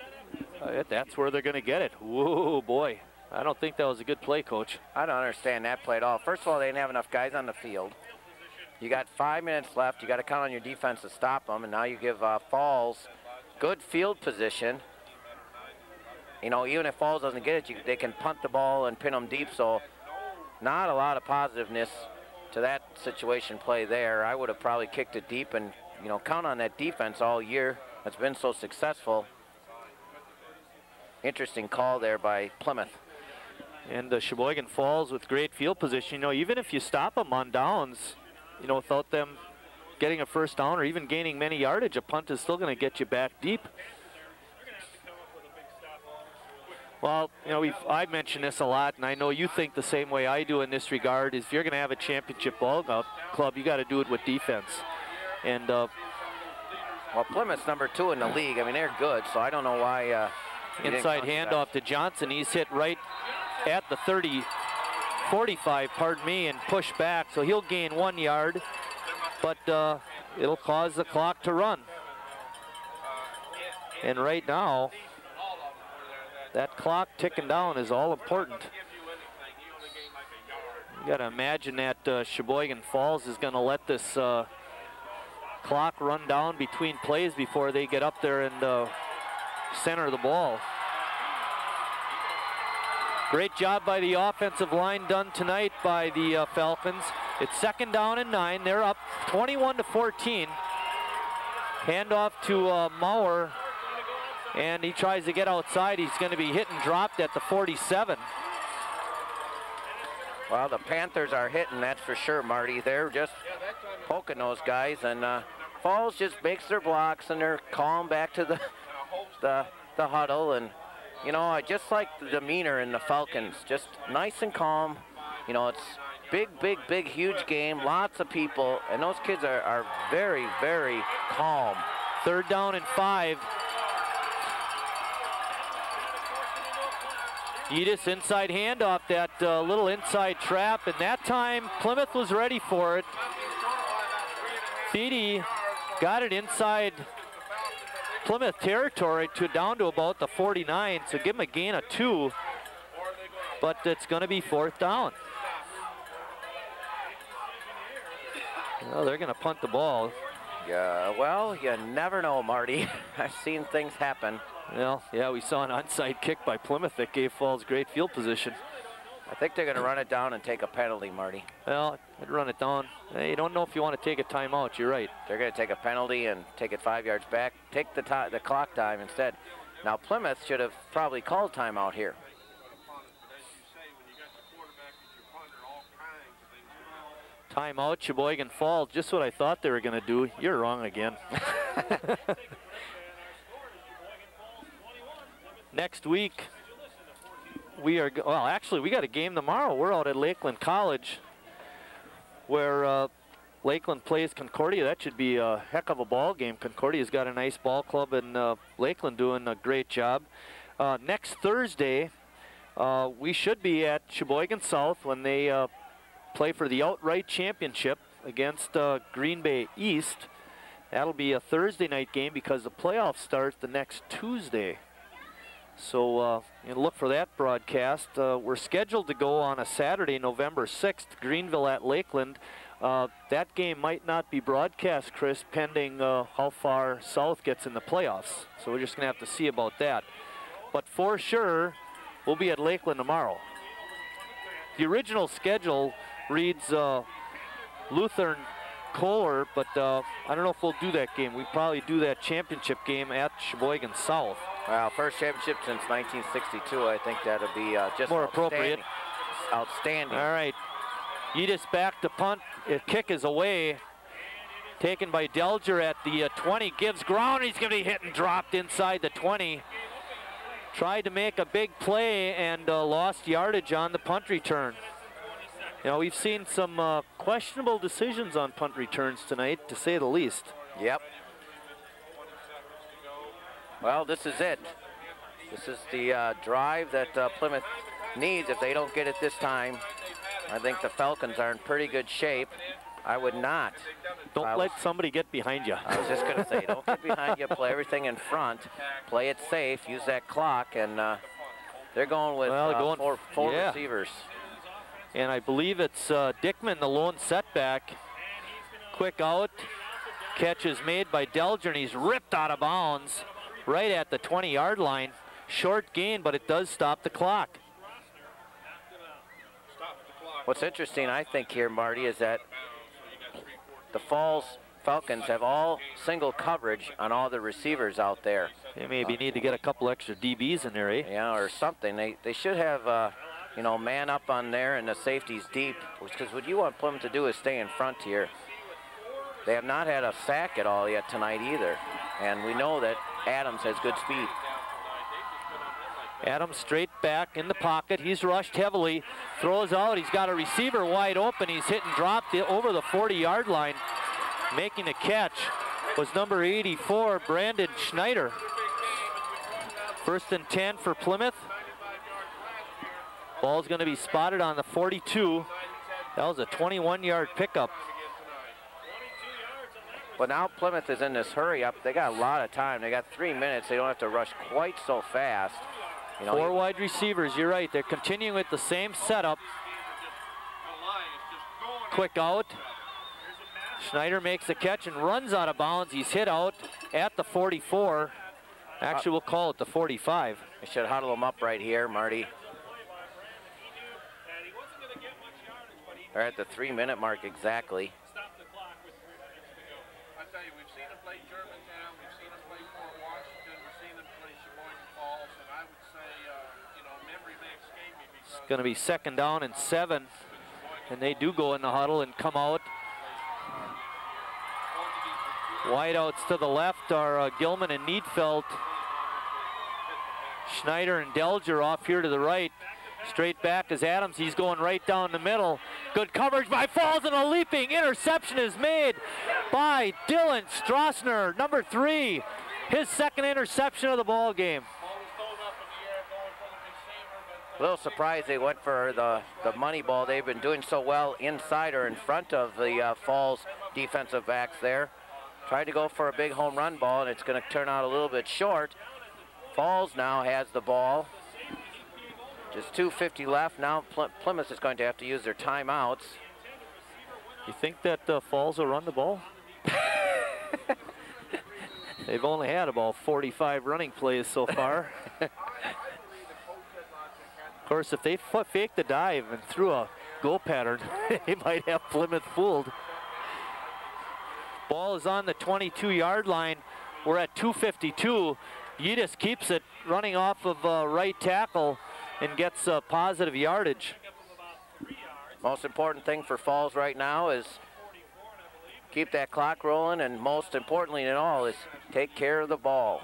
that's where they're going to get it. Whoa, boy. I don't think that was a good play, Coach. I don't understand that play at all. First of all, they didn't have enough guys on the field. You got 5 minutes left. You got to count on your defense to stop them, and now you give Falls good field position. You know, even if Falls doesn't get it, they can punt the ball and pin them deep, so not a lot of positiveness to that situation play there. I would have probably kicked it deep and, you know, count on that defense all year. That's been so successful. Interesting call there by Plymouth. And Sheboygan Falls with great field position. You know, even if you stop them on downs, you know, without them getting a first down or even gaining many yardage, a punt is still going to get you back deep. Well, you know, I've mentioned this a lot, and I know you think the same way I do in this regard, is if you're going to have a championship ball club, you got to do it with defense. And well, Plymouth's #2 in the league. I mean, they're good, so I don't know why. Inside handoff to Johnson. He's hit right at the 45, pardon me, and push back. So he'll gain 1 yard, but it'll cause the clock to run. And right now, that clock ticking down is all important. You got to imagine that Sheboygan Falls is going to let this clock run down between plays before they get up there and center the ball. Great job by the offensive line done tonight by the Falcons. It's 2nd down and 9. They're up 21-14. Handoff to Maurer. And he tries to get outside. He's going to be hit and dropped at the 47. Well, the Panthers are hitting, that's for sure, Marty. They're just poking those guys, and Falls just makes their blocks, and they're calm back to the huddle. And, you know, I just like the demeanor in the Falcons. Just nice and calm. You know, it's big, huge game, lots of people, and those kids are very, very calm. 3rd down and 5. Edis inside handoff, that little inside trap, and that time Plymouth was ready for it. Feedy got it inside Plymouth territory down to about the 49, so give him a gain of 2, but it's going to be 4th down. Well, they're going to punt the ball. Yeah, well, you never know, Marty. I've seen things happen. Well, yeah, we saw an onside kick by Plymouth that gave Falls great field position. I think they're going to run it down and take a penalty, Marty. Well, I'd run it down. You don't know if you want to take a timeout. You're right. They're going to take a penalty and take it 5 yards back. Take the clock time instead. Now, Plymouth should have probably called timeout here. Timeout, Sheboygan Falls. Just what I thought they were going to do. You're wrong again. Next week, we got a game tomorrow. We're out at Lakeland College, where Lakeland plays Concordia. That should be a heck of a ball game. Concordia's got a nice ball club, and Lakeland doing a great job. Next Thursday, we should be at Sheboygan South when they play for the outright championship against Green Bay East. That'll be a Thursday night game because the playoffs start the next Tuesday. So you look for that broadcast. We're scheduled to go on a Saturday, November 6th, Greenville at Lakeland. That game might not be broadcast, Chris, pending how far South gets in the playoffs. So we're just going to have to see about that. But for sure, we'll be at Lakeland tomorrow. The original schedule reads Lutheran Kohler, but I don't know if we'll do that game. We probably do that championship game at Sheboygan South. Well, first championship since 1962. I think that'll be just more appropriate. Outstanding. All right. Yedis back to punt. Kick is away. Taken by Delger at the 20. Gives ground. He's going to be hit and dropped inside the 20. Tried to make a big play and lost yardage on the punt return. You know, we've seen some questionable decisions on punt returns tonight, to say the least. Yep. Well, this is it. This is the drive that Plymouth needs. If they don't get it this time, I think the Falcons are in pretty good shape. I would not. Don't let somebody get behind you. I was just going to say, don't get behind you. Play everything in front. Play it safe. Use that clock. And they're going with four receivers. And I believe it's Dickman, the lone setback. Quick out. Catch is made by Delger, and he's ripped out of bounds right at the 20-yard line. Short gain, but it does stop the clock. What's interesting, I think, here, Marty, is that the Falls Falcons have all single coverage on all the receivers out there. They maybe need to get a couple extra DBs in there, eh? Yeah, or something. They should have, you know, man up on there and the safeties deep, because what you want Plymouth to do is stay in front here. They have not had a sack at all yet tonight either, and we know that Adams has good speed. Adams straight back in the pocket. He's rushed heavily, throws out. He's got a receiver wide open. He's hit and dropped over the 40-yard line. Making the catch was number 84, Brandon Schneider. 1st and 10 for Plymouth. Ball's going to be spotted on the 42. That was a 21-yard pickup. But now Plymouth is in this hurry up. They got a lot of time. They got 3 minutes. They don't have to rush quite so fast. You know, 4 wide receivers, you're right. They're continuing with the same setup. Quick out. Schneider makes the catch and runs out of bounds. He's hit out at the 44. Actually, we'll call it the 45. They should huddle him up right here, Marty. They're at the 3-minute mark exactly. I tell you, we've seen him play Germantown, we've seen him play Fort Washington, we've seen him play Sheboygan Falls, and I would say, you know, memory may escape me because... It's going to be 2nd down and 7, and they do go in the huddle and come out. Wideouts to the left are Gilman and Needfeld. Schneider and Delger off here to the right. Straight back is Adams. He's going right down the middle. Good coverage by Falls, and a leaping interception is made by Dylan Strassner, number 3. His 2nd interception of the ball game. A little surprised they went for the money ball. They've been doing so well inside or in front of the Falls defensive backs there. Tried to go for a big home run ball, and it's going to turn out a little bit short. Falls now has the ball. Just 2:50 left. Now Plymouth is going to have to use their timeouts. You think that Falls will run the ball? They've only had about 45 running plays so far. Of course, if they fake the dive and threw a go pattern, they might have Plymouth fooled. Ball is on the 22-yard line. We're at 2:52. Yedis keeps it running off of right tackle and gets positive yardage. Most important thing for Falls right now is keep that clock rolling, and most importantly in all is take care of the ball.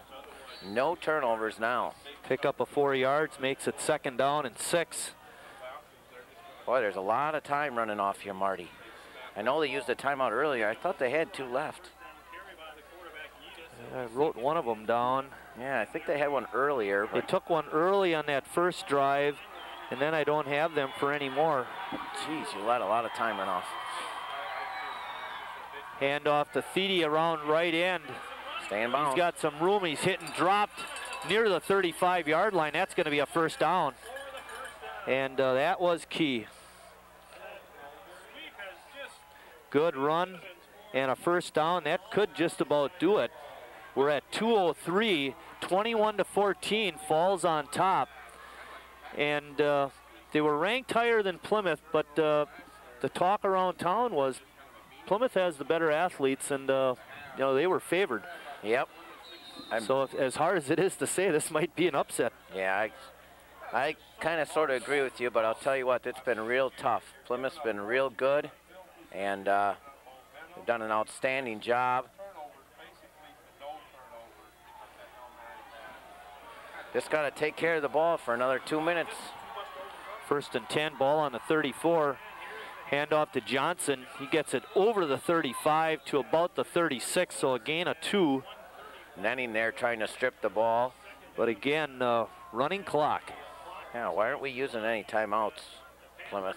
No turnovers now. Pick up a 4 yards, makes it 2nd down and 6. Boy, there's a lot of time running off here, Marty. I know they used a timeout earlier. I thought they had 2 left. I wrote one of them down. Yeah, I think they had one earlier. They took one early on that first drive, and then I don't have them for any more. Jeez, you let a lot of time run off. Hand off to Thede around right end. Stay in bounds. He's got some room. He's hit and dropped near the 35-yard line, that's going to be a first down. And that was key. Good run and a first down. That could just about do it. We're at 2:03, 21-14, Falls on top. And they were ranked higher than Plymouth, but the talk around town was Plymouth has the better athletes, and you know, they were favored. Yep. So as hard as it is to say, this might be an upset. Yeah, I kind of sort of agree with you, but I'll tell you what, it's been real tough. Plymouth's been real good, and they've done an outstanding job. Just got to take care of the ball for another 2 minutes. 1st and 10, ball on the 34. Handoff to Johnson. He gets it over the 35 to about the 36, so a gain of 2. Nenning there trying to strip the ball. But again, running clock. Yeah, why aren't we using any timeouts, Plymouth?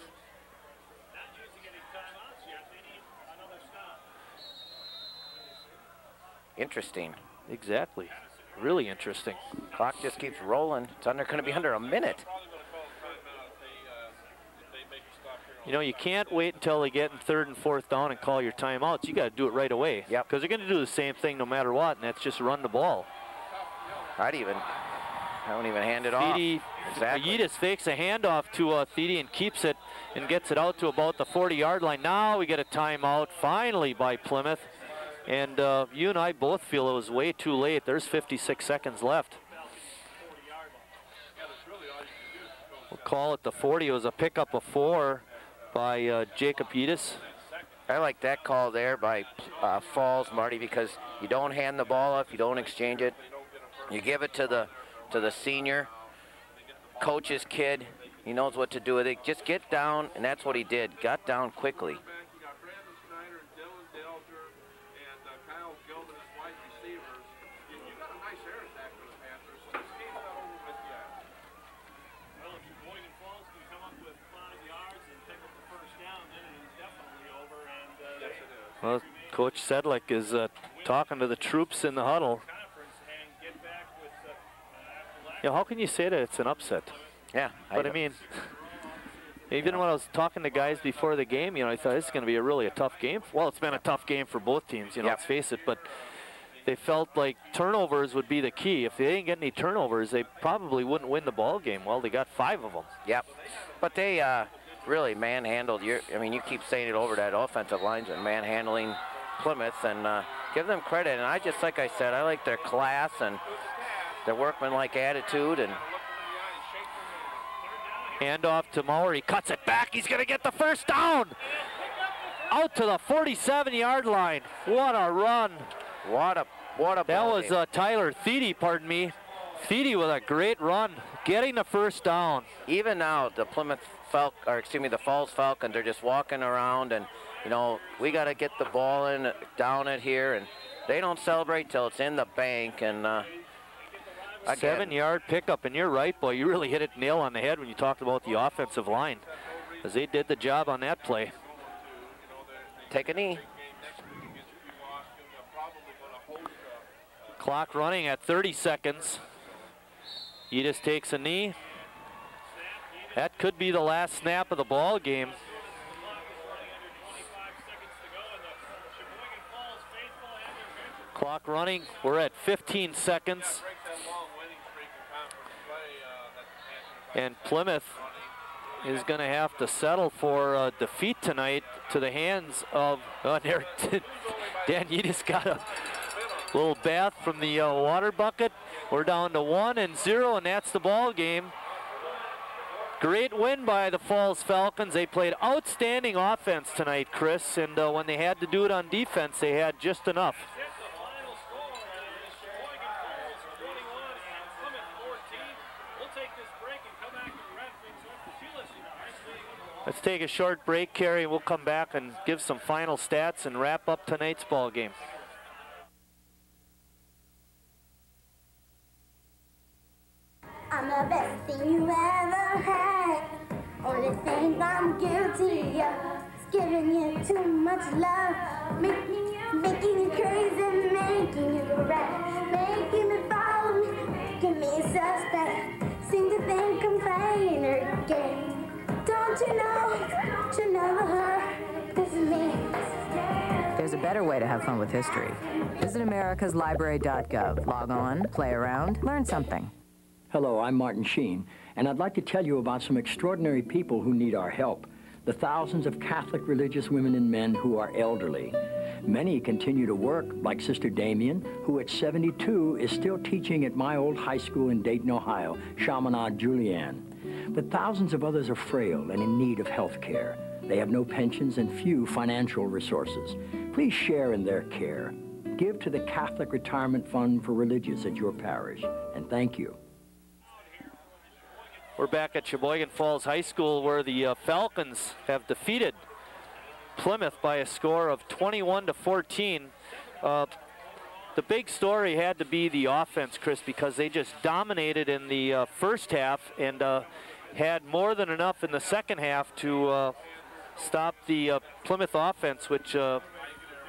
Interesting. Exactly. Really interesting. Clock just keeps rolling. It's going to be under a minute. You know, you can't wait until they get in 3rd and 4th down and call your timeouts. You got to do it right away. Yep. Because they're going to do the same thing no matter what, and that's just run the ball. I don't even hand it off. Exactly. Yidis fakes a handoff to Thede and keeps it and gets it out to about the 40-yard line. Now we get a timeout finally by Plymouth. And you and I both feel it was way too late. There's 56 seconds left. We'll call it the 40. It was a pickup of 4 by Jacob Yidis. I like that call there by Falls, Marty, because you don't hand the ball off, you don't exchange it. You give it to the senior, coach's kid. He knows what to do with it. Just get down, and that's what he did. Got down quickly. Well, Coach Sedlick is talking to the troops in the huddle. You know, how can you say that it's an upset? Yeah. But I mean, even when I was talking to guys before the game, you know, I thought this is going to be a tough game. Well, it's been a tough game for both teams, you know, let's face it. But they felt like turnovers would be the key. If they didn't get any turnovers, they probably wouldn't win the ball game. Well, they got 5 of them. Yep. But they really manhandled. I mean, you keep saying it over that offensive lineman, manhandling Plymouth, and give them credit. And I just, like I said, I like their class and their workmanlike attitude. And handoff to Maurer. He cuts it back. He's going to get the first down. Out to the 47-yard line. What a run. What a that was Tyler Thede, pardon me. Thede with a great run, getting the first down. Even now, the the Falls Falcons are just walking around, and you know, we got to get the ball down it here, and they don't celebrate till it's in the bank. And 7-yard pickup, and you're right, boy. You really hit it nail on the head when you talked about the offensive line, as they did the job on that play. Take a knee. Clock running at 30 seconds. Yidis takes a knee. That could be the last snap of the ball game. Clock running. We're at 15 seconds. And Plymouth is going to have to settle for defeat tonight to the hands of Dan Yidis got a little bath from the water bucket. We're down to 1-0, and that's the ball game. Great win by the Falls Falcons. They played outstanding offense tonight, Chris, and when they had to do it on defense, they had just enough. Let's take a short break, Kerry, and we'll come back and give some final stats and wrap up tonight's ball game. I'm the best thing you ever had. Only thing I'm guilty of is giving you too much love, making you crazy, making you right, making me follow me, making me game. Don't you know, you never heard, this is me. There's a better way to have fun with history. Visit americaslibrary.gov. Log on, play around, learn something. Hello, I'm Martin Sheen, and I'd like to tell you about some extraordinary people who need our help. The thousands of Catholic religious women and men who are elderly. Many continue to work, like Sister Damien, who at 72 is still teaching at my old high school in Dayton, Ohio, Chaminade Julienne. But thousands of others are frail and in need of health care. They have no pensions and few financial resources. Please share in their care. Give to the Catholic Retirement Fund for Religious at your parish, and thank you. We're back at Sheboygan Falls High School where the Falcons have defeated Plymouth by a score of 21-14. The big story had to be the offense, Chris, because they just dominated in the first half and had more than enough in the second half to stop the Plymouth offense, which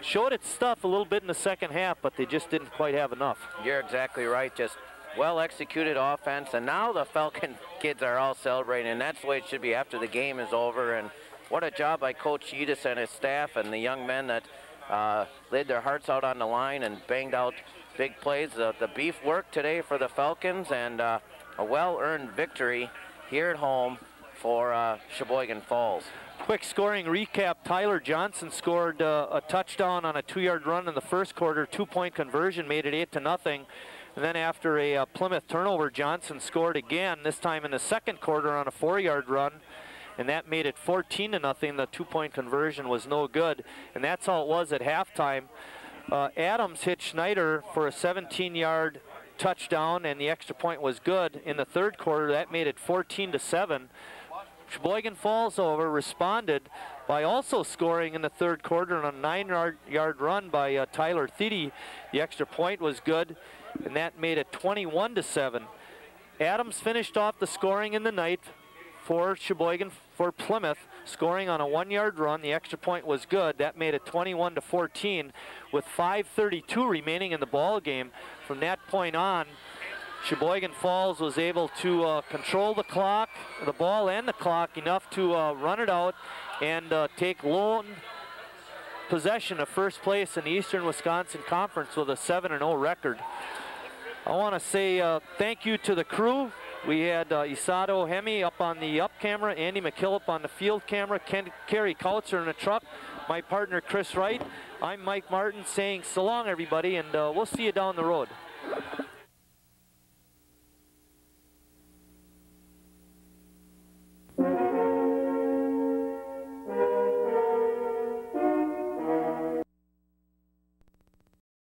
showed its stuff a little bit in the second half, but they just didn't quite have enough. You're exactly right. Just well-executed offense, and now the Falcon kids are all celebrating, and that's the way it should be after the game is over. And what a job by Coach Yedis and his staff and the young men that laid their hearts out on the line and banged out big plays. The beef worked today for the Falcons, and a well-earned victory here at home for Sheboygan Falls. Quick scoring recap. Tyler Johnson scored a touchdown on a 2-yard run in the first quarter. 2-point conversion made it 8-0. And then after a Plymouth turnover, Johnson scored again, this time in the second quarter on a 4-yard run. And that made it 14-0. The 2-point conversion was no good. And that's all it was at halftime. Adams hit Schneider for a 17-yard touchdown, and the extra point was good. In the third quarter, that made it 14-7. Sheboygan Falls, however, responded by also scoring in the third quarter on a 9-yard run by Tyler Thede. The extra point was good, and that made it 21-7. Adams finished off the scoring in the night for Plymouth, scoring on a 1-yard run. The extra point was good. That made it 21-14 with 5:32 remaining in the ball game. From that point on, Sheboygan Falls was able to control the clock, the ball and the clock, enough to run it out and take lone possession of first place in the Eastern Wisconsin Conference with a 7-0 record. I want to say thank you to the crew. We had Isato Hemi up on the up camera, Andy McKillop on the field camera, Kerry Kautzer in the truck, my partner Chris Wright. I'm Mike Martin saying so long, everybody, and we'll see you down the road.